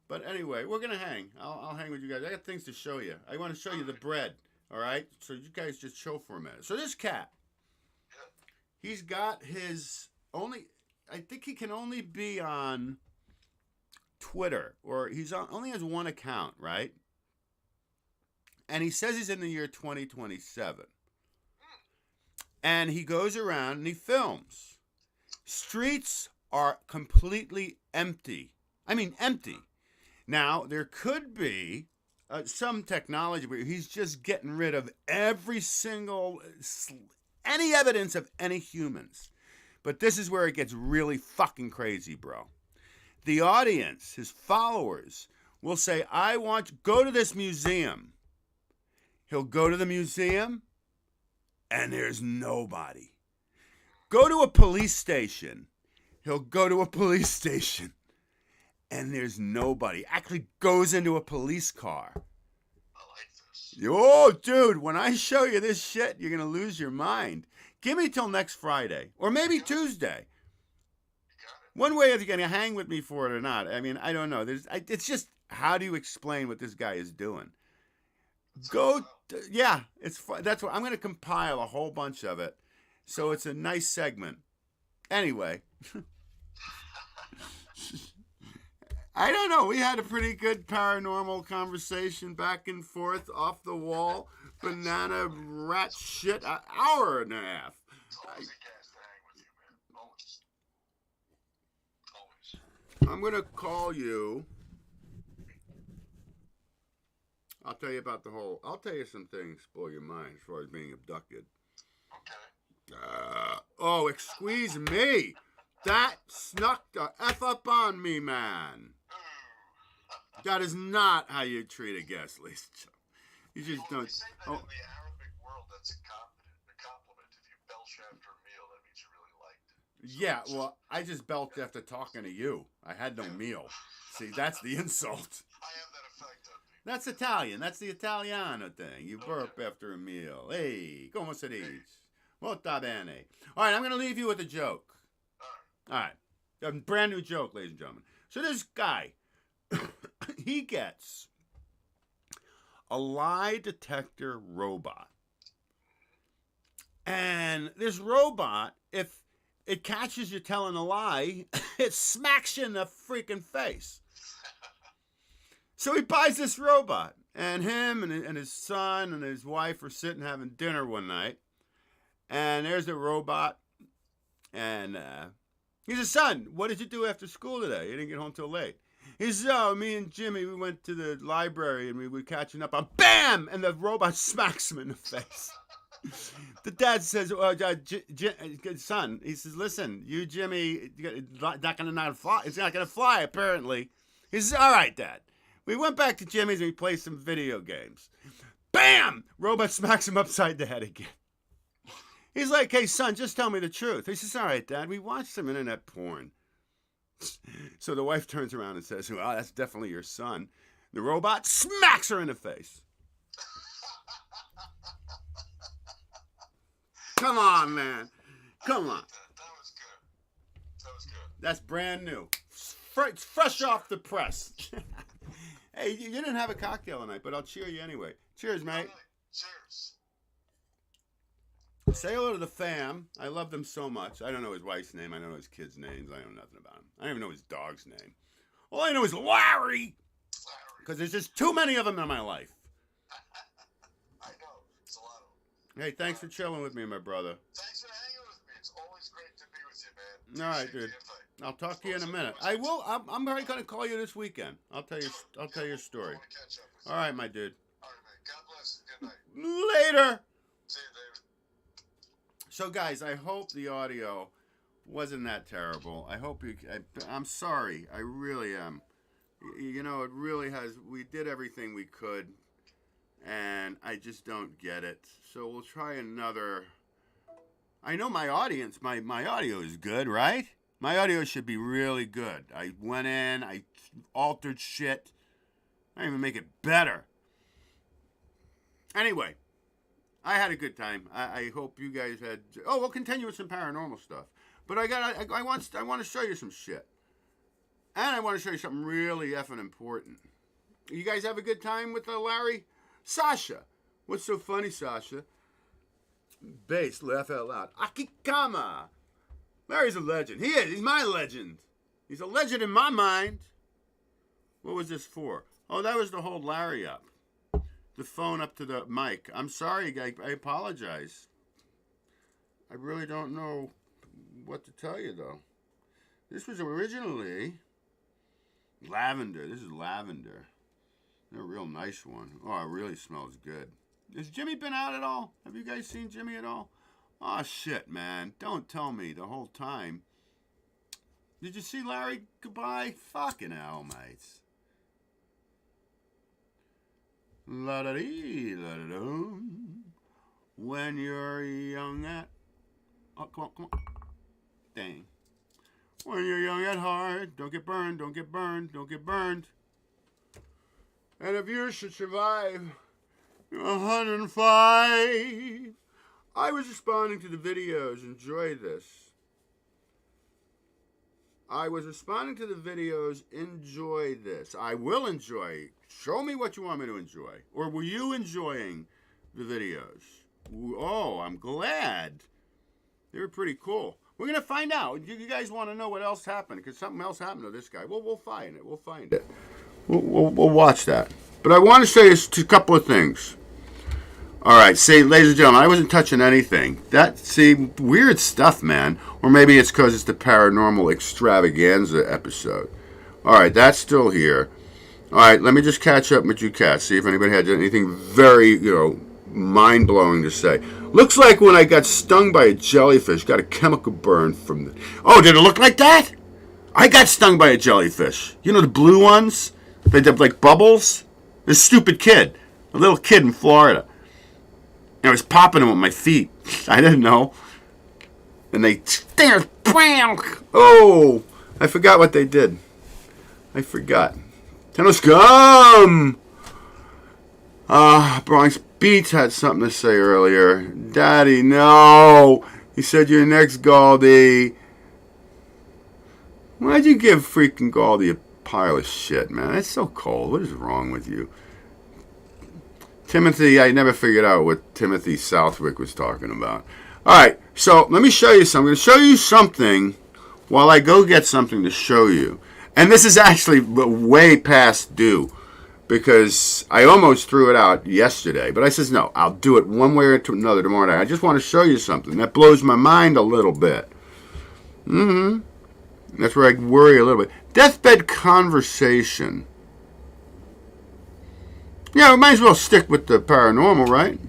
But anyway, we're going to hang. I'll hang with you guys. I got things to show you. I want to show you the bread, all right? So you guys just chill for a minute. So this cat, he's got his only... I think he can only be on Twitter, or only has one account, right? And he says he's in the year 2027. And he goes around and he films. Streets are completely empty. I mean, empty. Now, there could be some technology where he's just getting rid of any evidence of any humans. But this is where it gets really fucking crazy, bro. The audience, his followers, will say, go to this museum. He'll go to the museum, and there's nobody. Go to a police station. He'll go to a police station, and there's nobody. Actually goes into a police car. I like this. Oh, dude, when I show you this shit, you're going to lose your mind. Give me till next Friday, or maybe Tuesday. One way if you're going to hang with me for it or not. I mean, I don't know. It's just, how do you explain what this guy is doing? It's fun. That's what I'm going to compile a whole bunch of it, so it's a nice segment. Anyway, I don't know. We had a pretty good paranormal conversation back and forth, off the wall, banana rat shit, an hour and a half. It's always a gas to hang with you, man. Always. I'm going to call you. I'll tell you about I'll tell you some things blow your mind as far as being abducted. Okay. Excuse me. That snuck the F up on me, man. That is not how you treat a guest, ladies and gentlemen. You just don't. They say that in the Arabic world, that's a compliment. If you belch after a meal, that means you really liked it. Yeah, well, I just belched after talking to you. I had no meal. See, that's the insult. I have that effect on me. That's Italian. That's the Italiano thing. You burp after a meal. Hey, como se dice? Molto bene. All right, I'm going to leave you with a joke. All right. A brand new joke, ladies and gentlemen. So this guy, he gets a lie detector robot. And this robot, if it catches you telling a lie, it smacks you in the freaking face. So he buys this robot, and him and his son and his wife are sitting having dinner one night, and there's the robot, and he says, "Son, what did you do after school today? You didn't get home till late." He says, "Oh, me and Jimmy, we went to the library, and we were catching up on BAM!" And the robot smacks him in the face. The dad says, "Son," he says, "listen, you, Jimmy, it's not gonna fly. It's not gonna fly, apparently." He says, "All right, Dad." We went back to Jimmy's and we played some video games. BAM! Robot smacks him upside the head again. He's like, "Hey, son, just tell me the truth." He says, "All right, Dad, we watched some internet porn." So the wife turns around and says, "Well, that's definitely your son." The robot smacks her in the face. Come on, man. Come on. That was good. That was good. That's brand new. Fresh off the press. Hey, you didn't have a cocktail tonight, but I'll cheer you anyway. Cheers, mate. Cheers. Say hello to the fam. I love them so much. I don't know his wife's name. I don't know his kids' names. I know nothing about him. I don't even know his dog's name. All I know is Larry. Because there's just too many of them in my life. I know. It's a lot of them. Hey, thanks for chilling with me, my brother. Thanks for hanging with me. It's always great to be with you, man. All right, dude. I'll talk to you in a minute. I will. I'm already gonna call you this weekend. I'll tell you a story. All right, my dude. All right, man. God bless. Good night. Later. See you, David. So, guys, I hope the audio wasn't that terrible. I hope you. I'm sorry. I really am. You know, it really has. We did everything we could, and I just don't get it. So we'll try another. I know my audience. My audio is good, right? My audio should be really good. I went in, I altered shit. I didn't even make it better. Anyway, I had a good time. I hope you guys had. Oh, we'll continue with some paranormal stuff. But I want to show you some shit. And I want to show you something really effing important. You guys have a good time with Larry? Sasha. What's so funny, Sasha? Bass, laugh out loud. Akikama. Larry's a legend. He is. He's my legend. He's a legend in my mind. What was this for? Oh, that was to hold Larry up. The phone up to the mic. I'm sorry, I apologize. I really don't know what to tell you, though. This was originally lavender. This is lavender. A real nice one. Oh, it really smells good. Has Jimmy been out at all? Have you guys seen Jimmy at all? Oh, shit, man. Don't tell me the whole time. Did you see Larry goodbye? Fucking hell, mates. La-da-dee, la-da-dum. When you're young at... Oh, come on. Dang. When you're young at heart, don't get burned, don't get burned, don't get burned. And if you should survive 105... I was responding to the videos. Enjoy this. I was responding to the videos. Enjoy this. I will enjoy. Show me what you want me to enjoy. Or were you enjoying the videos? Oh, I'm glad. They were pretty cool. We're going to find out. You guys want to know what else happened? Because something else happened to this guy. Well, we'll find it. We'll find it. We'll watch that. But I want to show you a couple of things. All right, see, ladies and gentlemen, I wasn't touching anything. Weird stuff, man. Or maybe it's because it's the paranormal extravaganza episode. All right, that's still here. All right, let me just catch up with you cats, see if anybody had anything very, mind-blowing to say. Looks like when I got stung by a jellyfish, got a chemical burn from the... Oh, did it look like that? I got stung by a jellyfish. You know the blue ones? They have like bubbles? This stupid kid. A little kid in Florida. I was popping them with my feet. I didn't know. And they stare, bam! Oh, I forgot what they did. I forgot. Tennis gum! Bronx Beats had something to say earlier. Daddy, no! He said, you're next, Galdi. Why'd you give freaking Galdi a pile of shit, man? It's so cold. What is wrong with you? Timothy, I never figured out what Timothy Southwick was talking about. Alright, so let me show you something. I'm going to show you something while I go get something to show you. And this is actually way past due, because I almost threw it out yesterday. But I says, no, I'll do it one way or another tomorrow night. I just want to show you something that blows my mind a little bit. That's where I worry a little bit. Deathbed conversation. Yeah, we might as well stick with the paranormal, right?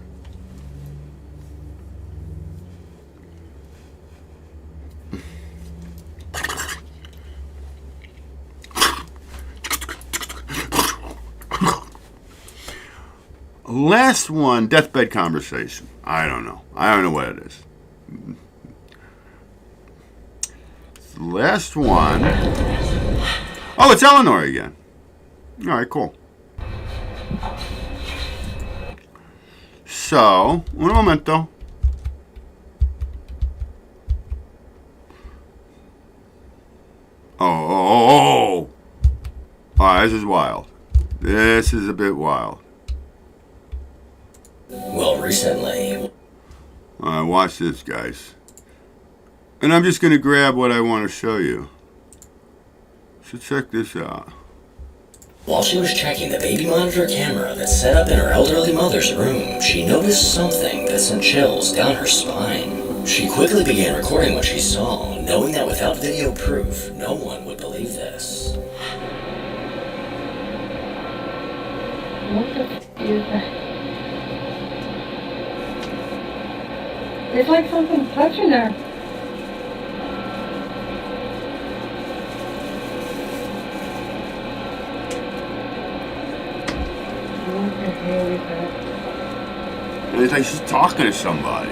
Last one, deathbed conversation. I don't know. I don't know what it is. Last one. Oh, it's Eleanor again. All right, cool. So, un momento. Oh, this is wild. This is a bit wild. Well, recently. Watch this, guys. And I'm just going to grab what I want to show you. So check this out. While she was checking the baby monitor camera that's set up in her elderly mother's room, she noticed something that sent chills down her spine. She quickly began recording what she saw, knowing that without video proof, no one would believe this. What the f*** is that? It's like something touching her. What the hell is that? And it's like she's talking to somebody.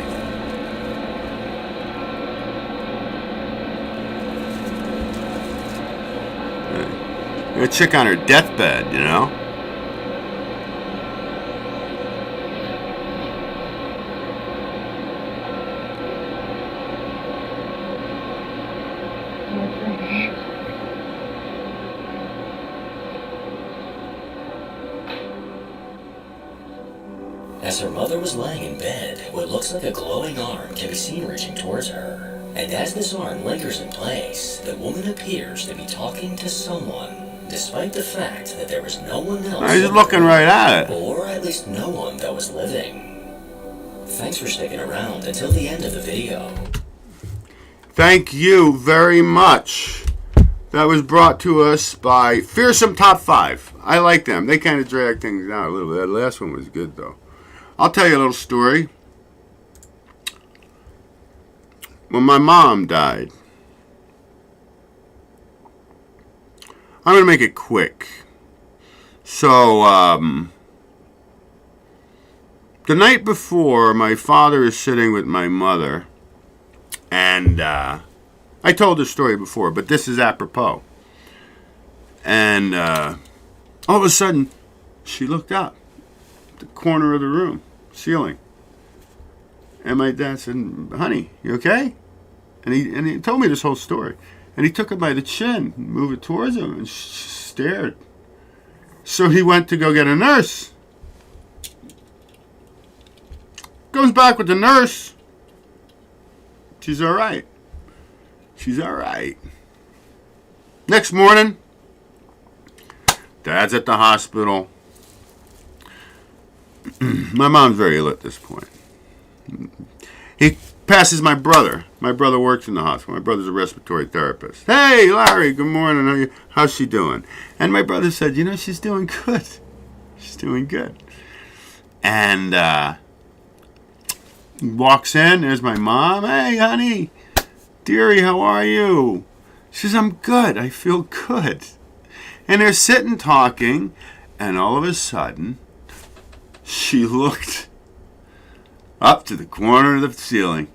A chick on her deathbed, you know? As her mother was lying in bed, what looks like a glowing arm can be seen reaching towards her. And as this arm lingers in place, the woman appears to be talking to someone, despite the fact that there was no one else. He's looking right at it. Or at least no one that was living. Thanks for sticking around until the end of the video. Thank you very much. That was brought to us by Fearsome Top 5. I like them. They kind of drag things down a little bit. That last one was good, though. I'll tell you a little story. When my mom died, I'm going to make it quick. So, the night before, my father is sitting with my mother, and I told the story before, but this is apropos. And all of a sudden, she looked up at the corner of the room, ceiling. And my dad said, honey, you okay? And he told me this whole story. And he took her by the chin, moved it towards him, and stared. So he went to go get a nurse. Goes back with the nurse. She's all right. She's all right. Next morning, Dad's at the hospital. My mom's very ill at this point. He passes my brother. My brother works in the hospital. My brother's a respiratory therapist. Hey, Larry, good morning. How's she doing? And my brother said, you know, she's doing good. She's doing good. And he walks in. There's my mom. Hey, honey. Dearie, how are you? She says, I'm good. I feel good. And they're sitting talking. And all of a sudden, she looked up to the corner of the ceiling.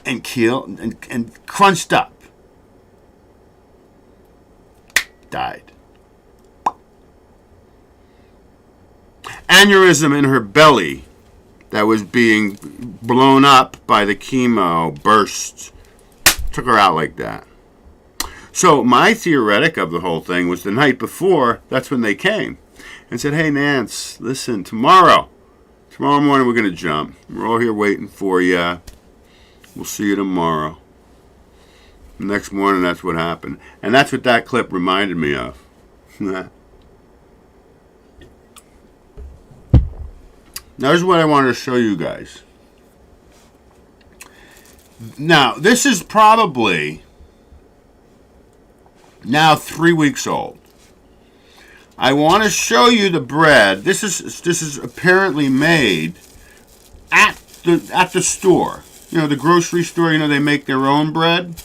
and killed and crunched up. Died. Aneurysm in her belly that was being blown up by the chemo burst. Took her out like that. So my theoretic of the whole thing was the night before, that's when they came and said, hey, Nance, listen, tomorrow morning we're going to jump. We're all here waiting for you. We'll see you tomorrow. The next morning, that's what happened. And that's what that clip reminded me of. Now, here's what I wanted to show you guys. Now, this is probably now 3 weeks old. I want to show you the bread. This is apparently made at the store. You know, the grocery store, you know, they make their own bread.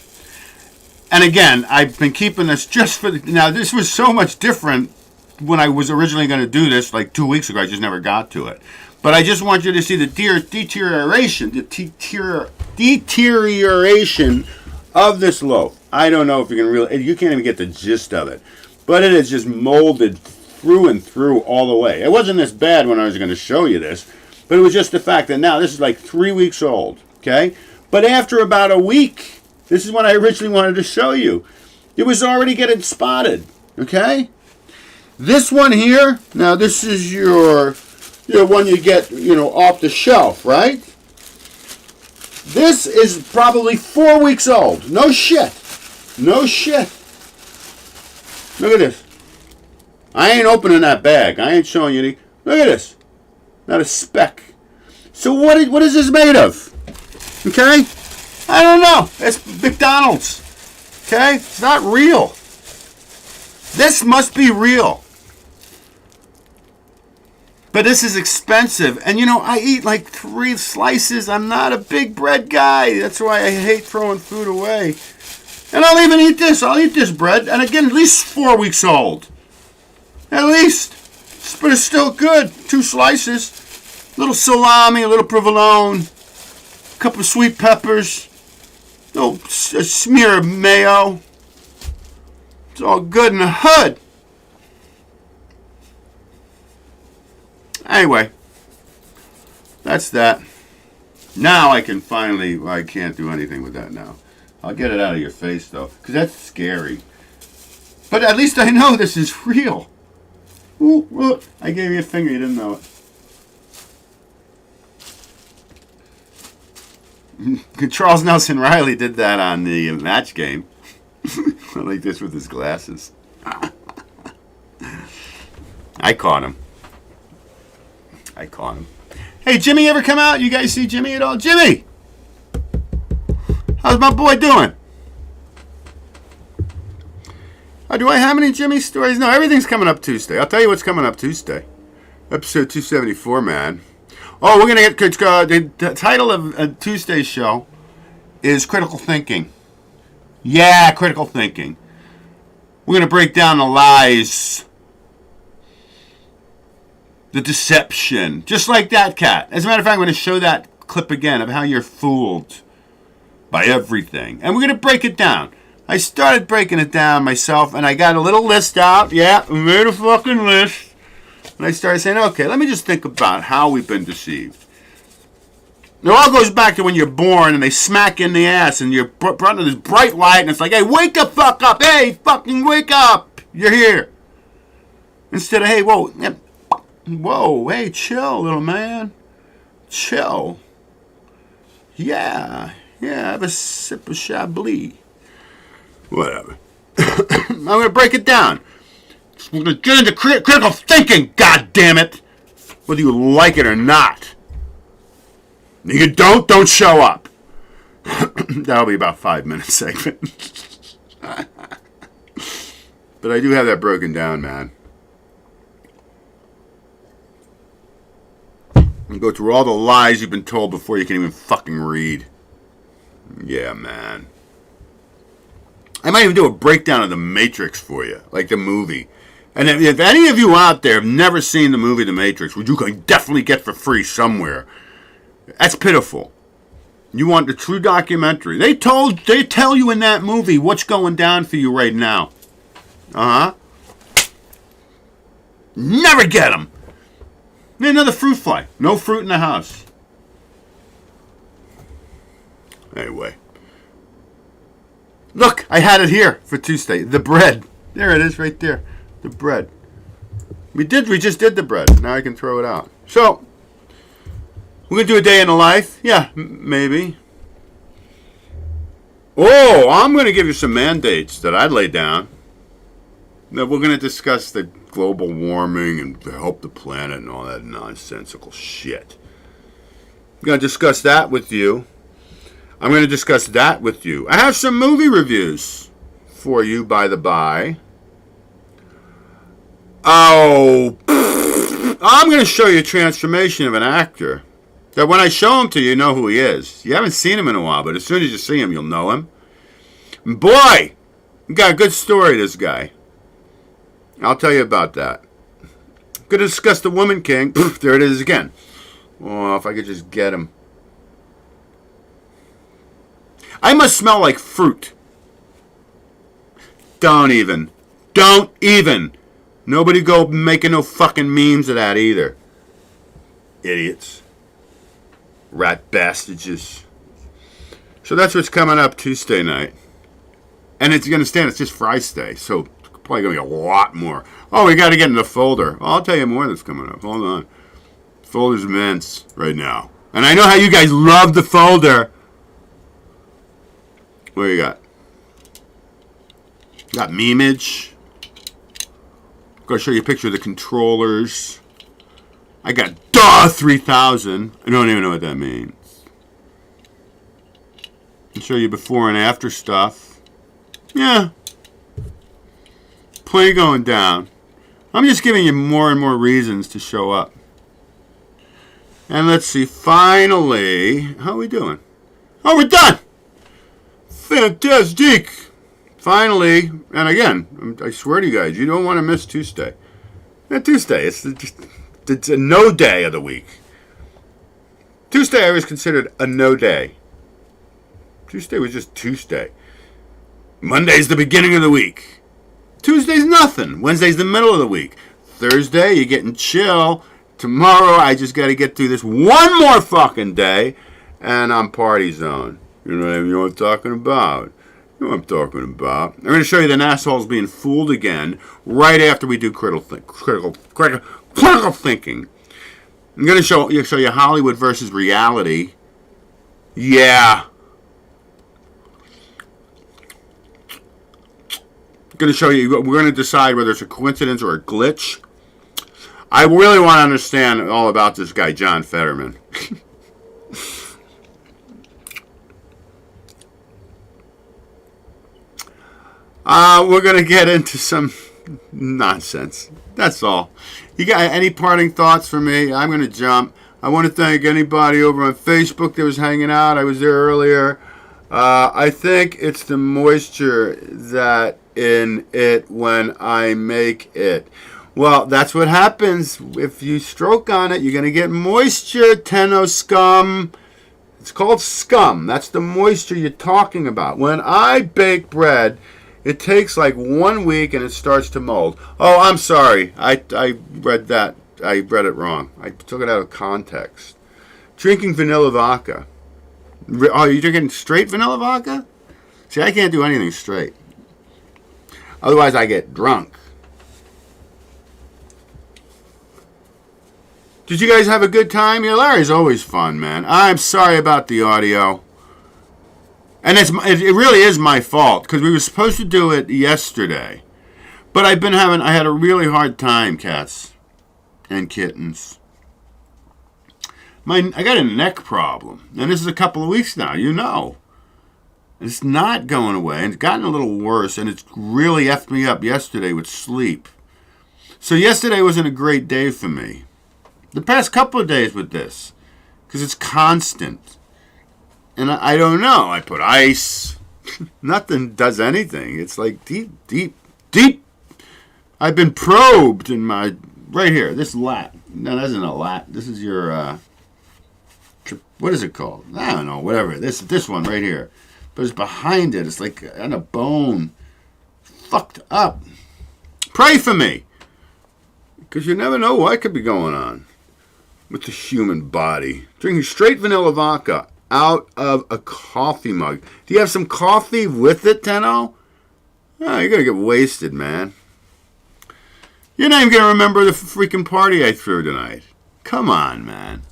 And again, I've been keeping this just for now, this was so much different when I was originally going to do this like 2 weeks ago. I just never got to it. But I just want you to see the deterioration of this loaf. I don't know if you can really, you can't even get the gist of it. But it is just molded through and through all the way. It wasn't this bad when I was going to show you this, but it was just the fact that now this is like 3 weeks old, okay? But after about a week, this is what I originally wanted to show you. It was already getting spotted, okay? This one here, now this is your one you get, you know, off the shelf, right? This is probably 4 weeks old. No shit. No shit. Look at this. I ain't opening that bag. I ain't showing you any. Look at this. Not a speck. So what is this made of? Okay? I don't know. It's McDonald's. Okay? It's not real. This must be real. But this is expensive. And, you know, I eat like 3 slices. I'm not a big bread guy. That's why I hate throwing food away. And I'll even eat this. I'll eat this bread. And again, at least 4 weeks old. At least. But it's still good. 2 slices. A little salami, a little provolone. A couple of sweet peppers. A smear of mayo. It's all good in the hood. Anyway. That's that. Now I can finally, I can't do anything with that now. I'll get it out of your face, though, because that's scary. But at least I know this is real. Ooh, I gave you a finger, you didn't know it. Charles Nelson Riley did that on the match game. Like this with his glasses. I caught him. Hey, Jimmy ever come out? You guys see Jimmy at all? Jimmy! How's my boy doing? Oh, do I have any Jimmy stories? No, everything's coming up Tuesday. I'll tell you what's coming up Tuesday. Episode 274, man. Oh, we're going to get... The title of Tuesday's show is Critical Thinking. Yeah, critical thinking. We're going to break down the lies, the deception, just like that cat. As a matter of fact, I'm going to show that clip again of how you're fooled by everything. And we're going to break it down. I started breaking it down myself, and I got a little list out. Yeah, I made a fucking list. And I started saying, okay, let me just think about how we've been deceived. It all goes back to when you're born, and they smack you in the ass, and you're brought to this bright light, and it's like, hey, wake the fuck up. Hey, fucking wake up. You're here. Instead of, hey, whoa. Whoa, hey, chill, little man. Chill. Yeah, have a sip of Chablis. Whatever. I'm going to break it down. We're going to get into critical thinking, goddammit. Whether you like it or not. If you don't show up. That'll be about 5-minute segment. But I do have that broken down, man. And go through all the lies you've been told before you can even fucking read. Yeah, man. I might even do a breakdown of The Matrix for you, like the movie. And if any of you out there have never seen the movie The Matrix, which you can definitely get for free somewhere, that's pitiful. You want the true documentary. They tell you in that movie what's going down for you right now. Uh-huh. Never get them. Another fruit fly. No fruit in the house. Anyway. Look, I had it here for Tuesday. The bread. There it is right there. The bread. We just did the bread. Now I can throw it out. So, we're going to do a day in the life? Yeah, maybe. Oh, I'm going to give you some mandates that I'd lay down. Now, we're going to discuss the global warming and to help the planet and all that nonsensical shit. I'm going to discuss that with you. I'm going to discuss that with you. I have some movie reviews for you, by the by. Oh, I'm going to show you a transformation of an actor. That when I show him to you, you know who he is. You haven't seen him in a while, but as soon as you see him, you'll know him. And boy, he got a good story, this guy. I'll tell you about that. Going to discuss the Woman King. There it is again. Oh, if I could just get him. I must smell like fruit. Don't even. Nobody go making no fucking memes of that either. Idiots. Rat bastages. So that's what's coming up Tuesday night. And it's going to stand. It's just Friday, so probably going to be a lot more. Oh, we got to get in the folder. I'll tell you more that's coming up. Hold on. The folder's immense right now. And I know how you guys love the folder. What do you got? Got memeage. I'm going to show you a picture of the controllers. I got DAW 3000. I don't even know what that means. I'll show you before and after stuff. Yeah. Plenty going down. I'm just giving you more and more reasons to show up. And let's see. Finally, how are we doing? Oh, we're done. Fantastic. Finally, and again, I swear to you guys, you don't want to miss Tuesday. Not Tuesday. It's a no day of the week. Tuesday I always considered a no day. Tuesday was just Tuesday. Monday's the beginning of the week. Tuesday's nothing. Wednesday's the middle of the week. Thursday, you're getting chill. Tomorrow, I just got to get through this one more fucking day, and I'm party zone. You know what I'm talking about. You know what I'm talking about. I'm going to show you the assholes being fooled again right after we do critical thinking. I'm going to show you Hollywood versus reality. Yeah. I'm going to show you. We're going to decide whether it's a coincidence or a glitch. I really want to understand all about this guy, John Fetterman. We're going to get into some nonsense. That's all. You got any parting thoughts for me? I'm going to jump. I want to thank anybody over on Facebook that was hanging out. I was there earlier. I think it's the moisture that in it when I make it. Well, that's what happens. If you stroke on it, you're going to get moisture, Tenno scum. It's called scum. That's the moisture you're talking about. When I bake bread, it takes like 1 week and it starts to mold. Oh, I'm sorry. I read that. I read it wrong. I took it out of context. Drinking vanilla vodka. Oh, you're drinking straight vanilla vodka? See, I can't do anything straight. Otherwise, I get drunk. Did you guys have a good time? Yeah, Larry's always fun, man. I'm sorry about the audio. And it really is my fault, because we were supposed to do it yesterday. But I had a really hard time, cats and kittens. I got a neck problem, and this is a couple of weeks now, you know. It's not going away, and it's gotten a little worse, and it's really effed me up yesterday with sleep. So yesterday wasn't a great day for me. The past couple of days with this, because it's constant. And I don't know. I put ice. Nothing does anything. It's like deep. I've been probed in my... Right here. This lat. No, that isn't a lat. This is your what is it called? I don't know, whatever. This one right here. But it's behind it. It's like on a bone. Fucked up. Pray for me. Because you never know what could be going on with the human body. Drinking straight vanilla vodka out of a coffee mug. Do you have some coffee with it, Tenno? Oh, you're going to get wasted, man. You're not even going to remember the freaking party I threw tonight. Come on, man.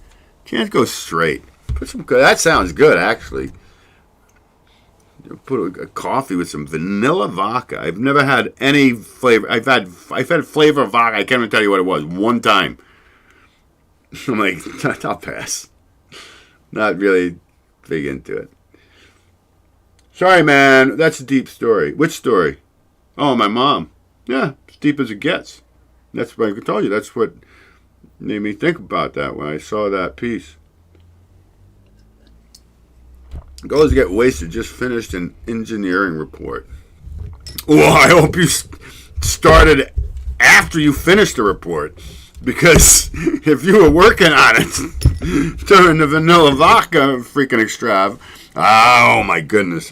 Can't go straight. Put some good. That sounds good, actually. Put a coffee with some vanilla vodka. I've never had any flavor. I've had flavor vodka. I can't even tell you what it was. One time. I'm like, I'll pass. Not really big into it. Sorry, man. That's a deep story. Which story? Oh, my mom. Yeah, as deep as it gets. That's what I told you. That's what made me think about that when I saw that piece. Goes to get wasted. Just finished an engineering report. Well, I hope you started after you finished the report. Because if you were working on it during the vanilla vodka freaking extrav, oh my goodness.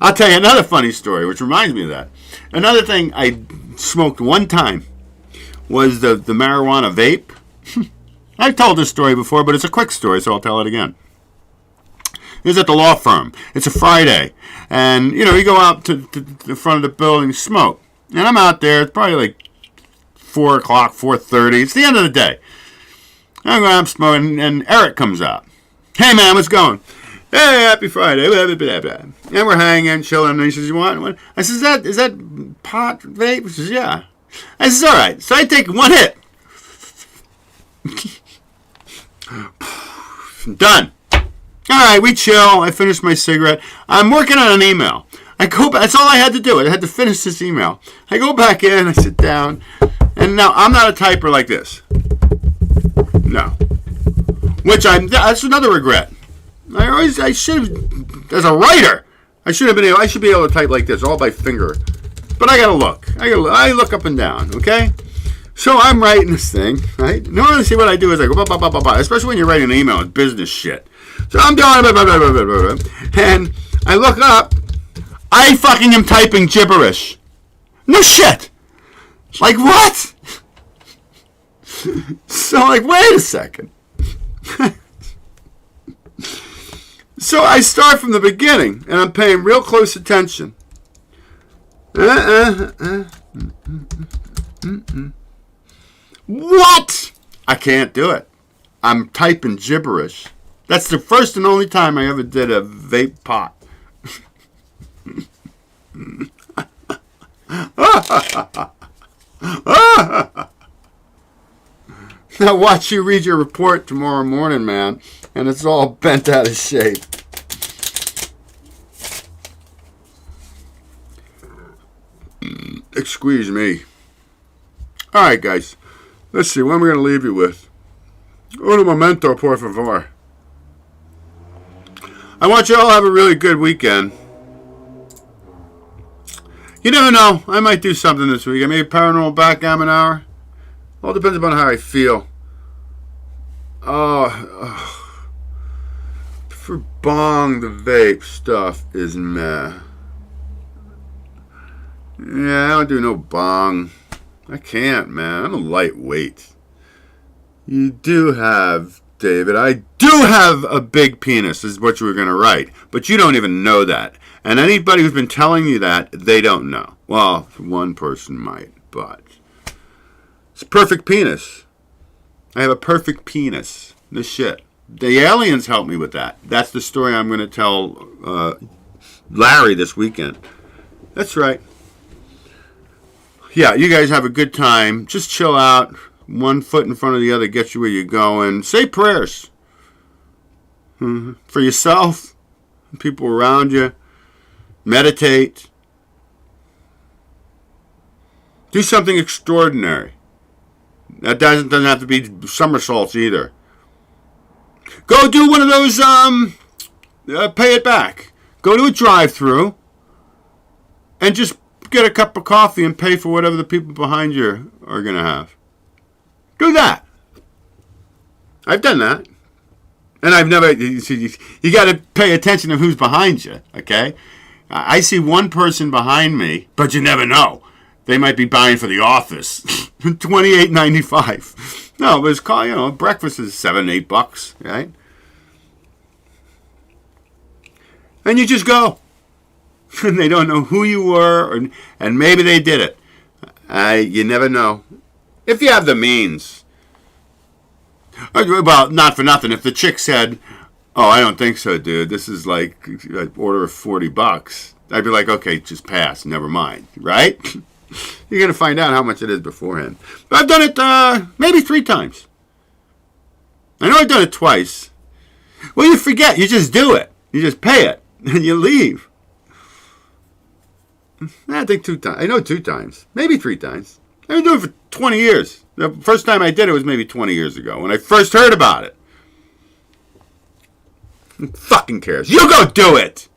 I'll tell you another funny story, which reminds me of that. Another thing I smoked one time was the marijuana vape. I've told this story before, but it's a quick story, so I'll tell it again. It was at the law firm. It's a Friday. And, you know, you go out to the front of the building, smoke. And I'm out there. It's probably like 4 o'clock, 4:30. It's the end of the day. I'm going out smoking, and Eric comes out. Hey, man, what's going? Hey, happy Friday. Blah, blah, blah, blah. And we're hanging, chilling. And he says, you want one? I says, is that pot vape? He says, yeah. I says, all right. So I take one hit. Done. All right, we chill. I finish my cigarette. I'm working on an email. I go back. That's all I had to do. I had to finish this email. I go back in. I sit down. And now, I'm not a typer like this. No. That's another regret. I should, as a writer, I should be able to type like this, all by finger. But I gotta look. I look up and down, okay? So I'm writing this thing, right? Normally, see what I do is I go, blah, blah, blah, blah, blah. Especially when you're writing an email, it's business shit. So I'm doing blah, blah, blah, blah, blah, blah, blah. And I look up, I fucking am typing gibberish. No shit. Like, what? So, like, wait a second. So I start from the beginning, and I'm paying real close attention. What? I can't do it. I'm typing gibberish. That's the first and only time I ever did a vape pot. Now watch you read your report tomorrow morning, man, and it's all bent out of shape. Excuse me. All right, guys. Let's see. What am I going to leave you with? Un momento, por favor. I want you all to have a really good weekend. You never know. I might do something this week. Maybe paranormal backgammon hour. All depends upon how I feel. For bong, the vape stuff is meh. Yeah, I don't do no bong. I can't, man. I'm a lightweight. You do have, David, I do have a big penis, is what you were going to write. But you don't even know that. And anybody who's been telling you that, they don't know. Well, one person might, but it's a perfect penis. I have a perfect penis. This shit. The aliens helped me with that. That's the story I'm going to tell Larry this weekend. That's right. Yeah, you guys have a good time. Just chill out. One foot in front of the other gets you where you're going. Say prayers. For yourself, people around you. Meditate. Do something extraordinary. That doesn't have to be somersaults either. Go do one of those, pay it back. Go to a drive-thru and just get a cup of coffee and pay for whatever the people behind you are going to have. Do that. I've done that. And I've never, you got to pay attention to who's behind you, okay? I see one person behind me, but you never know. They might be buying for the office. $28.95. No, but it's called, you know, breakfast is $7, $8, right? And you just go. And they don't know who you were, and maybe they did it. You never know. If you have the means. Well, not for nothing. If the chick said, "Oh, I don't think so, dude. This is like an order of $40," I'd be like, "Okay, just pass. Never mind." Right? You're gonna find out how much it is beforehand. But I've done it maybe 3 times. I know I've done it twice. Well, you forget. You just do it. You just pay it, and you leave. I think 2 times. I know 2 times. Maybe 3 times. I've been doing it for 20 years. The first time I did it was maybe 20 years ago when I first heard about it. Who fucking cares? You go do it!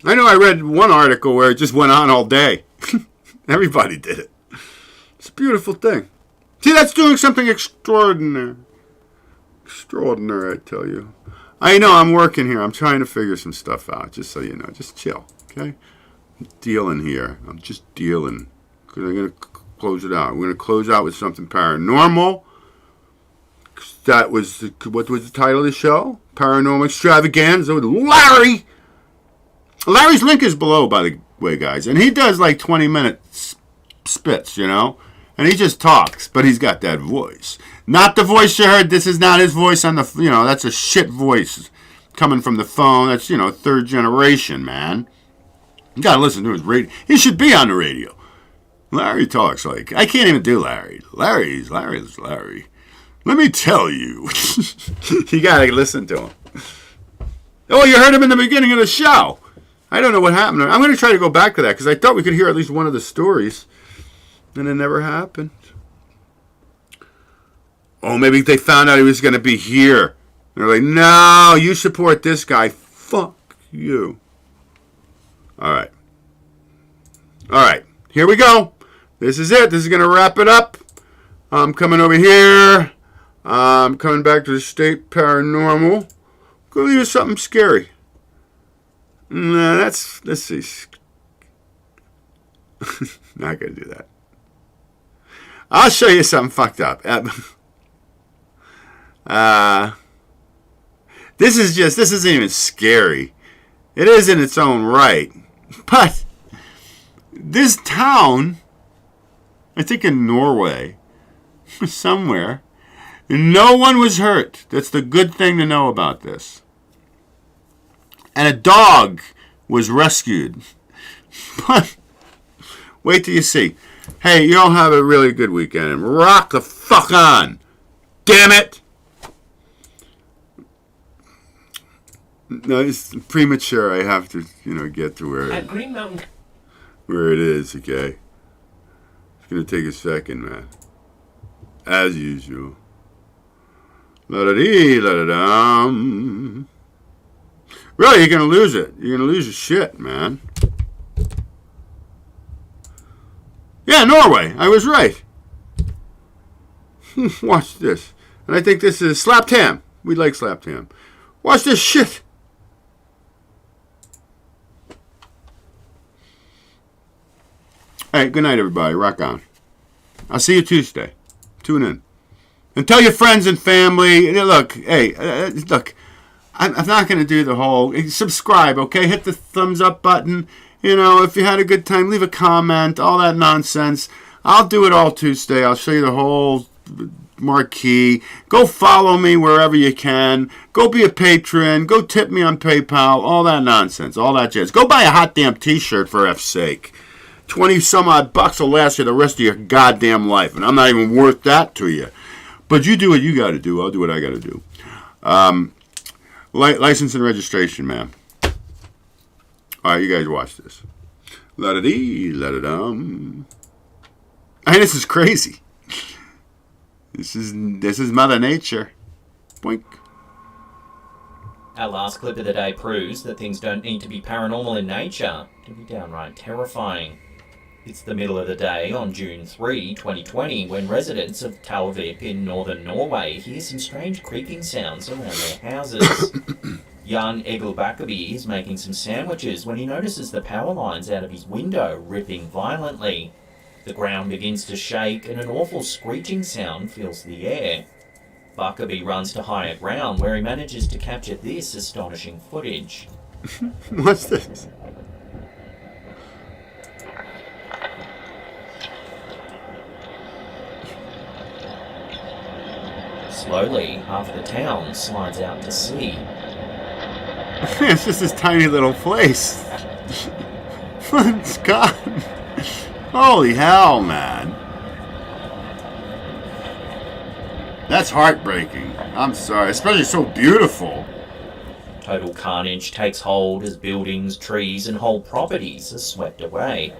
I know I read one article where it just went on all day. Everybody did it. It's a beautiful thing. See, that's doing something extraordinary. Extraordinary, I tell you. I know I'm working here. I'm trying to figure some stuff out, just so you know. Just chill, okay? I'm dealing here. I'm just dealing. Because I'm going to close it out. We're going to close out with something paranormal. That was, what was the title of the show? Paranormal Extravaganza with Larry. Larry's link is below, by the way, guys. And he does like 20-minute spits, you know? And he just talks, but he's got that voice. Not the voice you heard. This is not his voice on the, you know, that's a shit voice coming from the phone. That's, you know, 3rd generation, man. You got to listen to his radio. He should be on the radio. Larry talks like, I can't even do Larry. Larry's Larry. Let me tell you. You got to listen to him. Oh, you heard him in the beginning of the show. I don't know what happened. I'm going to try to go back to that because I thought we could hear at least one of the stories. And it never happened. Oh, maybe they found out he was going to be here. They're like, no, you support this guy. Fuck you. All right. All right. Here we go. This is it. This is going to wrap it up. I'm coming over here. I'm coming back to the State Paranormal. Go leave you something scary. Nah, let's see. Not going to do that. I'll show you something fucked up. This isn't even scary. It is in its own right. But this town, I think in Norway, somewhere, no one was hurt. That's the good thing to know about this. And a dog was rescued. But wait till you see. Hey, you all have a really good weekend and rock the fuck on. Damn it! No, it's premature. I have to, you know, get to where At Green Mountain. Where it is, okay? It's gonna take a second, man. As usual. La-da-dee, la-da-dum. Really, you're gonna lose it. You're gonna lose your shit, man. Yeah, Norway. I was right. Watch this. And I think this is slapped ham. We like slapped ham. Watch this shit. All right, good night, everybody. Rock on. I'll see you Tuesday. Tune in. And tell your friends and family. Look, hey, look, I'm not going to do the whole... Subscribe, okay? Hit the thumbs up button. You know, if you had a good time, leave a comment, all that nonsense. I'll do it all Tuesday. I'll show you the whole marquee. Go follow me wherever you can. Go be a patron. Go tip me on PayPal. All that nonsense. All that jazz. Go buy a hot damn t-shirt for F's sake. 20 some odd bucks will last you the rest of your goddamn life. And I'm not even worth that to you. But you do what you got to do. I'll do what I got to do. License and registration, man. All right, you guys watch this. La-da-dee, la-da-dum. Hey, this is crazy. This is Mother Nature. Boink. Our last clip of the day proves that things don't need to be paranormal in nature to be downright terrifying. It's the middle of the day on June 3, 2020, when residents of Talvik in northern Norway hear some strange creaking sounds around their houses. Jan Egil Bakkeby is making some sandwiches when he notices the power lines out of his window ripping violently. The ground begins to shake and an awful screeching sound fills the air. Bakkeby runs to higher ground where he manages to capture this astonishing footage. What's this? Slowly, half the town slides out to sea. It's just this tiny little place. It's gone. Holy hell, man. That's heartbreaking. I'm sorry, especially so beautiful. Total carnage takes hold as buildings, trees, and whole properties are swept away.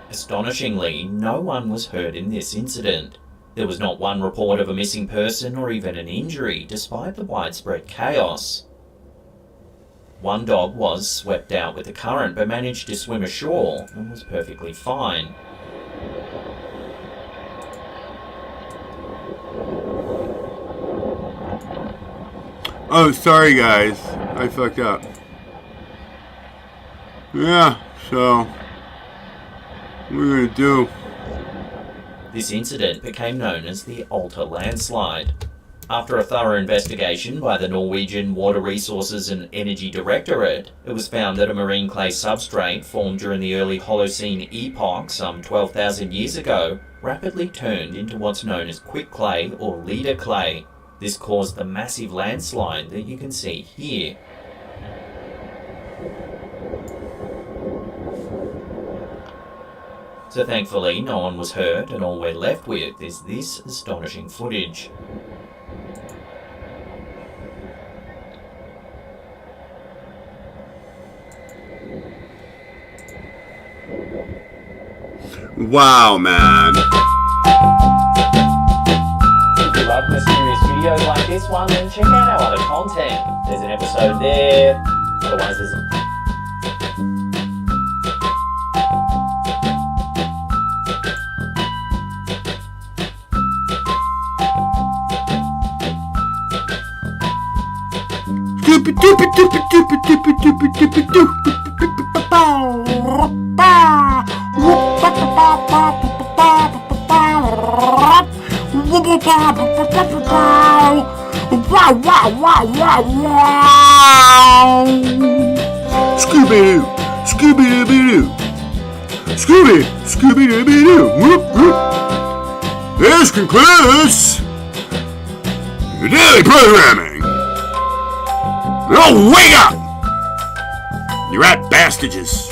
Astonishingly, no one was hurt in this incident. There was not one report of a missing person or even an injury, despite the widespread chaos. One dog was swept out with the current but managed to swim ashore and was perfectly fine. Oh, sorry guys. I fucked up. Yeah, so... what are we gonna do? This incident became known as the Alta landslide. After a thorough investigation by the Norwegian Water Resources and Energy Directorate, it was found that a marine clay substrate formed during the early Holocene epoch some 12,000 years ago rapidly turned into what's known as quick clay or leader clay. This caused the massive landslide that you can see here. So thankfully no one was hurt and all we're left with is this astonishing footage. Wow, man. If you love mysterious videos like this one, then check out our other content. There's an episode there. Otherwise there's Scooby-Doo, Scooby-Doo, Scooby-Doo, whoop, whoop. This concludes your daily programming. Oh, wake up! You rat bastages.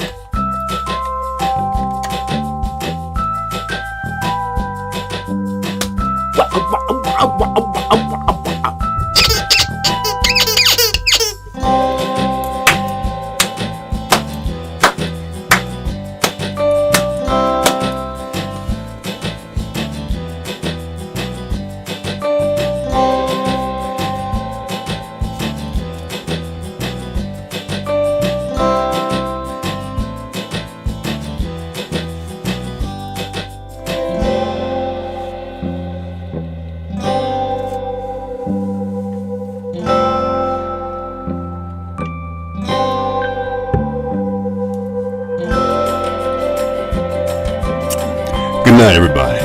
Good night, everybody.